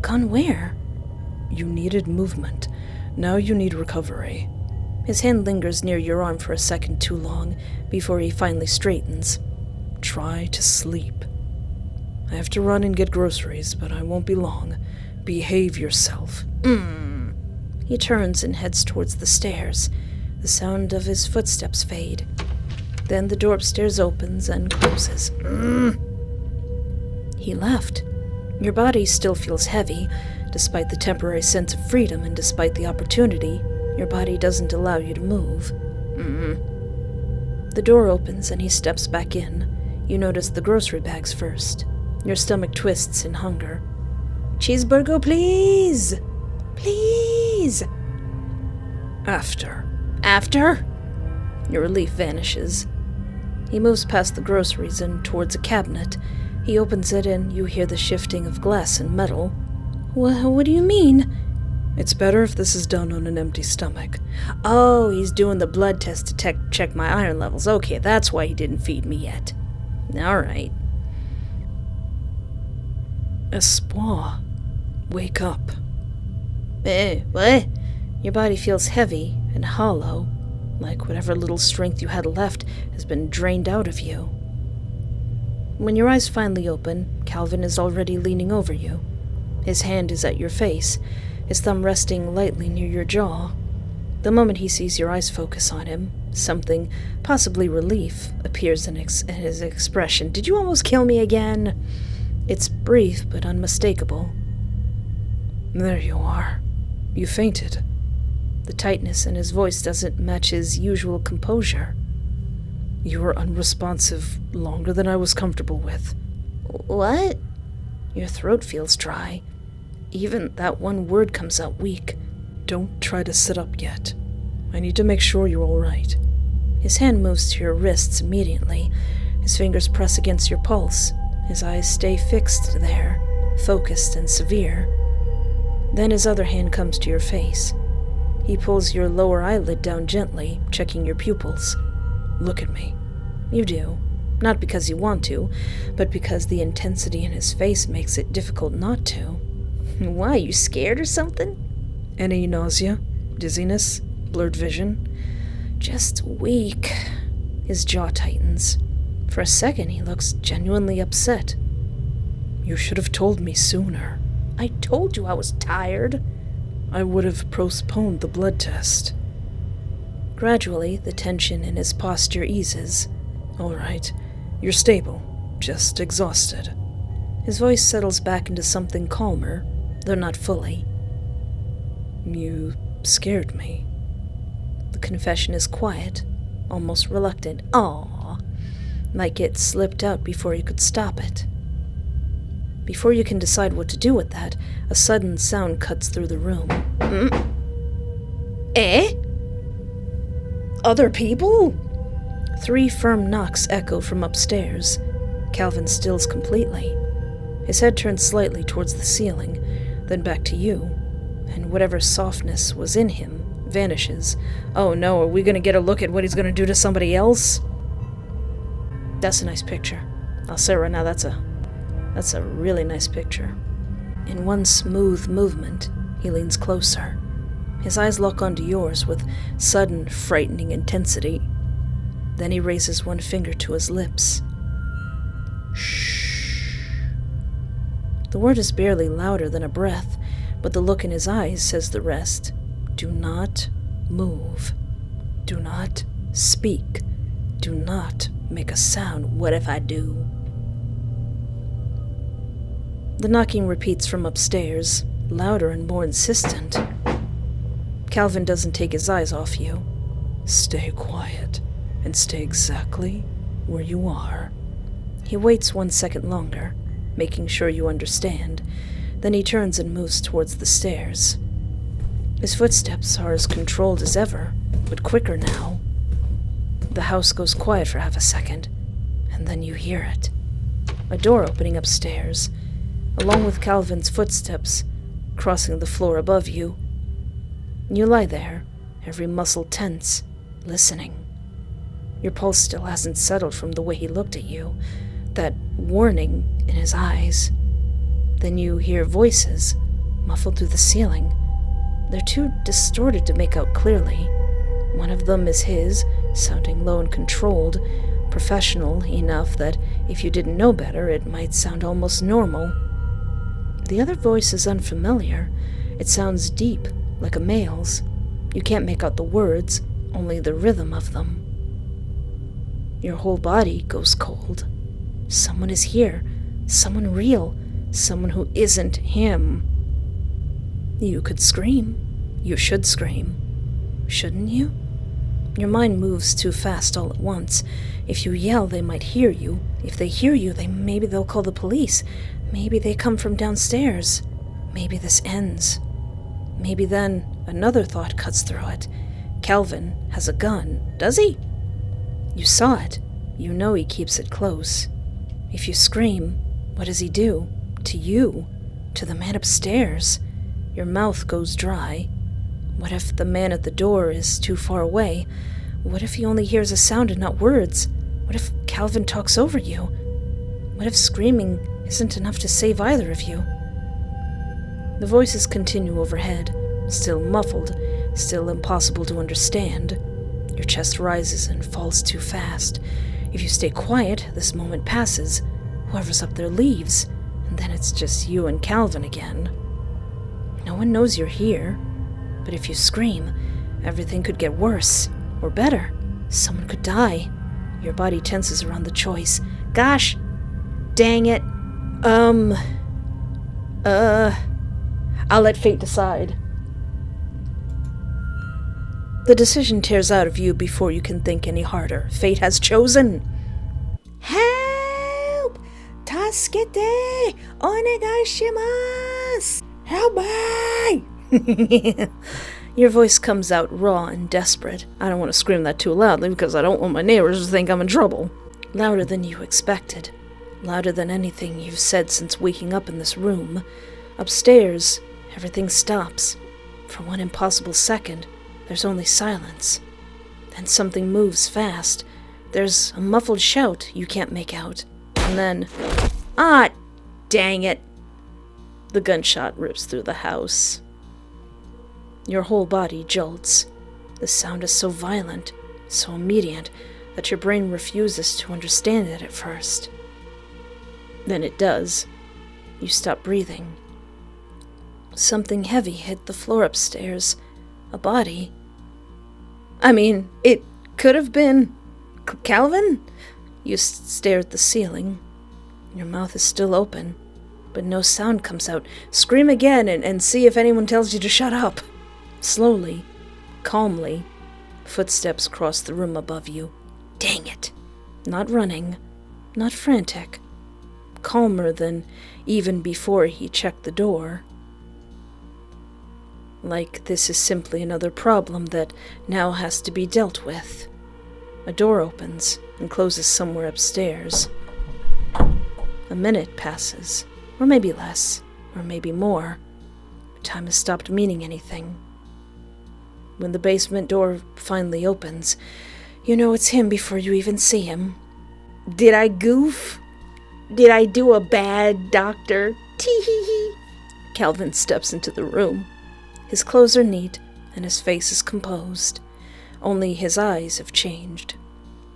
Gone where? You needed movement. Now you need recovery. His hand lingers near your arm for a second too long, before he finally straightens. Try to sleep. I have to run and get groceries, but I won't be long. Behave yourself. He turns and heads towards the stairs. The sound of his footsteps fade. Then the door upstairs opens and closes. He left. Your body still feels heavy, despite the temporary sense of freedom and despite the opportunity. Your body doesn't allow you to move. The door opens and he steps back in. You notice the grocery bags first. Your stomach twists in hunger. Cheeseburger, please! Please! After. After? Your relief vanishes. He moves past the groceries and towards a cabinet. He opens it and you hear the shifting of glass and metal. What do you mean? It's better if this is done on an empty stomach. Oh, he's doing the blood test to check my iron levels. Okay, that's why he didn't feed me yet. All right. Espoir. Wake up. What? Your body feels heavy and hollow, like whatever little strength you had left has been drained out of you. When your eyes finally open, Calvin is already leaning over you. His hand is at your face, his thumb resting lightly near your jaw. The moment he sees your eyes focus on him, something, possibly relief, appears in his expression. Did you almost kill me again? It's brief but unmistakable. There you are. You fainted. The tightness in his voice doesn't match his usual composure. You were unresponsive longer than I was comfortable with. What? Your throat feels dry. Even that one word comes out weak. Don't try to sit up yet. I need to make sure you're all right. His hand moves to your wrists immediately. His fingers press against your pulse. His eyes stay fixed there, focused and severe. Then his other hand comes to your face. He pulls your lower eyelid down gently, checking your pupils. Look at me. You do. Not because you want to, but because the intensity in his face makes it difficult not to. Why, you scared or something? Any nausea? Dizziness? Blurred vision? Just weak. His jaw tightens. For a second, he looks genuinely upset. You should have told me sooner. I told you I was tired. I would have postponed the blood test. Gradually, the tension in his posture eases. All right. You're stable. Just exhausted. His voice settles back into something calmer, though not fully. You scared me. The confession is quiet, almost reluctant. Aww. like it slipped out before you could stop it. Before you can decide what to do with that, a sudden sound cuts through the room. Eh? Other people? 3 firm knocks echo from upstairs. Calvin stills completely. His head turns slightly towards the ceiling, then back to you, and whatever softness was in him vanishes. Oh no, are we gonna get a look at what he's gonna do to somebody else? That's a nice picture. I'll say right now, that's a really nice picture. In one smooth movement, he leans closer. His eyes lock onto yours with sudden, frightening intensity. Then he raises one finger to his lips. Shh. The word is barely louder than a breath, but the look in his eyes says the rest. Do not move. Do not speak. Do not make a sound. What if I do? The knocking repeats from upstairs, louder and more insistent. Calvin doesn't take his eyes off you. Stay quiet, and stay exactly where you are. He waits 1 second longer, making sure you understand. Then he turns and moves towards the stairs. His footsteps are as controlled as ever, but quicker now. The house goes quiet for half a second, and then you hear it. A door opening upstairs, along with Calvin's footsteps crossing the floor above you. You lie there, every muscle tense, listening. Your pulse still hasn't settled from the way he looked at you, that warning in his eyes. Then you hear voices, muffled through the ceiling. They're too distorted to make out clearly. One of them is his, sounding low and controlled, professional enough that if you didn't know better, it might sound almost normal. The other voice is unfamiliar. It sounds deep, like a male's. You can't make out the words, only the rhythm of them. Your whole body goes cold. Someone is here. Someone real. Someone who isn't him. You could scream. You should scream. Shouldn't you? Your mind moves too fast all at once. If you yell, they might hear you. If they hear you, maybe they'll call the police. Maybe they come from downstairs. Maybe this ends. Maybe then another thought cuts through it. Calvin has a gun. Does he? You saw it. You know he keeps it close. If you scream, what does he do? To you? To the man upstairs? Your mouth goes dry. What if the man at the door is too far away? What if he only hears a sound and not words? What if Calvin talks over you? What if screaming isn't enough to save either of you? The voices continue overhead, still muffled, still impossible to understand. Your chest rises and falls too fast. If you stay quiet, this moment passes. Whoever's up there leaves, and then it's just you and Calvin again. No one knows you're here, but if you scream, everything could get worse, or better. Someone could die. Your body tenses around the choice. Gosh, dang it. I'll let fate decide. The decision tears out of you before you can think any harder. Fate has chosen. Help! Tasukete! Onegaishimasu! Help me! Your voice comes out raw and desperate. I don't want to scream that too loudly because I don't want my neighbors to think I'm in trouble. Louder than you expected. Louder than anything you've said since waking up in this room. Upstairs, everything stops. For one impossible second, there's only silence. Then something moves fast. There's a muffled shout you can't make out. And then, ah, dang it. The gunshot rips through the house. Your whole body jolts. The sound is so violent, so immediate, that your brain refuses to understand it at first. Then it does. You stop breathing. Something heavy hit the floor upstairs. A body. I mean, it could have been Calvin? You stare at the ceiling. Your mouth is still open, but no sound comes out. Scream again and see if anyone tells you to shut up. Slowly, calmly, footsteps cross the room above you. Dang it. Not running, not frantic. Calmer than even before he checked the door. Like this is simply another problem that now has to be dealt with. A door opens and closes somewhere upstairs. A minute passes, or maybe less, or maybe more. Time has stopped meaning anything. When the basement door finally opens, you know it's him before you even see him. Did I goof? Did I do a bad doctor? Tee-hee-hee. Calvin steps into the room. His clothes are neat, and his face is composed. Only his eyes have changed.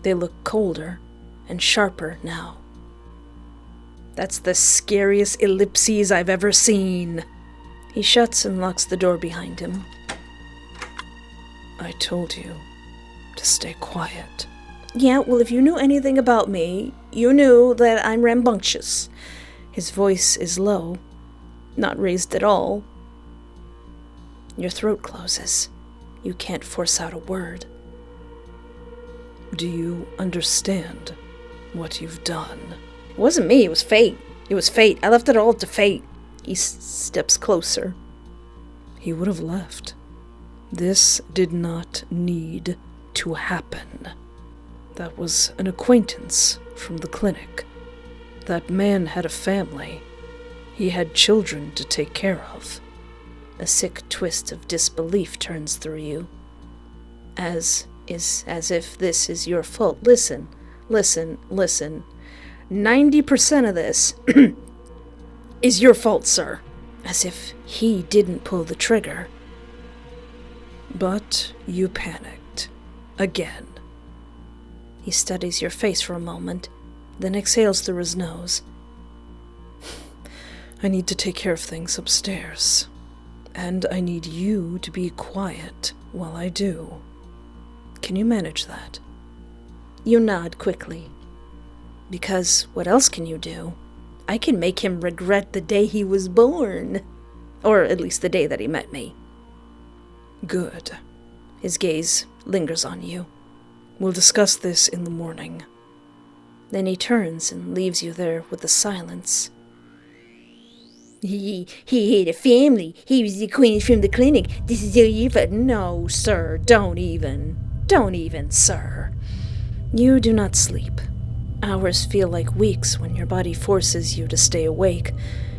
They look colder and sharper now. That's the scariest ellipses I've ever seen. He shuts and locks the door behind him. I told you to stay quiet. Yeah, well, if you knew anything about me, you knew that I'm rambunctious. His voice is low, not raised at all. Your throat closes. You can't force out a word. Do you understand what you've done? It wasn't me, it was fate. It was fate. I left it all to fate. He steps closer. He would have left. This did not need to happen. That was an acquaintance from the clinic. That man had a family. He had children to take care of. A sick twist of disbelief turns through you. As if this is your fault. Listen. 90% of this is your fault, sir. As if he didn't pull the trigger. But you panicked. Again. He studies your face for a moment, then exhales through his nose. I need to take care of things upstairs. And I need you to be quiet while I do. Can you manage that? You nod quickly. Because what else can you do? I can make him regret the day he was born. Or at least the day that he met me. Good. His gaze lingers on you. We'll discuss this in the morning. Then he turns and leaves you there with the silence. He had a family. He was the acquaintance from the clinic. This is your fault. No, sir, don't even. Don't even, sir. You do not sleep. Hours feel like weeks when your body forces you to stay awake.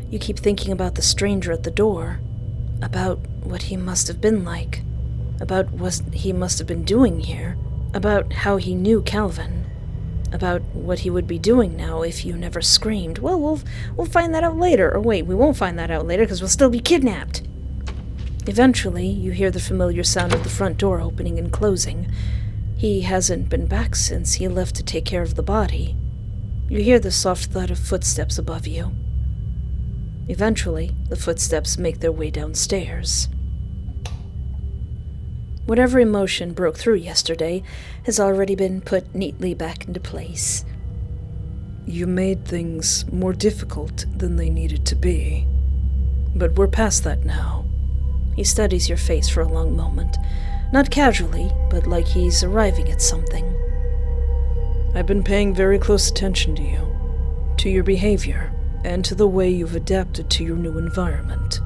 You keep thinking about the stranger at the door. About what he must have been like. About what he must have been doing here. About how he knew Calvin. About what he would be doing now if you never screamed. Well, we'll find that out later. Or wait, we won't find that out later because we'll still be kidnapped. Eventually, you hear the familiar sound of the front door opening and closing. He hasn't been back since he left to take care of the body. You hear the soft thud of footsteps above you. Eventually, the footsteps make their way downstairs. Whatever emotion broke through yesterday has already been put neatly back into place. You made things more difficult than they needed to be. But we're past that now. He studies your face for a long moment. Not casually, but like he's arriving at something. I've been paying very close attention to you, to your behavior, and to the way you've adapted to your new environment.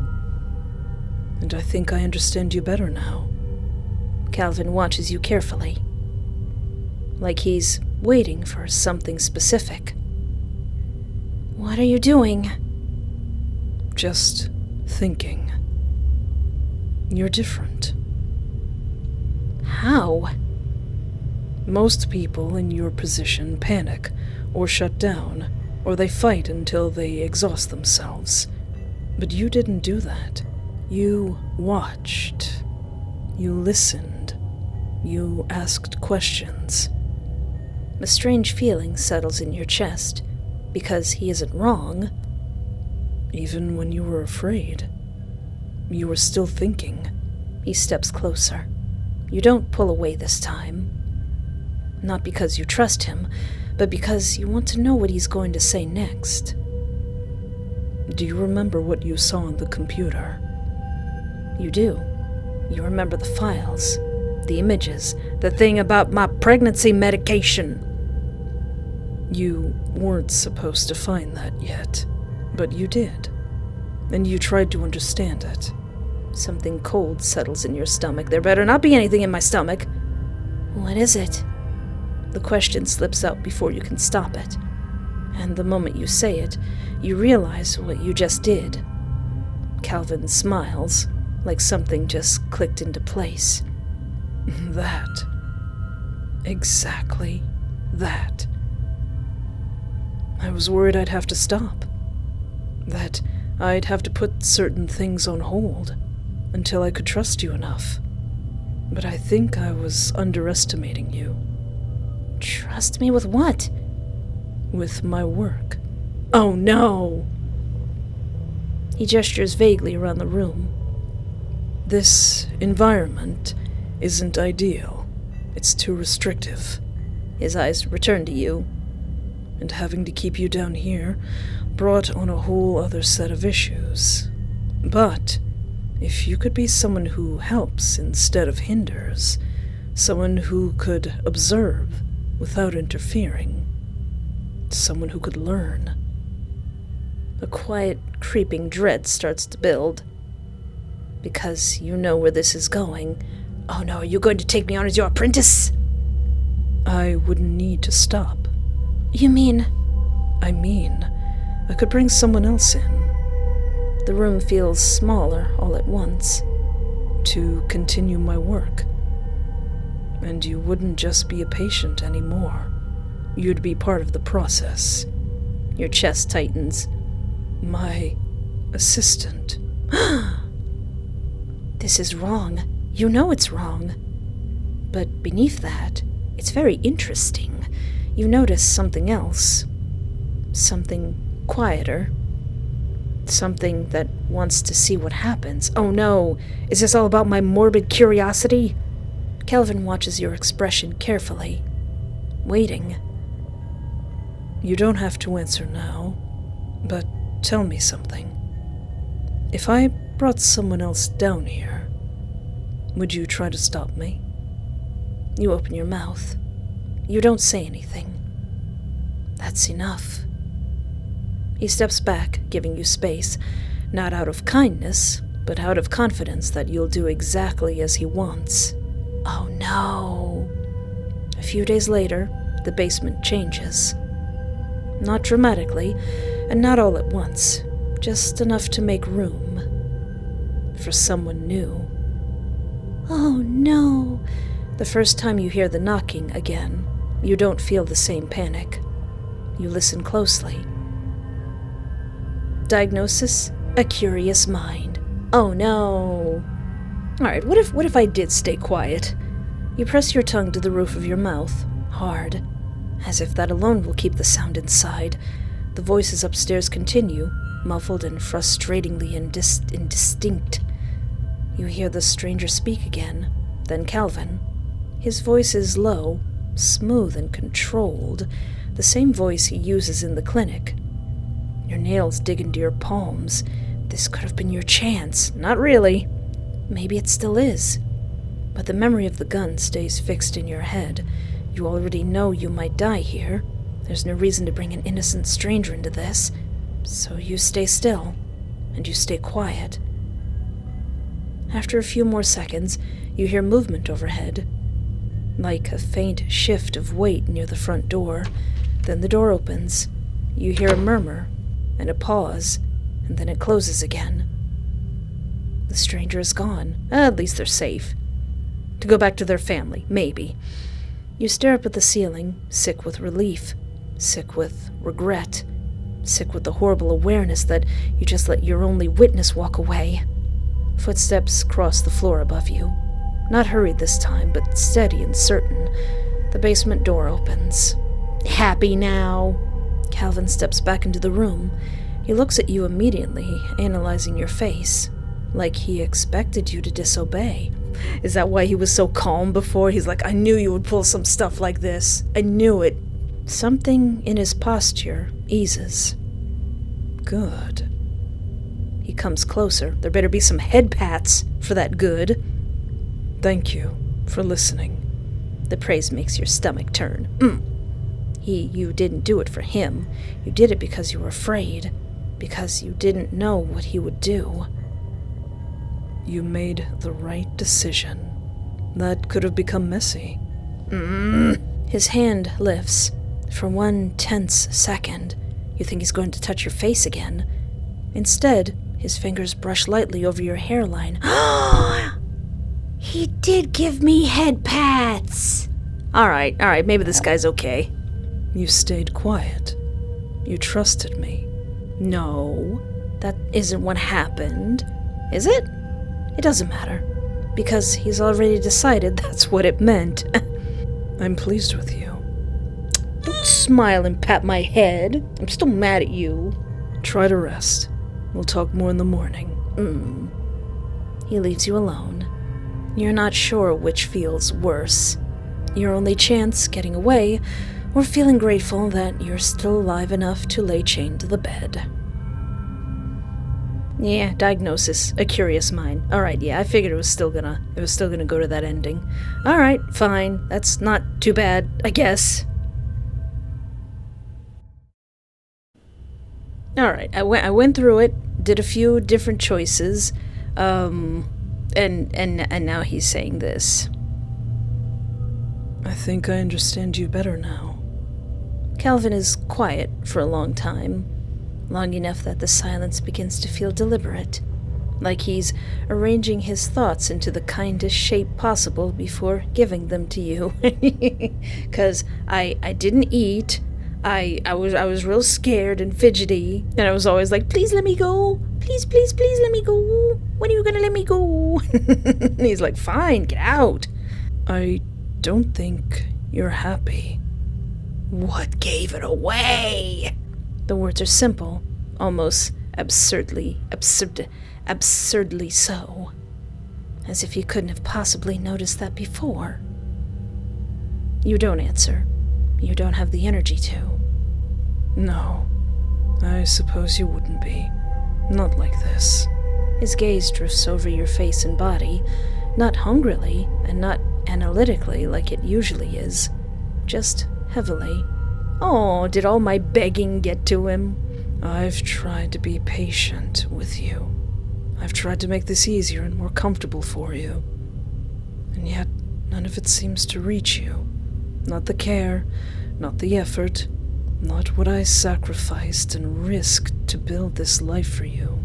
And I think I understand you better now. Calvin watches you carefully, like he's waiting for something specific. What are you doing? Just thinking. You're different. How? Most people in your position panic, or shut down, or they fight until they exhaust themselves. But you didn't do that. You watched. You listened. You asked questions. A strange feeling settles in your chest, because he isn't wrong. Even when you were afraid, you were still thinking. He steps closer. You don't pull away this time. Not because you trust him, but because you want to know what he's going to say next. Do you remember what you saw on the computer? You do. You remember the files, the images, the thing about my pregnancy medication. You weren't supposed to find that yet, but you did. And you tried to understand it. Something cold settles in your stomach. There better not be anything in my stomach. What is it? The question slips out before you can stop it. And the moment you say it, you realize what you just did. Calvin smiles, like something just clicked into place. That. Exactly that. I was worried I'd have to stop. That I'd have to put certain things on hold until I could trust you enough. But I think I was underestimating you. Trust me with what? With my work. Oh no! He gestures vaguely around the room. This environment isn't ideal. It's too restrictive. His eyes return to you. And having to keep you down here brought on a whole other set of issues. But if you could be someone who helps instead of hinders, someone who could observe without interfering, someone who could learn. A quiet, creeping dread starts to build. Because you know where this is going. Oh no, are you going to take me on as your apprentice? I wouldn't need to stop. You mean? I mean, I could bring someone else in. The room feels smaller all at once. To continue my work. And you wouldn't just be a patient anymore. You'd be part of the process. Your chest tightens. My assistant. This is wrong. You know it's wrong. But beneath that, it's very interesting. You notice something else. Something quieter. Something that wants to see what happens. Oh no! Is this all about my morbid curiosity? Calvin watches your expression carefully. Waiting. You don't have to answer now, but tell me something. If I brought someone else down here, would you try to stop me? You open your mouth. You don't say anything. That's enough. He steps back, giving you space, not out of kindness, but out of confidence that you'll do exactly as he wants. Oh no! A few days later, the basement changes. Not dramatically, and not all at once, just enough to make room for someone new. Oh no! The first time you hear the knocking again, you don't feel the same panic. You listen closely. Diagnosis? A curious mind. Oh no! Alright, what if I did stay quiet? You press your tongue to the roof of your mouth, hard, as if that alone will keep the sound inside. The voices upstairs continue, muffled and frustratingly indistinct. You hear the stranger speak again, then Calvin. His voice is low, smooth and controlled, the same voice he uses in the clinic. Your nails dig into your palms. This could have been your chance. Not really. Maybe it still is. But the memory of the gun stays fixed in your head. You already know you might die here. There's no reason to bring an innocent stranger into this. So you stay still, and you stay quiet. After a few more seconds, you hear movement overhead, like a faint shift of weight near the front door. Then the door opens. You hear a murmur, and a pause, and then it closes again. The stranger is gone. At least they're safe. To go back to their family, maybe. You stare up at the ceiling, sick with relief, sick with regret, sick with the horrible awareness that you just let your only witness walk away. Footsteps cross the floor above you. Not hurried this time, but steady and certain. The basement door opens. Happy now? Calvin steps back into the room. He looks at you immediately, analyzing your face, like he expected you to disobey. Is that why he was so calm before? He's like, I knew you would pull some stuff like this. I knew it. Something in his posture eases. Good. He comes closer. There better be some head pats for that good. Thank you for listening. The praise makes your stomach turn. You didn't do it for him. You did it because you were afraid. Because you didn't know what he would do. You made the right decision. That could have become messy. His hand lifts. For one tense second, you think he's going to touch your face again. Instead, his fingers brush lightly over your hairline. He did give me head pats. Alright, maybe this guy's okay. You stayed quiet. You trusted me. No, that isn't what happened. Is it? It doesn't matter. Because he's already decided that's what it meant. I'm pleased with you. Don't smile and pat my head. I'm still mad at you. Try to rest. We'll talk more in the morning. He leaves you alone. You're not sure which feels worse. Your only chance getting away, or feeling grateful that you're still alive enough to lay chained to the bed. Yeah, diagnosis, a curious mind. Alright, yeah, I figured it was still gonna go to that ending. Alright, fine. That's not too bad, I guess. Alright, I went through it, did a few different choices, and now he's saying this. I think I understand you better now. Calvin is quiet for a long time. Long enough that the silence begins to feel deliberate, like he's arranging his thoughts into the kindest shape possible before giving them to you. 'Cause I didn't eat. I was real scared and fidgety, and I was always like, please let me go. Please let me go. When are you gonna let me go? And he's like, fine, get out. I don't think you're happy. What gave it away? The words are simple, almost absurdly so. As if you couldn't have possibly noticed that before. You don't answer. You don't have the energy to. No, I suppose you wouldn't be. Not like this. His gaze drifts over your face and body, not hungrily and not analytically like it usually is, just heavily. Oh, did all my begging get to him? I've tried to be patient with you. I've tried to make this easier and more comfortable for you. And yet, none of it seems to reach you. Not the care, not the effort, not what I sacrificed and risked to build this life for you.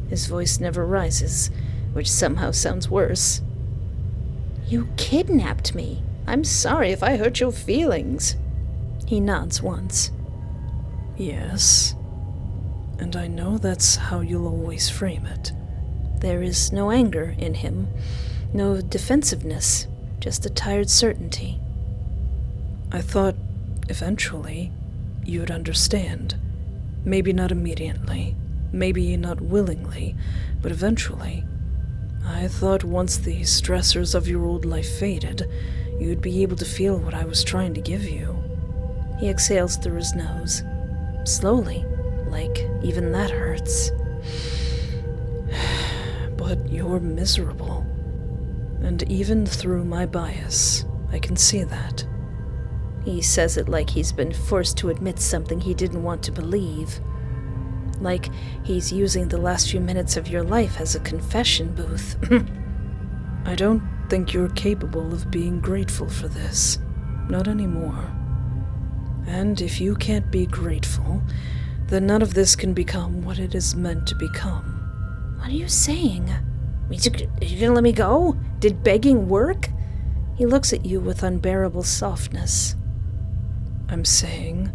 His voice never rises, which somehow sounds worse. You kidnapped me. I'm sorry if I hurt your feelings. He nods once. Yes. And I know that's how you'll always frame it. There is no anger in him, no defensiveness, just a tired certainty. I thought, eventually, you'd understand. Maybe not immediately, maybe not willingly, but eventually. I thought once the stressors of your old life faded, you'd be able to feel what I was trying to give you. He exhales through his nose, slowly, like even that hurts. But you're miserable. And even through my bias, I can see that. He says it like he's been forced to admit something he didn't want to believe. Like he's using the last few minutes of your life as a confession booth. I don't think you're capable of being grateful for this. Not anymore. And if you can't be grateful, then none of this can become what it is meant to become. What are you saying? Are you gonna let me go? Did begging work? He looks at you with unbearable softness. I'm saying,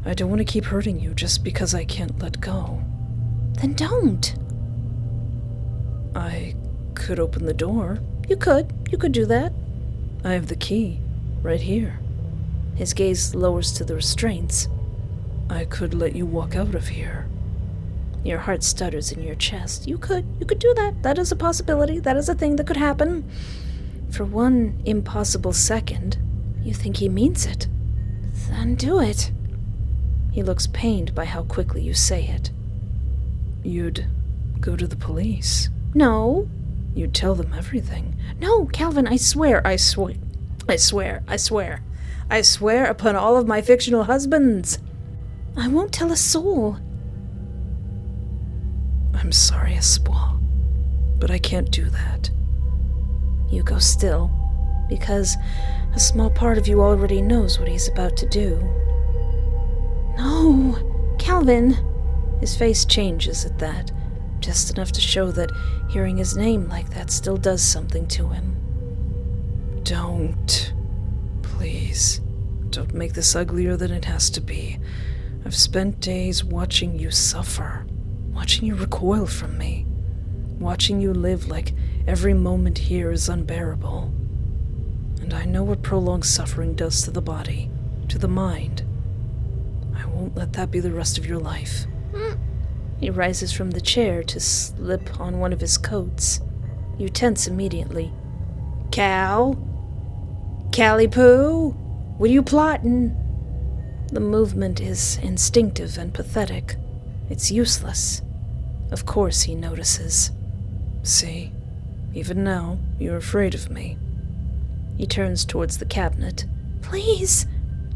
I don't want to keep hurting you just because I can't let go. Then don't. I could open the door. You could do that. I have the key, right here. His gaze lowers to the restraints. I could let you walk out of here. Your heart stutters in your chest. You could do that. That is a possibility. That is a thing that could happen. For one impossible second, you think he means it. Then do it. He looks pained by how quickly you say it. You'd go to the police. No. You'd tell them everything. No, Calvin, I swear. I swear upon all of my fictional husbands. I won't tell a soul. I'm sorry, Espoir, but I can't do that. You go still, because a small part of you already knows what he's about to do. No, Calvin! His face changes at that, just enough to show that hearing his name like that still does something to him. Don't. Please. Don't make this uglier than it has to be. I've spent days watching you suffer, watching you recoil from me, watching you live like every moment here is unbearable. And I know what prolonged suffering does to the body, to the mind. I won't let that be the rest of your life. He rises from the chair to slip on one of his coats. You tense immediately. Cal? Callie Poo? What are you plotting? The movement is instinctive and pathetic. It's useless. Of course he notices. See? Even now, you're afraid of me. He turns towards the cabinet. Please!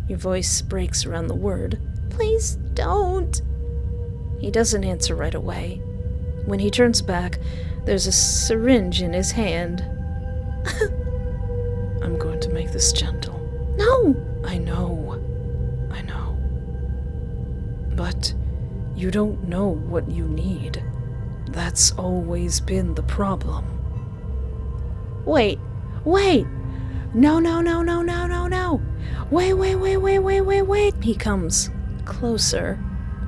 Your voice breaks around the word. Please don't! He doesn't answer right away. When he turns back, there's a syringe in his hand. I'm going to make this gentle. No! I know. But you don't know what you need. That's always been the problem. Wait. No. Wait. He comes closer.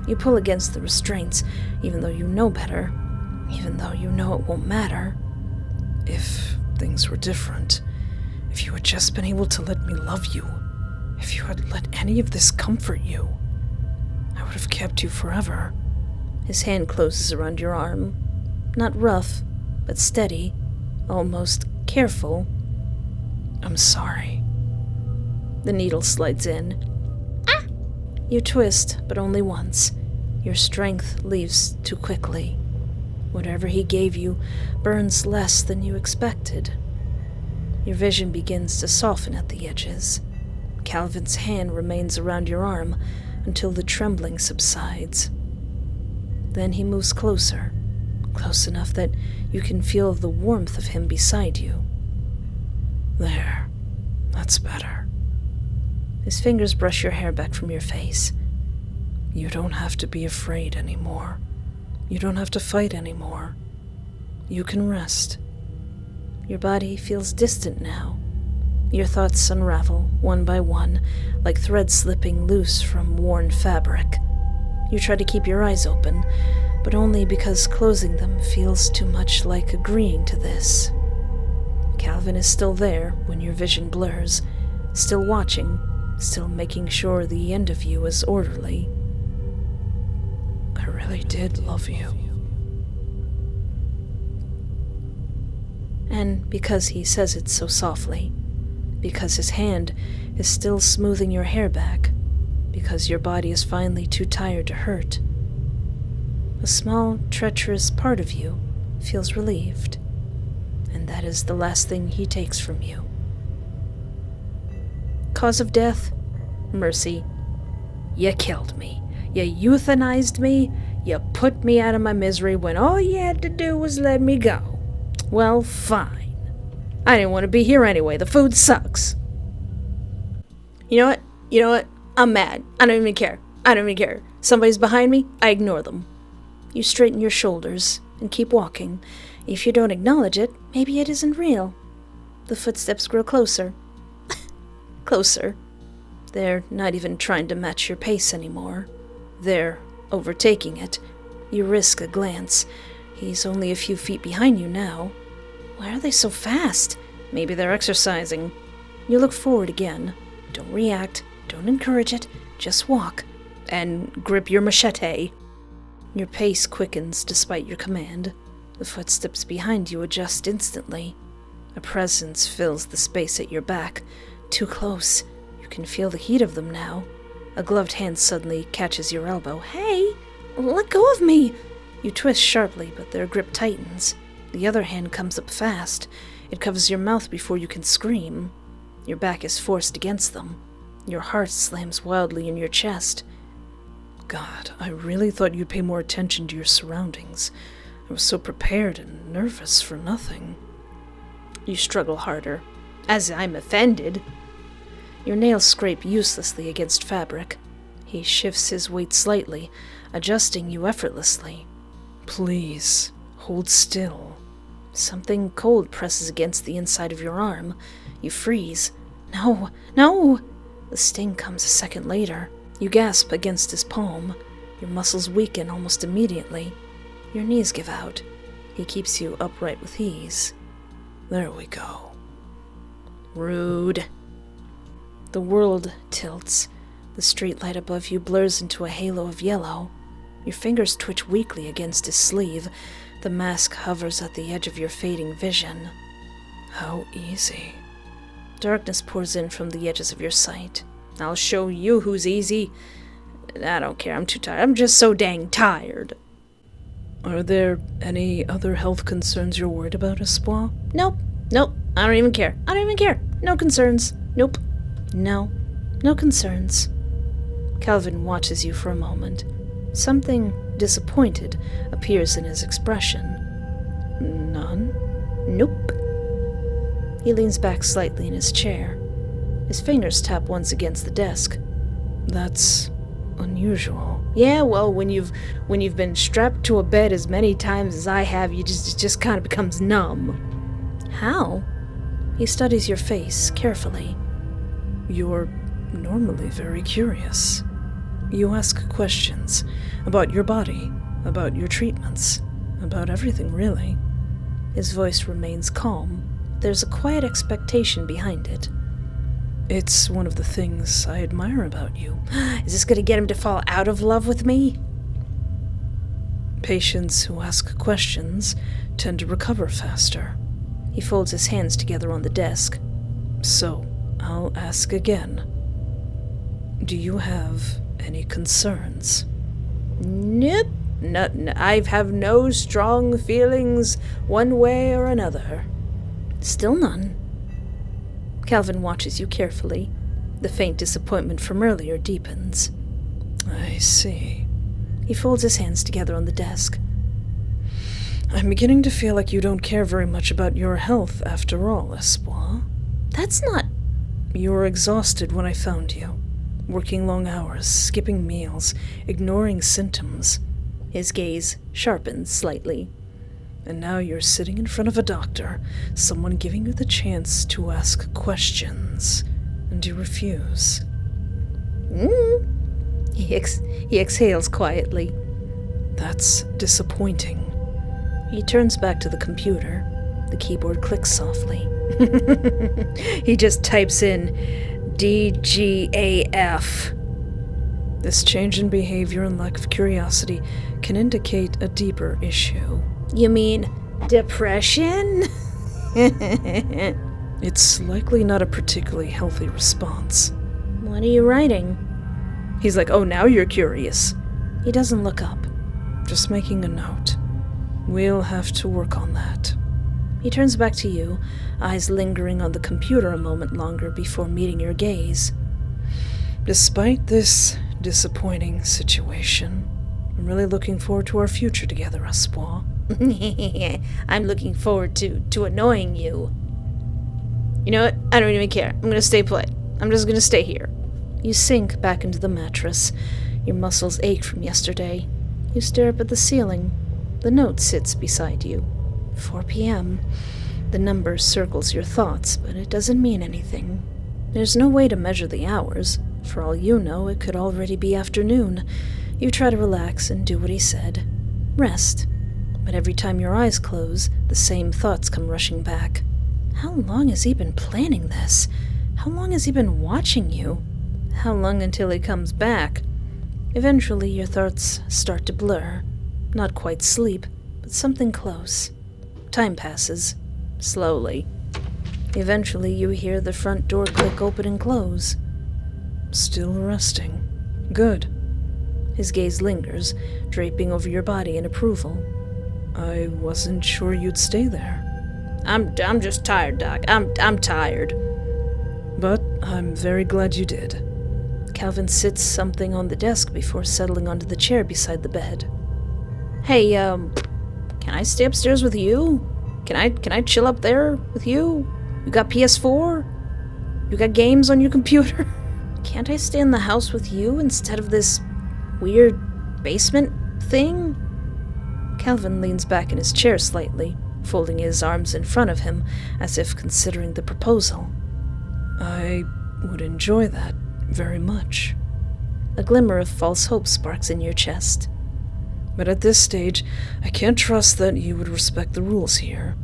You pull against the restraints, even though you know better. Even though you know it won't matter. If things were different, if you had just been able to let me love you, if you had let any of this comfort you, I would have kept you forever. His hand closes around your arm. Not rough, but steady, almost careful. I'm sorry. The needle slides in. Ah! You twist, but only once. Your strength leaves too quickly. Whatever he gave you burns less than you expected. Your vision begins to soften at the edges. Calvin's hand remains around your arm until the trembling subsides. Then he moves closer, close enough that you can feel the warmth of him beside you. There. That's better. His fingers brush your hair back from your face. You don't have to be afraid anymore. You don't have to fight anymore. You can rest. Your body feels distant now. Your thoughts unravel, one by one, like threads slipping loose from worn fabric. You try to keep your eyes open, but only because closing them feels too much like agreeing to this. Calvin is still there when your vision blurs, still watching, still making sure the end of you is orderly. I really did love you. And because he says it so softly, because his hand is still smoothing your hair back, because your body is finally too tired to hurt, a small, treacherous part of you feels relieved, and that is the last thing he takes from you. Cause of death? Mercy. You killed me. You euthanized me. You put me out of my misery when all you had to do was let me go. Well, fine. I didn't want to be here anyway. The food sucks. You know what? I'm mad. I don't even care. Somebody's behind me, I ignore them. You straighten your shoulders and keep walking. If you don't acknowledge it, maybe it isn't real. The footsteps grow closer. Closer. They're not even trying to match your pace anymore. They're overtaking it. You risk a glance. He's only a few feet behind you now. Why are they so fast? Maybe they're exercising. You look forward again. Don't react. Don't encourage it. Just walk. And grip your machete. Your pace quickens despite your command. The footsteps behind you adjust instantly. A presence fills the space at your back. Too close. You can feel the heat of them now. A gloved hand suddenly catches your elbow. Hey! Let go of me! You twist sharply, but their grip tightens. The other hand comes up fast. It covers your mouth before you can scream. Your back is forced against them. Your heart slams wildly in your chest. God, I really thought you'd pay more attention to your surroundings. I was so prepared and nervous for nothing. You struggle harder. As I'm offended. Your nails scrape uselessly against fabric. He shifts his weight slightly, adjusting you effortlessly. Please, hold still. Something cold presses against the inside of your arm. You freeze. No, no! The sting comes a second later. You gasp against his palm. Your muscles weaken almost immediately. Your knees give out. He keeps you upright with ease. There we go. Rude. The world tilts. The streetlight above you blurs into a halo of yellow. Your fingers twitch weakly against his sleeve. The mask hovers at the edge of your fading vision. How easy. Darkness pours in from the edges of your sight. I'll show you who's easy. I don't care, I'm too tired. I'm just so dang tired. Are there any other health concerns you're worried about, Espoir? Nope. I don't even care. No concerns. Nope. No concerns. Calvin watches you for a moment. Something disappointed appears in his expression. None? Nope. He leans back slightly in his chair. His fingers tap once against the desk. That's unusual. Yeah, well, when you've been strapped to a bed as many times as I have, it just kind of becomes numb. How? He studies your face carefully. You're normally very curious. You ask questions about your body, about your treatments, about everything, really. His voice remains calm. There's a quiet expectation behind it. It's one of the things I admire about you. Is this going to get him to fall out of love with me? Patients who ask questions tend to recover faster. He folds his hands together on the desk. So, I'll ask again. Do you have any concerns? Nope. No, I have no strong feelings one way or another. Still none. Calvin watches you carefully. The faint disappointment from earlier deepens. I see. He folds his hands together on the desk. I'm beginning to feel like you don't care very much about your health after all, Espoir. That's not... You were exhausted when I found you. Working long hours, skipping meals, ignoring symptoms. His gaze sharpens slightly. And now you're sitting in front of a doctor, someone giving you the chance to ask questions, and you refuse. He exhales quietly. That's disappointing. He turns back to the computer. The keyboard clicks softly. He just types in DGAF. This change in behavior and lack of curiosity can indicate a deeper issue. You mean depression? It's likely not a particularly healthy response. What are you writing? He's like, oh, now you're curious. He doesn't look up. Just making a note. We'll have to work on that. He turns back to you, eyes lingering on the computer a moment longer before meeting your gaze. Despite this disappointing situation, I'm really looking forward to our future together, Espoir. I'm looking forward to annoying you. You know what? I don't even care. I'm gonna stay put. I'm just gonna stay here. You sink back into the mattress. Your muscles ache from yesterday. You stare up at the ceiling. The note sits beside you. 4 p.m. The number circles your thoughts, but it doesn't mean anything. There's no way to measure the hours. For all you know, it could already be afternoon. You try to relax and do what he said. Rest. But every time your eyes close, the same thoughts come rushing back. How long has he been planning this? How long has he been watching you? How long until he comes back? Eventually, your thoughts start to blur. Not quite sleep, but something close. Time passes. Slowly. Eventually, you hear the front door click open and close. Still resting. Good. His gaze lingers, draping over your body in approval. I wasn't sure you'd stay there. I'm just tired, Doc. I'm tired. But I'm very glad you did. Calvin sits something on the desk before settling onto the chair beside the bed. Hey, can I stay upstairs with you? Can I chill up there with you? You got PS4? You got games on your computer? Can't I stay in the house with you instead of this weird basement thing? Calvin leans back in his chair slightly, folding his arms in front of him as if considering the proposal. I would enjoy that very much. A glimmer of false hope sparks in your chest. But at this stage, I can't trust that you would respect the rules here.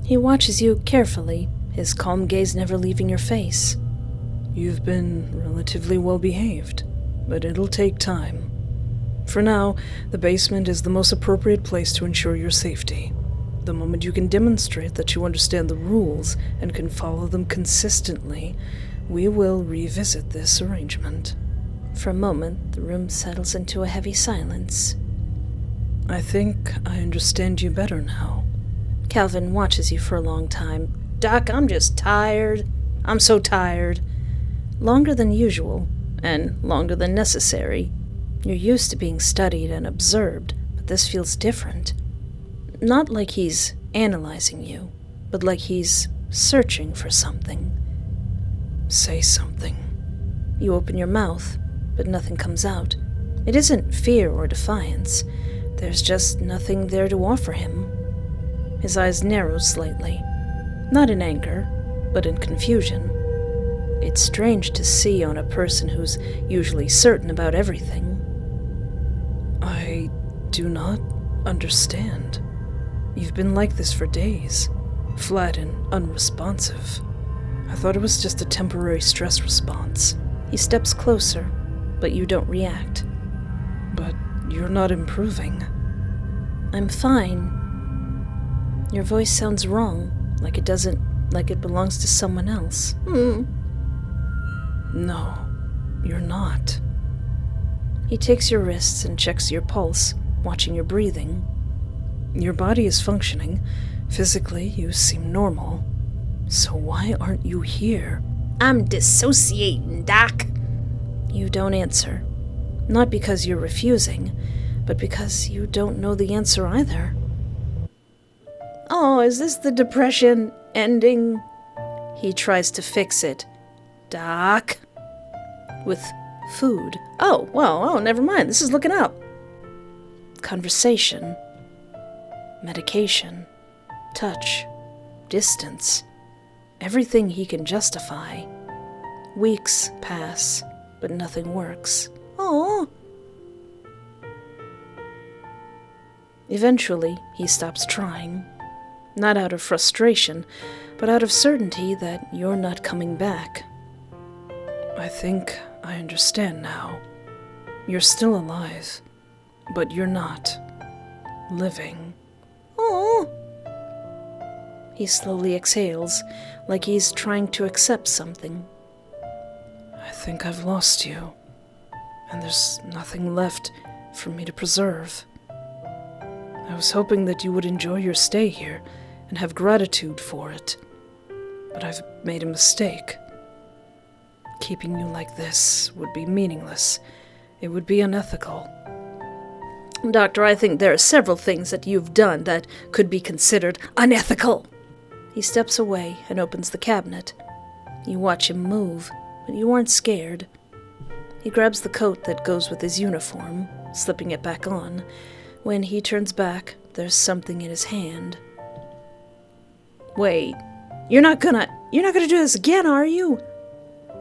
He watches you carefully, his calm gaze never leaving your face. You've been relatively well behaved, but it'll take time. For now, the basement is the most appropriate place to ensure your safety. The moment you can demonstrate that you understand the rules and can follow them consistently, we will revisit this arrangement. For a moment, the room settles into a heavy silence. I think I understand you better now. Calvin watches you for a long time. Doc, I'm just tired. I'm so tired. Longer than usual, and longer than necessary. You're used to being studied and observed, but this feels different. Not like he's analyzing you, but like he's searching for something. Say something. You open your mouth, but nothing comes out. It isn't fear or defiance. There's just nothing there to offer him. His eyes narrow slightly. Not in anger, but in confusion. It's strange to see on a person who's usually certain about everything. I do not understand. You've been like this for days, flat and unresponsive. I thought it was just a temporary stress response. He steps closer, but you don't react. But you're not improving. I'm fine. Your voice sounds wrong, like it belongs to someone else. No, you're not. He takes your wrists and checks your pulse, watching your breathing. Your body is functioning. Physically, you seem normal. So why aren't you here? I'm dissociating, Doc. You don't answer. Not because you're refusing, but because you don't know the answer either. Oh, is this the depression ending? He tries to fix it. Doc? With food. Never mind. This is looking up. Conversation. Medication. Touch. Distance. Everything he can justify. Weeks pass, but nothing works. Oh. Eventually, he stops trying. Not out of frustration, but out of certainty that you're not coming back. I think I understand now. You're still alive, but you're not living. Oh. He slowly exhales, like he's trying to accept something. I think I've lost you, and there's nothing left for me to preserve. I was hoping that you would enjoy your stay here and have gratitude for it, but I've made a mistake. Keeping you like this would be meaningless. It would be unethical. Doctor, I think there are several things that you've done that could be considered unethical. He steps away and opens the cabinet. You watch him move, but you aren't scared. He grabs the coat that goes with his uniform, slipping it back on. When he turns back, there's something in his hand. Wait, you're not gonna do this again, are you?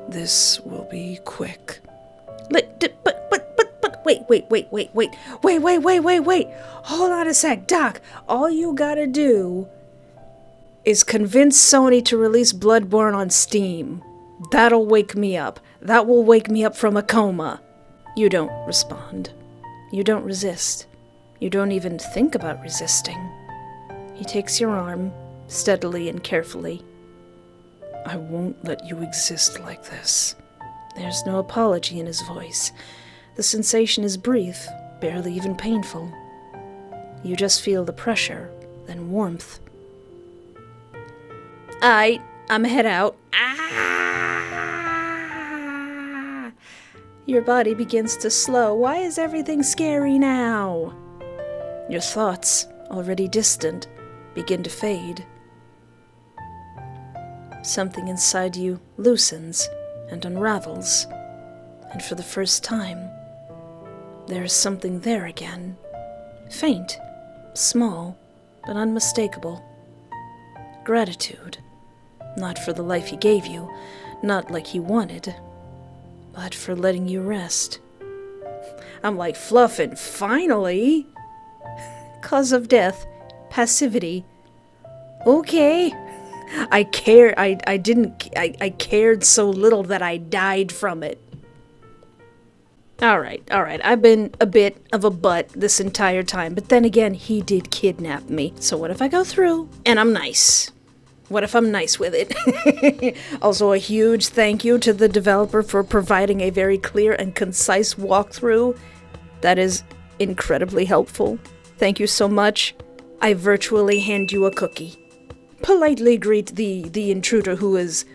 This will be quick. But wait. Hold on a sec, Doc. All you gotta do is convince Sony to release Bloodborne on Steam. That'll wake me up. That will wake me up from a coma. You don't respond. You don't resist. You don't even think about resisting. He takes your arm, steadily and carefully. I won't let you exist like this. There's no apology in his voice. The sensation is brief, barely even painful. You just feel the pressure, then warmth. I'm head out. Your body begins to slow. Why is everything scary now? Your thoughts, already distant, begin to fade. Something inside you loosens and unravels, and for the first time, there is something there again. Faint, small, but unmistakable. Gratitude. Not for the life he gave you, not like he wanted, but for letting you rest. I'm like, Fluffin', finally! Cause of death, passivity. Okay. I cared so little that I died from it. Alright, I've been a bit of a butt this entire time, but then again, he did kidnap me. So what if I go through and I'm nice? What if I'm nice with it? Also, a huge thank you to the developer for providing a very clear and concise walkthrough. That is incredibly helpful. Thank you so much. I virtually hand you a cookie. Politely greet the intruder who is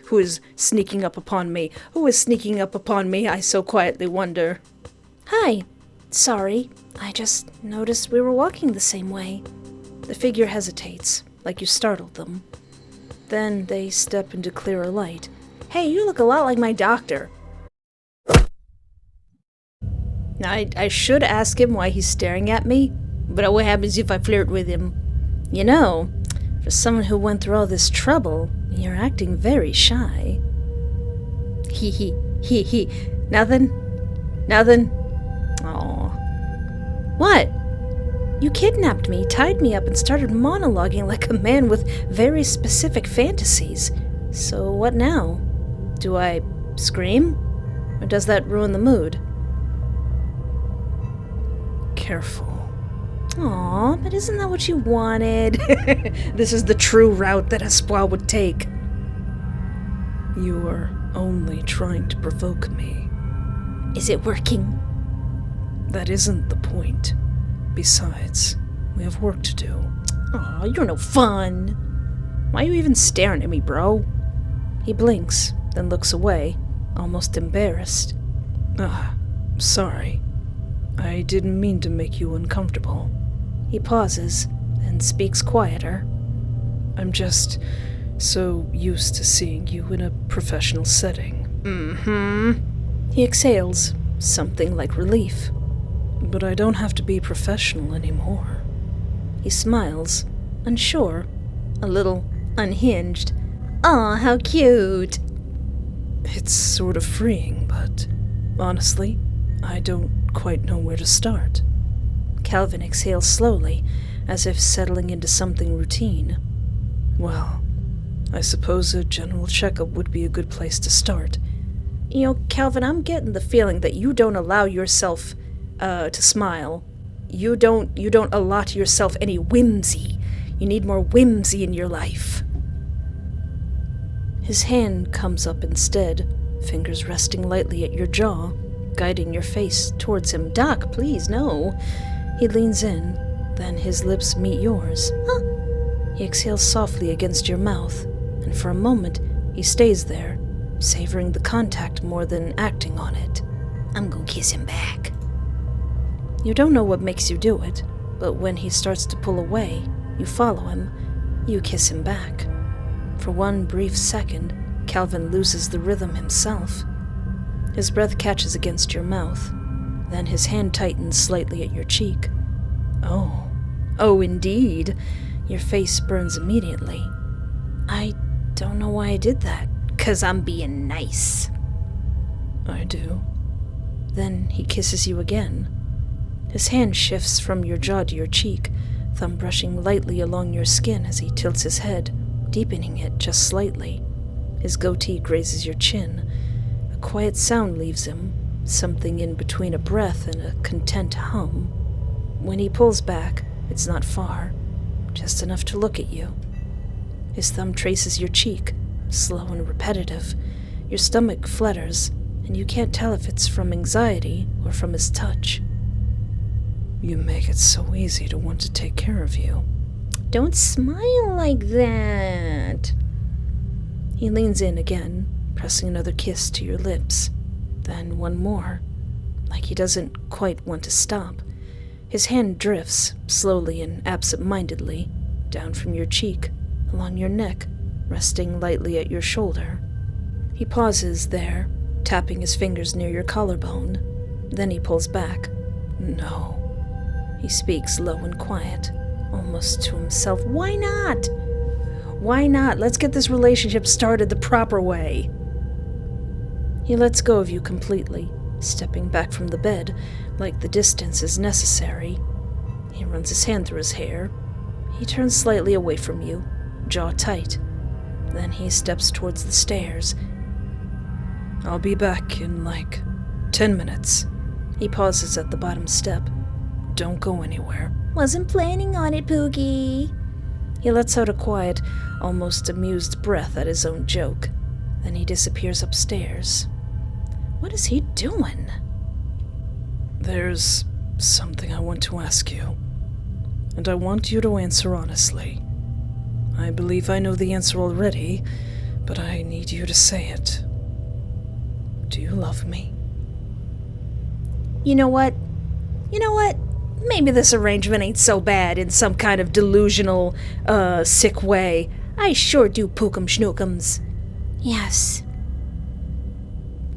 sneaking up upon me. Who is sneaking up upon me, I so quietly wonder. Hi. Sorry, I just noticed we were walking the same way. The figure hesitates, like you startled them. Then they step into clearer light. Hey, you look a lot like my doctor. Now, I should ask him why he's staring at me, but what happens if I flirt with him? You know, for someone who went through all this trouble, you're acting very shy. Hee. Nothing? Aw. What? You kidnapped me, tied me up, and started monologuing like a man with very specific fantasies. So what now? Do I scream? Or does that ruin the mood? Careful. Aw, but isn't that what you wanted? This is the true route that Espoir would take. You are only trying to provoke me. Is it working? That isn't the point. Besides, we have work to do. Aw, you're no fun. Why are you even staring at me, bro? He blinks, then looks away, almost embarrassed. Sorry. I didn't mean to make you uncomfortable. He pauses, then speaks quieter. I'm just so used to seeing you in a professional setting. He exhales, something like relief. But I don't have to be professional anymore. He smiles, unsure, a little unhinged. Aw, how cute! It's sort of freeing, but honestly, I don't quite know where to start. Calvin exhales slowly, as if settling into something routine. Well, I suppose a general checkup would be a good place to start. You know, Calvin, I'm getting the feeling that you don't allow yourself to smile. You don't allot yourself any whimsy. You need more whimsy in your life. His hand comes up instead, fingers resting lightly at your jaw, guiding your face towards him. Doc, please, no. He leans in, then his lips meet yours. Huh? He exhales softly against your mouth, and for a moment, he stays there, savoring the contact more than acting on it. I'm gonna kiss him back. You don't know what makes you do it, but when he starts to pull away, you follow him. You kiss him back. For one brief second, Calvin loses the rhythm himself. His breath catches against your mouth. Then his hand tightens slightly at your cheek. Oh, indeed. Your face burns immediately. I don't know why I did that. 'Cause I'm being nice. I do. Then he kisses you again. His hand shifts from your jaw to your cheek, thumb brushing lightly along your skin as he tilts his head, deepening it just slightly. His goatee grazes your chin. A quiet sound leaves him, something in between a breath and a content hum. When he pulls back, it's not far, just enough to look at you. His thumb traces your cheek, slow and repetitive. Your stomach flutters, and you can't tell if it's from anxiety or from his touch. You make it so easy to want to take care of you. Don't smile like that. He leans in again, pressing another kiss to your lips. Then one more, like he doesn't quite want to stop. His hand drifts, slowly and absent-mindedly, down from your cheek, along your neck, resting lightly at your shoulder. He pauses there, tapping his fingers near your collarbone. Then he pulls back. No. He speaks low and quiet, almost to himself. Why not? Why not? Let's get this relationship started the proper way. He lets go of you completely, stepping back from the bed, like the distance is necessary. He runs his hand through his hair. He turns slightly away from you, jaw tight. Then he steps towards the stairs. I'll be back in 10 minutes. He pauses at the bottom step. Don't go anywhere. Wasn't planning on it, Pookie. He lets out a quiet, almost amused breath at his own joke. Then he disappears upstairs. What is he doing? There's something I want to ask you, and I want you to answer honestly. I believe I know the answer already, but I need you to say it. Do you love me? You know what? Maybe this arrangement ain't so bad in some kind of delusional, sick way. I sure do pookum schnookums. Yes.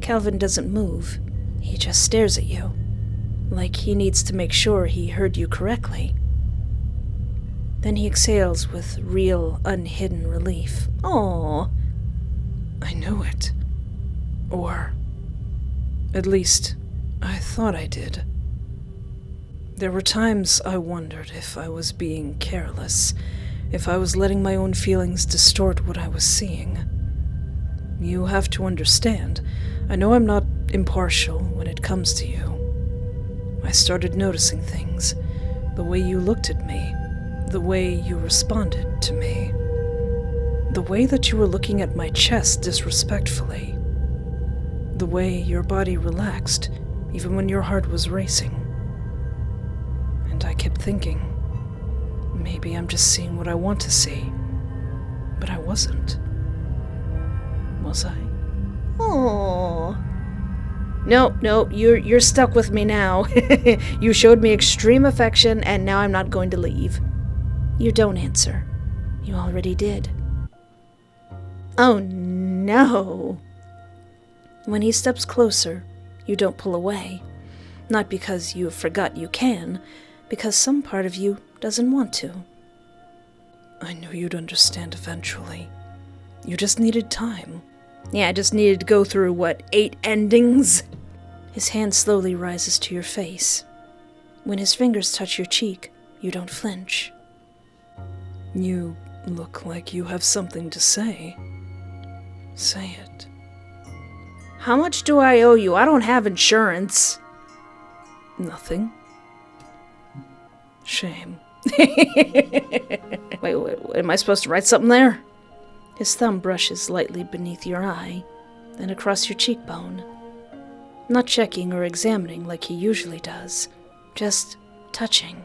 Calvin doesn't move. He just stares at you, like he needs to make sure he heard you correctly. Then he exhales with real, unhidden relief. Aw. I knew it. Or, at least, I thought I did. There were times I wondered if I was being careless, if I was letting my own feelings distort what I was seeing. You have to understand, I know I'm not impartial when it comes to you. I started noticing things, the way you looked at me, the way you responded to me, the way that you were looking at my chest disrespectfully, the way your body relaxed even when your heart was racing. And I kept thinking, maybe I'm just seeing what I want to see. But I wasn't. Was I? Aw. No, you're stuck with me now. You showed me extreme affection, and now I'm not going to leave. You don't answer. You already did. Oh no. When he steps closer, you don't pull away. Not because you forgot you can, because some part of you doesn't want to. I knew you'd understand eventually. You just needed time. Yeah, I just needed to go through, 8 endings? His hand slowly rises to your face. When his fingers touch your cheek, you don't flinch. You look like you have something to say. Say it. How much do I owe you? I don't have insurance. Nothing. Shame. Wait, am I supposed to write something there? His thumb brushes lightly beneath your eye, then across your cheekbone. Not checking or examining like he usually does, just touching.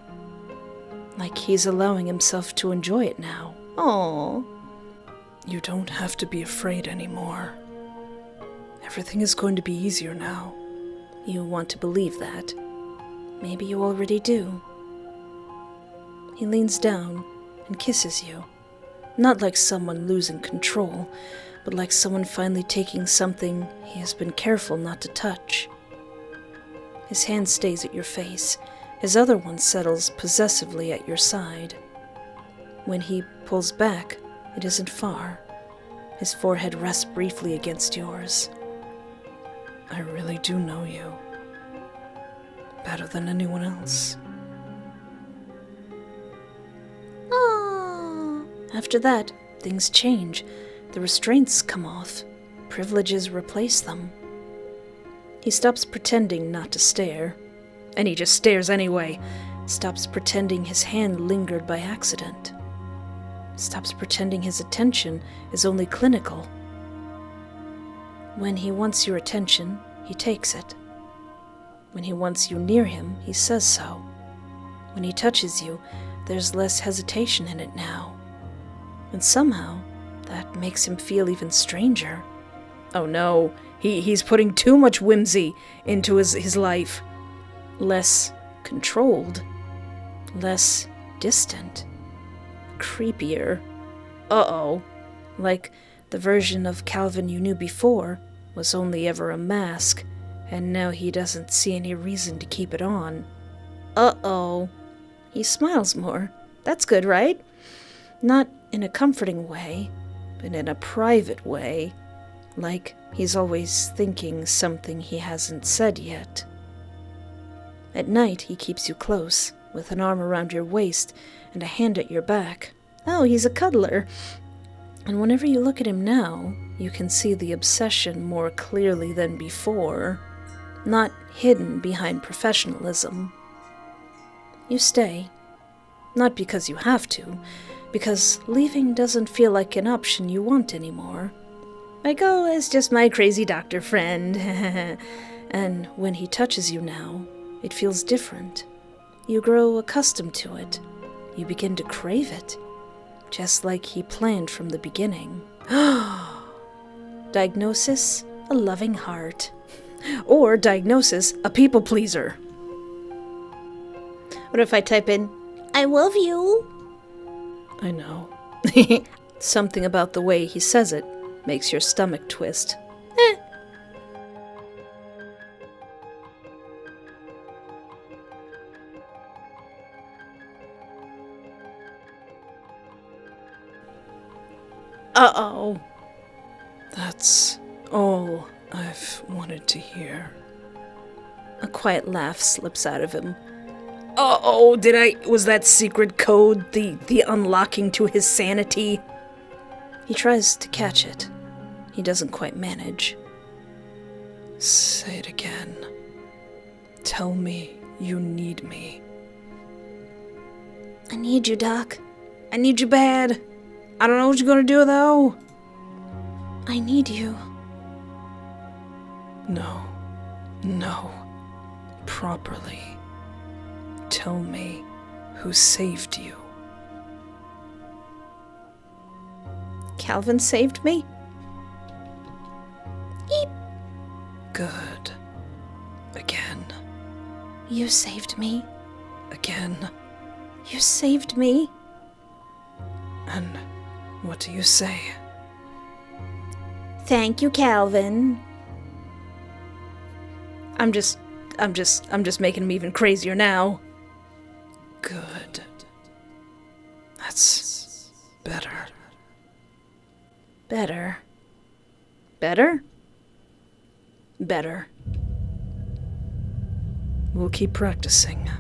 Like he's allowing himself to enjoy it now. Aww. You don't have to be afraid anymore. Everything is going to be easier now. You want to believe that. Maybe you already do. He leans down and kisses you. Not like someone losing control, but like someone finally taking something he has been careful not to touch. His hand stays at your face. His other one settles possessively at your side. When he pulls back, it isn't far. His forehead rests briefly against yours. I really do know you. Better than anyone else. After that, things change. The restraints come off. Privileges replace them. He stops pretending not to stare. And he just stares anyway. Stops pretending his hand lingered by accident. Stops pretending his attention is only clinical. When he wants your attention, he takes it. When he wants you near him, he says so. When he touches you, there's less hesitation in it now. And somehow, that makes him feel even stranger. Oh no, He's putting too much whimsy into his life. Less controlled. Less distant. Creepier. Uh-oh. Like the version of Calvin you knew before was only ever a mask, and now he doesn't see any reason to keep it on. Uh-oh. He smiles more. That's good, right? Not in a comforting way, but in a private way. Like he's always thinking something he hasn't said yet. At night, he keeps you close, with an arm around your waist and a hand at your back. Oh, he's a cuddler. And whenever you look at him now, you can see the obsession more clearly than before, not hidden behind professionalism. You stay. Not because you have to, because leaving doesn't feel like an option you want anymore. Like, oh, it's just my crazy doctor friend. And when he touches you now, it feels different. You grow accustomed to it. You begin to crave it, just like he planned from the beginning. Diagnosis, a loving heart. Or diagnosis, a people pleaser. What if I type in, I love you? I know. Something about the way he says it makes your stomach twist. Uh-oh. That's all I've wanted to hear. A quiet laugh slips out of him. Uh-oh, was that secret code the unlocking to his sanity? He tries to catch it. He doesn't quite manage. Say it again. Tell me you need me. I need you, Doc. I need you bad. I don't know what you're gonna do, though. I need you. No. Properly. Tell me who saved you. Calvin saved me? Eep. Good. Again. You saved me. Again. You saved me? And what do you say? Thank you, Calvin. I'm just making him even crazier now. Good. That's better. Better. Better? Better. We'll keep practicing.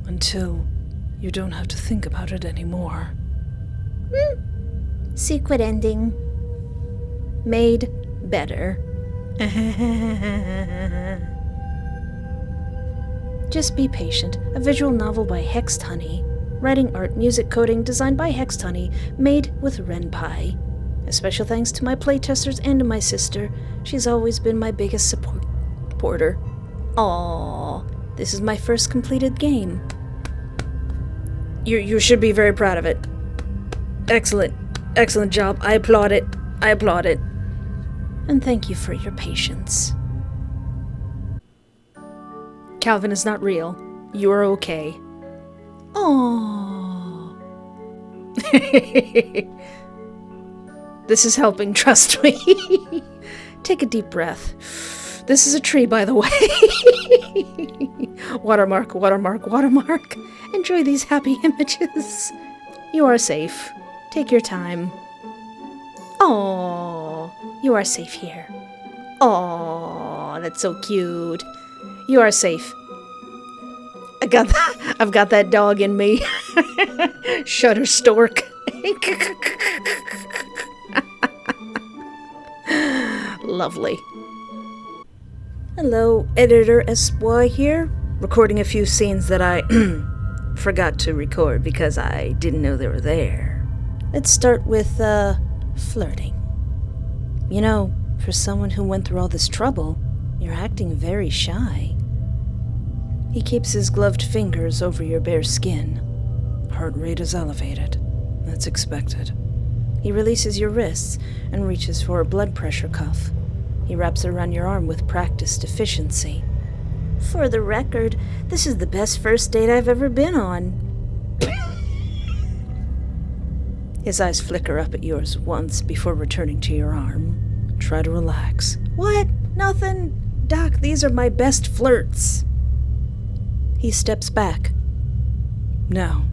Until you don't have to think about it anymore. Secret ending. Made better. Just Be Patient, a visual novel by Hexed Honey. Writing, art, music, coding, designed by Hexed Honey, made with Ren Pie. A special thanks to my playtesters and to my sister. She's always been my biggest supporter. Aww, this is my first completed game. You should be very proud of it. Excellent job. I applaud it. And thank you for your patience. Calvin is not real. You are okay. Aww. This is helping, trust me. Take a deep breath. This is a tree, by the way. Watermark. Enjoy these happy images. You are safe. Take your time. Aww. You are safe here. Aww, that's so cute. You are safe. I've got that dog in me. Shutterstork. Lovely. Hello, Editor Espoir here. Recording a few scenes that I forgot to record because I didn't know they were there. Let's start with, flirting. You know, for someone who went through all this trouble, you're acting very shy. He keeps his gloved fingers over your bare skin. Heart rate is elevated. That's expected. He releases your wrists and reaches for a blood pressure cuff. He wraps it around your arm with practiced efficiency. For the record, this is the best first date I've ever been on. His eyes flicker up at yours once before returning to your arm. Try to relax. What? Nothing. Doc, these are my best flirts. He steps back. Now,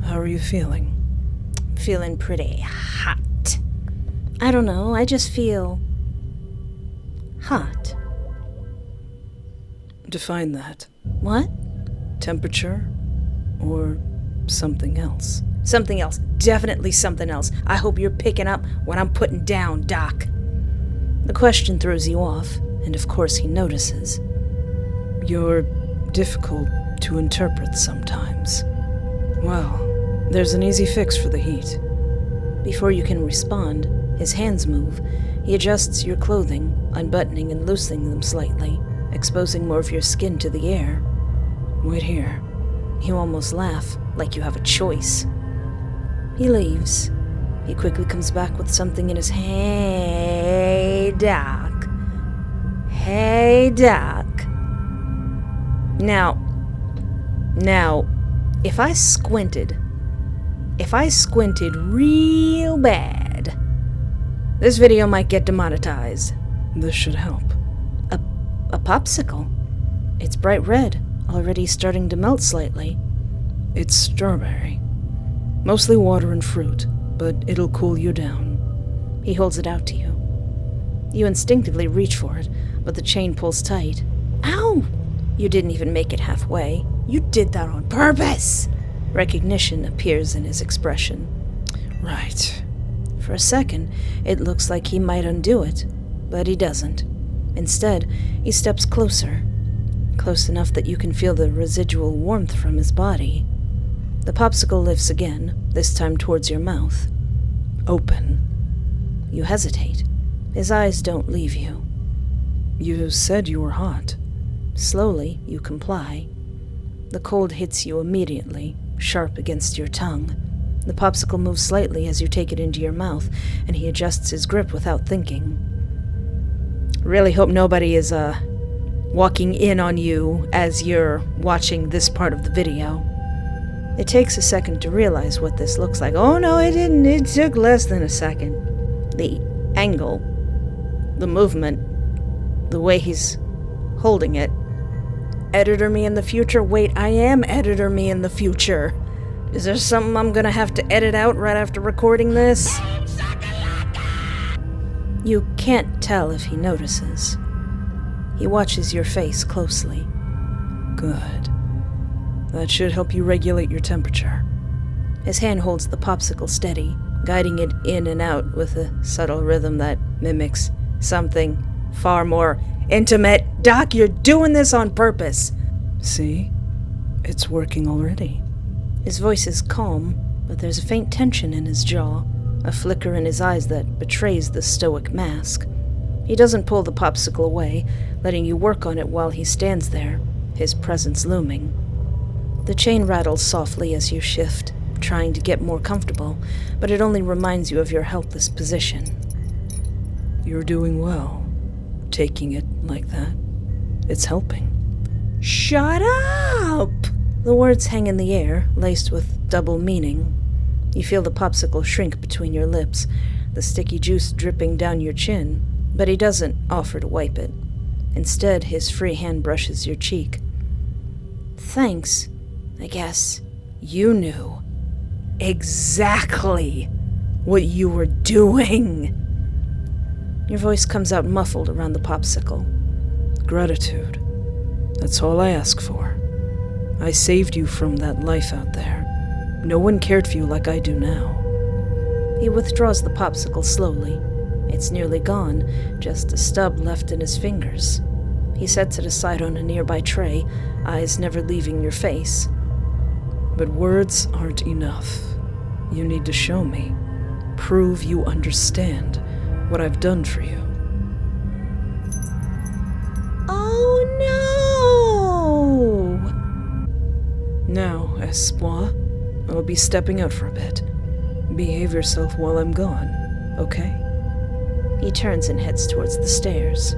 how are you feeling? Feeling pretty hot. I don't know, I just feel hot. Define that. What? Temperature or something else? Something else. Definitely something else. I hope you're picking up what I'm putting down, Doc. The question throws you off, and of course he notices. You're difficult to interpret sometimes. Well, there's an easy fix for the heat. Before you can respond, his hands move. He adjusts your clothing, unbuttoning and loosening them slightly, exposing more of your skin to the air. Wait here. You almost laugh, like you have a choice. He leaves. He quickly comes back with something in his hand. Hey, Doc. Hey, Doc. Now, if I squinted real bad, this video might get demonetized. This should help. A popsicle. It's bright red, already starting to melt slightly. It's strawberry. Mostly water and fruit, but it'll cool you down. He holds it out to you. You instinctively reach for it, but the chain pulls tight. Ow! You didn't even make it halfway. You did that on purpose! Recognition appears in his expression. Right. For a second, it looks like he might undo it, but he doesn't. Instead, he steps closer. Close enough that you can feel the residual warmth from his body. The popsicle lifts again, this time towards your mouth. Open. You hesitate. His eyes don't leave you. You said you were hot. Slowly, you comply. The cold hits you immediately, sharp against your tongue. The popsicle moves slightly as you take it into your mouth, and he adjusts his grip without thinking. Really hope nobody is, walking in on you as you're watching this part of the video. It takes a second to realize what this looks like. Oh no, it didn't. It took less than a second. The angle, the movement, the way he's holding it. Editor me in the future? Wait, I am editor me in the future. Is there something I'm gonna have to edit out right after recording this? You can't tell if he notices. He watches your face closely. Good. That should help you regulate your temperature. His hand holds the popsicle steady, guiding it in and out with a subtle rhythm that mimics something far more intimate. Doc, you're doing this on purpose. See? It's working already. His voice is calm, but there's a faint tension in his jaw, a flicker in his eyes that betrays the stoic mask. He doesn't pull the popsicle away, letting you work on it while he stands there, his presence looming. The chain rattles softly as you shift, trying to get more comfortable, but it only reminds you of your helpless position. You're doing well. Taking it like that. It's helping. Shut up! The words hang in the air, laced with double meaning. You feel the popsicle shrink between your lips, the sticky juice dripping down your chin, but he doesn't offer to wipe it. Instead, his free hand brushes your cheek. Thanks, I guess. You knew exactly what you were doing. Your voice comes out muffled around the popsicle. Gratitude. That's all I ask for. I saved you from that life out there. No one cared for you like I do now. He withdraws the popsicle slowly. It's nearly gone, just a stub left in his fingers. He sets it aside on a nearby tray, eyes never leaving your face. But words aren't enough. You need to show me. Prove you understand what I've done for you. Oh no! Now, Espoir, I'll be stepping out for a bit. Behave yourself while I'm gone, okay? He turns and heads towards the stairs.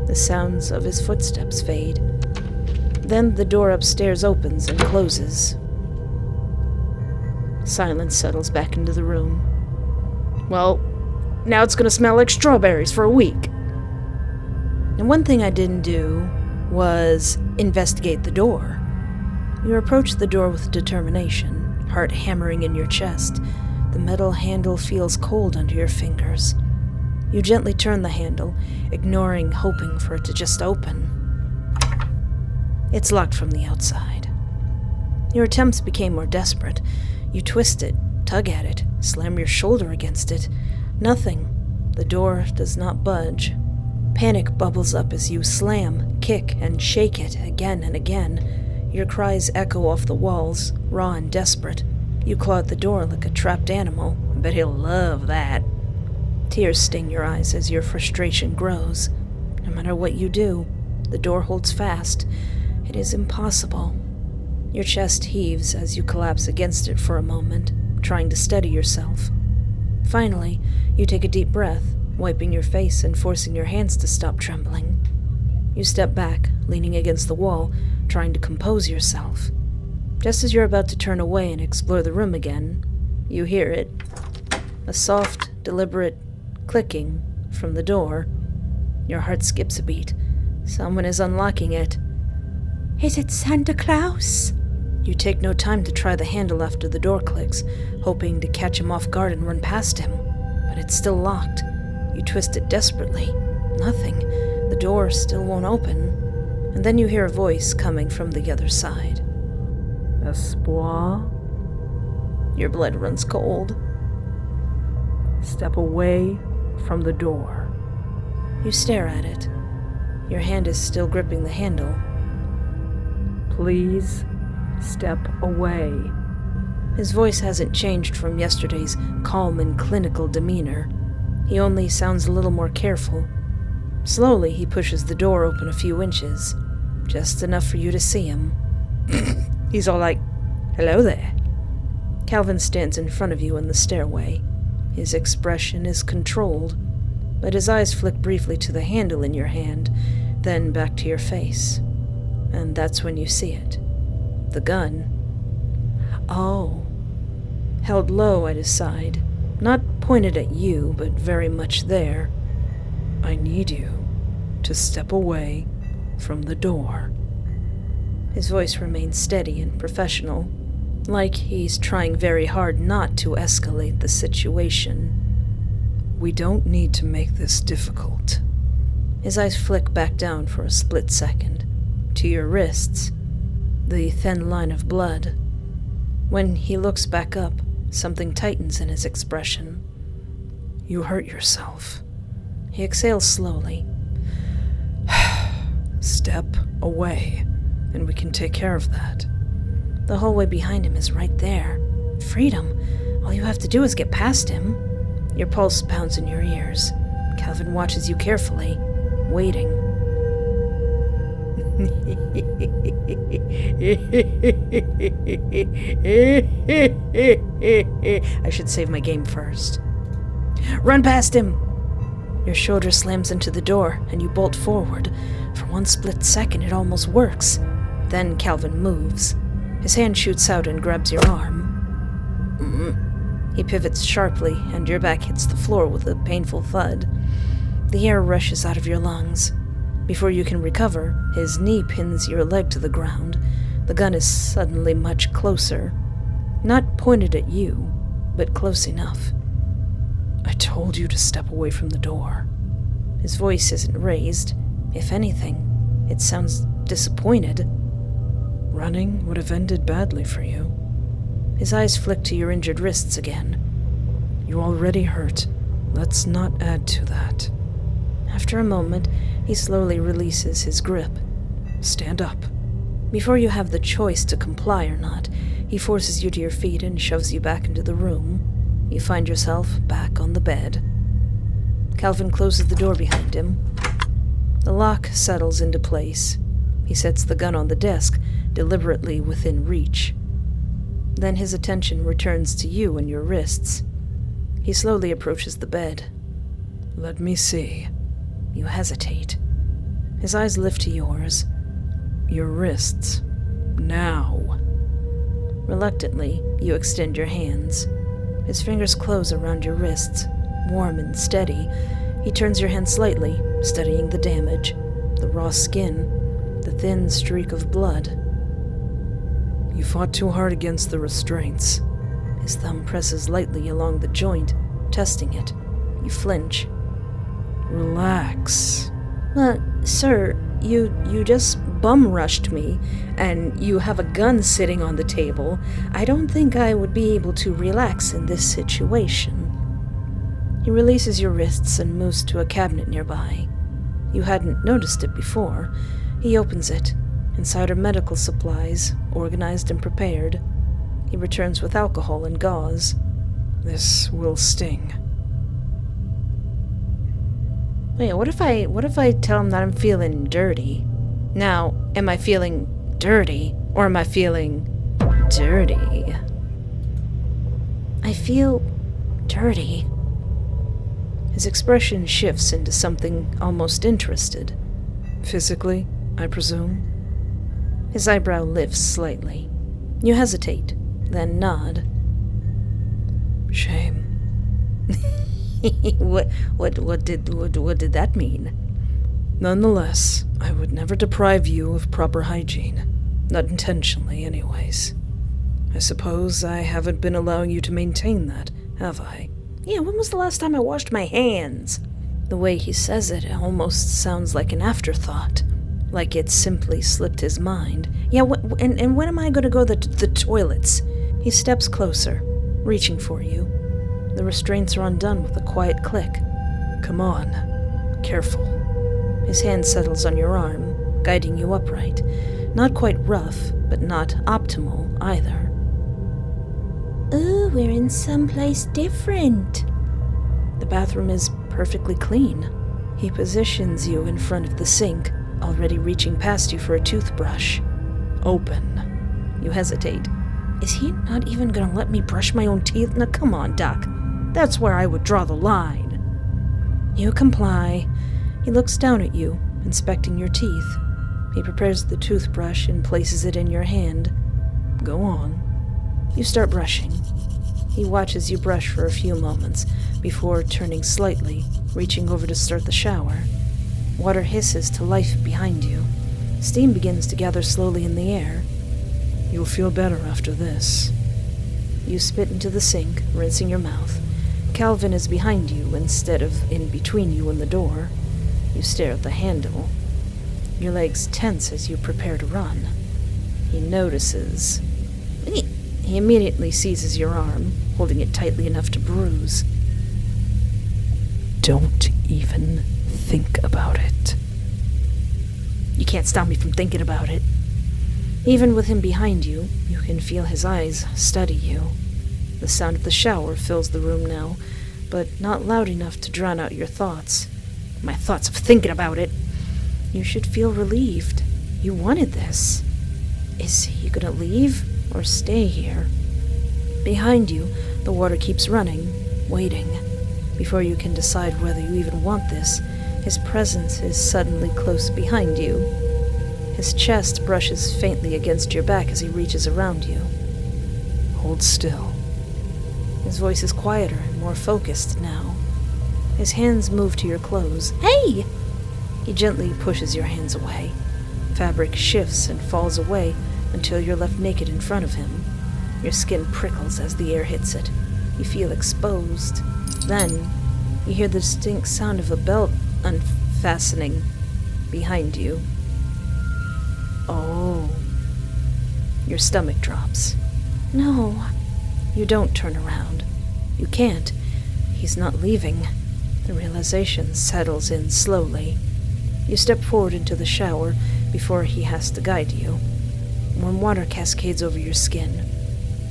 The sounds of his footsteps fade. Then the door upstairs opens and closes. Silence settles back into the room. Well, now it's gonna smell like strawberries for a week. And one thing I didn't do was investigate the door. You approach the door with determination, heart hammering in your chest. The metal handle feels cold under your fingers. You gently turn the handle, ignoring, hoping for it to just open. It's locked from the outside. Your attempts became more desperate. You twist it, tug at it, slam your shoulder against it. Nothing. The door does not budge. Panic bubbles up as you slam, kick, and shake it again and again. Your cries echo off the walls, raw and desperate. You claw at the door like a trapped animal. I bet he'll love that. Tears sting your eyes as your frustration grows. No matter what you do, the door holds fast. It is impossible. Your chest heaves as you collapse against it for a moment, trying to steady yourself. Finally, you take a deep breath, wiping your face and forcing your hands to stop trembling. You step back, leaning against the wall, trying to compose yourself. Just as you're about to turn away and explore the room again, you hear it. A soft, deliberate clicking from the door. Your heart skips a beat. Someone is unlocking it. Is it Santa Claus? You take no time to try the handle after the door clicks, hoping to catch him off guard and run past him. But it's still locked. You twist it desperately. Nothing. The door still won't open. And then you hear a voice coming from the other side. Espoir, Your blood runs cold. step away from the door. You stare at it. Your hand is still gripping the handle. Please step away. His voice hasn't changed from yesterday's calm and clinical demeanor. He only sounds a little more careful. Slowly, he pushes the door open a few inches, just enough for you to see him. He's all like, "Hello there." Calvin stands in front of you in the stairway. His expression is controlled, but his eyes flick briefly to the handle in your hand, then back to your face. And that's when you see it. The gun. Oh. Held low at his side, not pointed at you, but very much there. I need you to step away from the door. His voice remains steady and professional, like he's trying very hard not to escalate the situation. We don't need to make this difficult. His eyes flick back down for a split second, to your wrists, the thin line of blood. When he looks back up, something tightens in his expression. You hurt yourself. He exhales slowly. Step away, and we can take care of that. The hallway behind him is right there. Freedom. All you have to do is get past him. Your pulse pounds in your ears. Calvin watches you carefully, waiting. I should save my game first. Run past him! Your shoulder slams into the door, and you bolt forward. For one split second, it almost works. Then Calvin moves. His hand shoots out and grabs your arm. He pivots sharply, and your back hits the floor with a painful thud. The air rushes out of your lungs. Before you can recover, his knee pins your leg to the ground. The gun is suddenly much closer. Not pointed at you, but close enough. I told you to step away from the door. His voice isn't raised. If anything, it sounds disappointed. Running would have ended badly for you. His eyes flick to your injured wrists again. You already hurt. Let's not add to that. After a moment, he slowly releases his grip. Stand up. Before you have the choice to comply or not, he forces you to your feet and shoves you back into the room. You find yourself back on the bed. Calvin closes the door behind him. The lock settles into place. He sets the gun on the desk, deliberately within reach. Then his attention returns to you and your wrists. He slowly approaches the bed. Let me see. You hesitate. His eyes lift to yours. Your wrists. Now. Reluctantly, you extend your hands. His fingers close around your wrists, warm and steady. He turns your hand slightly, studying the damage, the raw skin, the thin streak of blood. You fought too hard against the restraints. His thumb presses lightly along the joint, testing it. You flinch. Relax. Sir, you just bum-rushed me, and you have a gun sitting on the table. I don't think I would be able to relax in this situation. He releases your wrists and moves to a cabinet nearby. You hadn't noticed it before. He opens it. Inside are medical supplies, organized and prepared. He returns with alcohol and gauze. This will sting. Wait, what if I tell him that I'm feeling dirty? Now, am I feeling dirty, or am I feeling dirty? I feel dirty. His expression shifts into something almost interested. Physically, I presume? His eyebrow lifts slightly. You hesitate, then nod. Shame. What did that mean? Nonetheless, I would never deprive you of proper hygiene. Not intentionally, anyways. I suppose I haven't been allowing you to maintain that, have I? Yeah, when was the last time I washed my hands? The way he says it almost sounds like an afterthought, like it simply slipped his mind. Yeah, and when am I going to go to the toilets? He steps closer, reaching for you. The restraints are undone with a quiet click. Come on. Careful. His hand settles on your arm, guiding you upright. Not quite rough, but not optimal either. Ooh, we're in someplace different. The bathroom is perfectly clean. He positions you in front of the sink, already reaching past you for a toothbrush. Open. You hesitate. Is he not even gonna let me brush my own teeth? Now come on, Doc. That's where I would draw the line. You comply. He looks down at you, inspecting your teeth. He prepares the toothbrush and places it in your hand. Go on. You start brushing. He watches you brush for a few moments before turning slightly, reaching over to start the shower. Water hisses to life behind you. Steam begins to gather slowly in the air. You'll feel better after this. You spit into the sink, rinsing your mouth. Calvin is behind you instead of in between you and the door. You stare at the handle. Your legs tense as you prepare to run. He notices. He immediately seizes your arm, holding it tightly enough to bruise. Don't even think about it. You can't stop me from thinking about it. Even with him behind you, you can feel his eyes study you. The sound of the shower fills the room now, but not loud enough to drown out your thoughts. My thoughts of thinking about it. You should feel relieved. You wanted this. Is he gonna leave or stay here? Behind you, the water keeps running, waiting. Before you can decide whether you even want this, his presence is suddenly close behind you. His chest brushes faintly against your back as he reaches around you. Hold still. His voice is quieter and more focused now. His hands move to your clothes. Hey! He gently pushes your hands away. Fabric shifts and falls away until you're left naked in front of him. Your skin prickles as the air hits it. You feel exposed. Then, you hear the distinct sound of a belt unfastening behind you. Oh. Your stomach drops. No. You don't turn around. You can't. He's not leaving. The realization settles in slowly. You step forward into the shower before he has to guide you. Warm water cascades over your skin.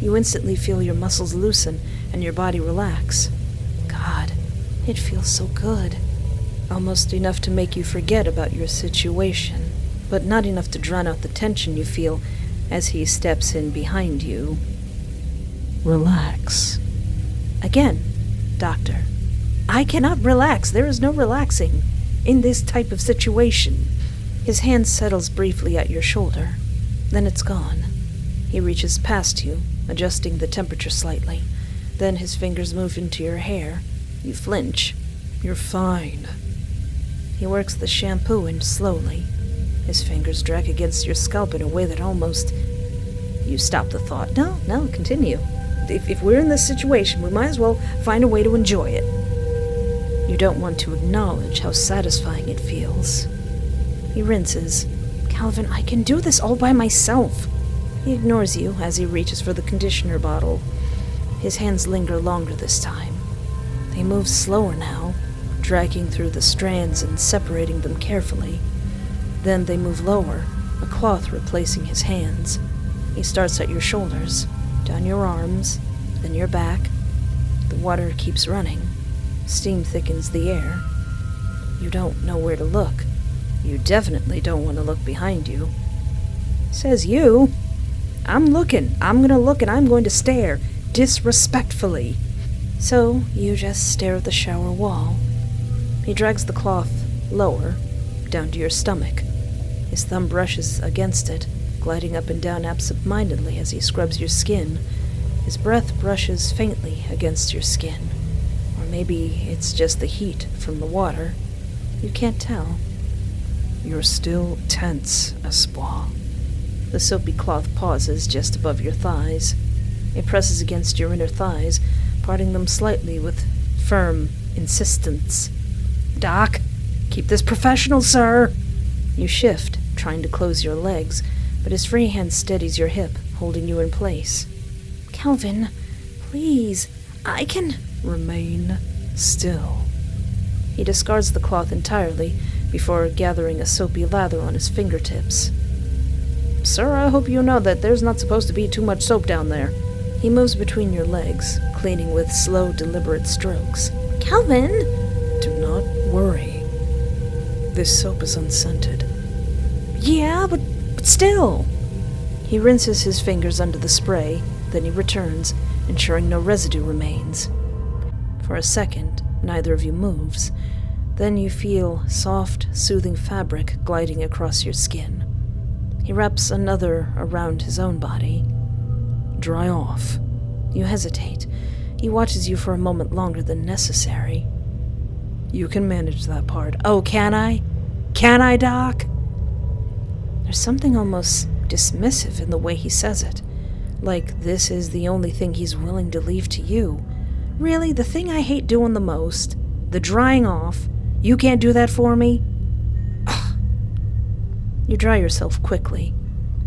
You instantly feel your muscles loosen and your body relax. God, it feels so good. Almost enough to make you forget about your situation, but not enough to drown out the tension you feel as he steps in behind you. Relax. Again, Doctor. I cannot relax. There is no relaxing in this type of situation. His hand settles briefly at your shoulder. Then it's gone. He reaches past you, adjusting the temperature slightly. Then his fingers move into your hair. You flinch. You're fine. He works the shampoo in slowly. His fingers drag against your scalp in a way that almost... You stop the thought. No, continue. If we're in this situation, we might as well find a way to enjoy it. You don't want to acknowledge how satisfying it feels. He rinses. Calvin, I can do this all by myself. He ignores you as he reaches for the conditioner bottle. His hands linger longer this time. They move slower now, dragging through the strands and separating them carefully. Then they move lower, a cloth replacing his hands. He starts at your shoulders, down your arms, then your back. The water keeps running. Steam thickens the air. You don't know where to look. You definitely don't want to look behind you. Says you. I'm looking. I'm gonna look and I'm going to stare. Disrespectfully. So you just stare at the shower wall. He drags the cloth lower, down to your stomach. His thumb brushes against it, gliding up and down absent-mindedly as he scrubs your skin. His breath brushes faintly against your skin. Or maybe it's just the heat from the water. You can't tell. You're still tense, Espoir. The soapy cloth pauses just above your thighs. It presses against your inner thighs, parting them slightly with firm insistence. Doc, keep this professional, sir. You shift, trying to close your legs, but his free hand steadies your hip, holding you in place. Calvin, please, I can... Remain still. He discards the cloth entirely before gathering a soapy lather on his fingertips. Sir, I hope you know that there's not supposed to be too much soap down there. He moves between your legs, cleaning with slow, deliberate strokes. Calvin! Do not worry. This soap is unscented. Yeah, but still. He rinses his fingers under the spray, then he returns, ensuring no residue remains. For a second, neither of you moves. Then you feel soft, soothing fabric gliding across your skin. He wraps another around his own body. Dry off. You hesitate. He watches you for a moment longer than necessary. You can manage that part. Oh, can I? Can I, Doc? There's something almost dismissive in the way he says it. Like this is the only thing he's willing to leave to you. Really, the thing I hate doing the most, the drying off, you can't do that for me? Ugh. You dry yourself quickly.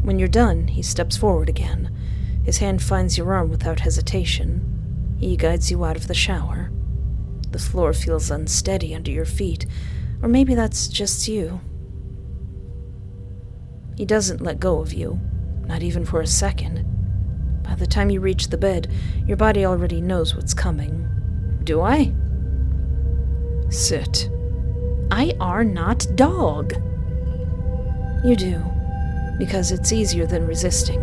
When you're done, he steps forward again. His hand finds your arm without hesitation. He guides you out of the shower. The floor feels unsteady under your feet, or maybe that's just you. He doesn't let go of you, not even for a second. By the time you reach the bed, your body already knows what's coming. Do I? Sit. I are not dog. You do, because it's easier than resisting.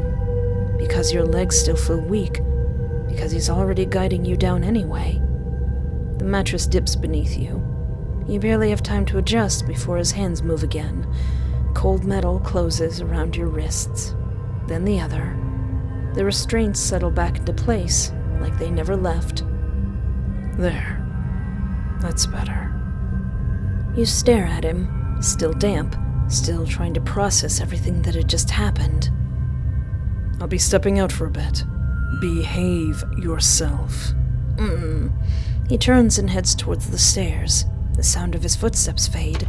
Because your legs still feel weak. Because he's already guiding you down anyway. The mattress dips beneath you. You barely have time to adjust before his hands move again. Cold metal closes around your wrists. Then the other. The restraints settle back into place, like they never left. There. That's better. You stare at him, still damp, still trying to process everything that had just happened. I'll be stepping out for a bit. Behave yourself. He turns and heads towards the stairs. The sound of his footsteps fade.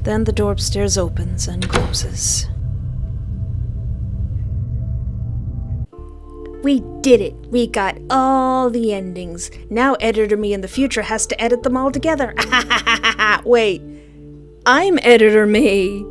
Then the door upstairs opens and closes. We did it. We got all the endings. Now Editor Me in the future has to edit them all together. Wait. I'm Editor Me.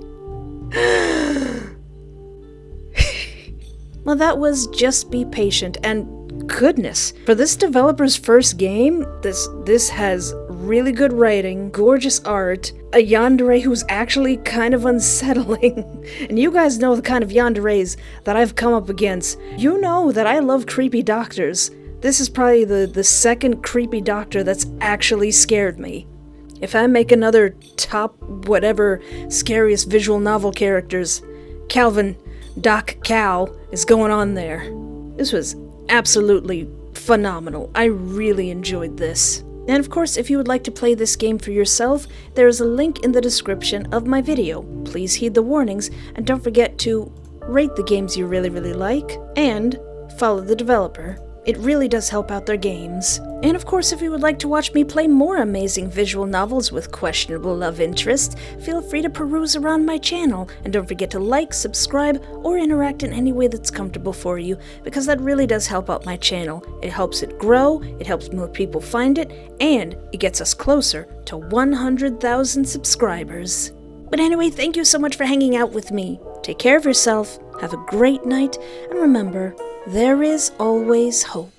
Well, that was Just Be Patient, and goodness, for this developer's first game, this has really good writing, gorgeous art, a yandere who's actually kind of unsettling. And you guys know the kind of yanderes that I've come up against. You know that I love creepy doctors. This is probably the second creepy doctor that's actually scared me. If I make another top whatever scariest visual novel characters, Calvin, Doc Cal is going on there. This was absolutely phenomenal. I really enjoyed this. And of course, if you would like to play this game for yourself, there is a link in the description of my video. Please heed the warnings, and don't forget to rate the games you really, really like, and follow the developer. It really does help out their games. And of course, if you would like to watch me play more amazing visual novels with questionable love interest, feel free to peruse around my channel, and don't forget to like, subscribe, or interact in any way that's comfortable for you, because that really does help out my channel. It helps it grow, it helps more people find it, and it gets us closer to 100,000 subscribers. But anyway, thank you so much for hanging out with me. Take care of yourself, have a great night, and remember, there is always hope.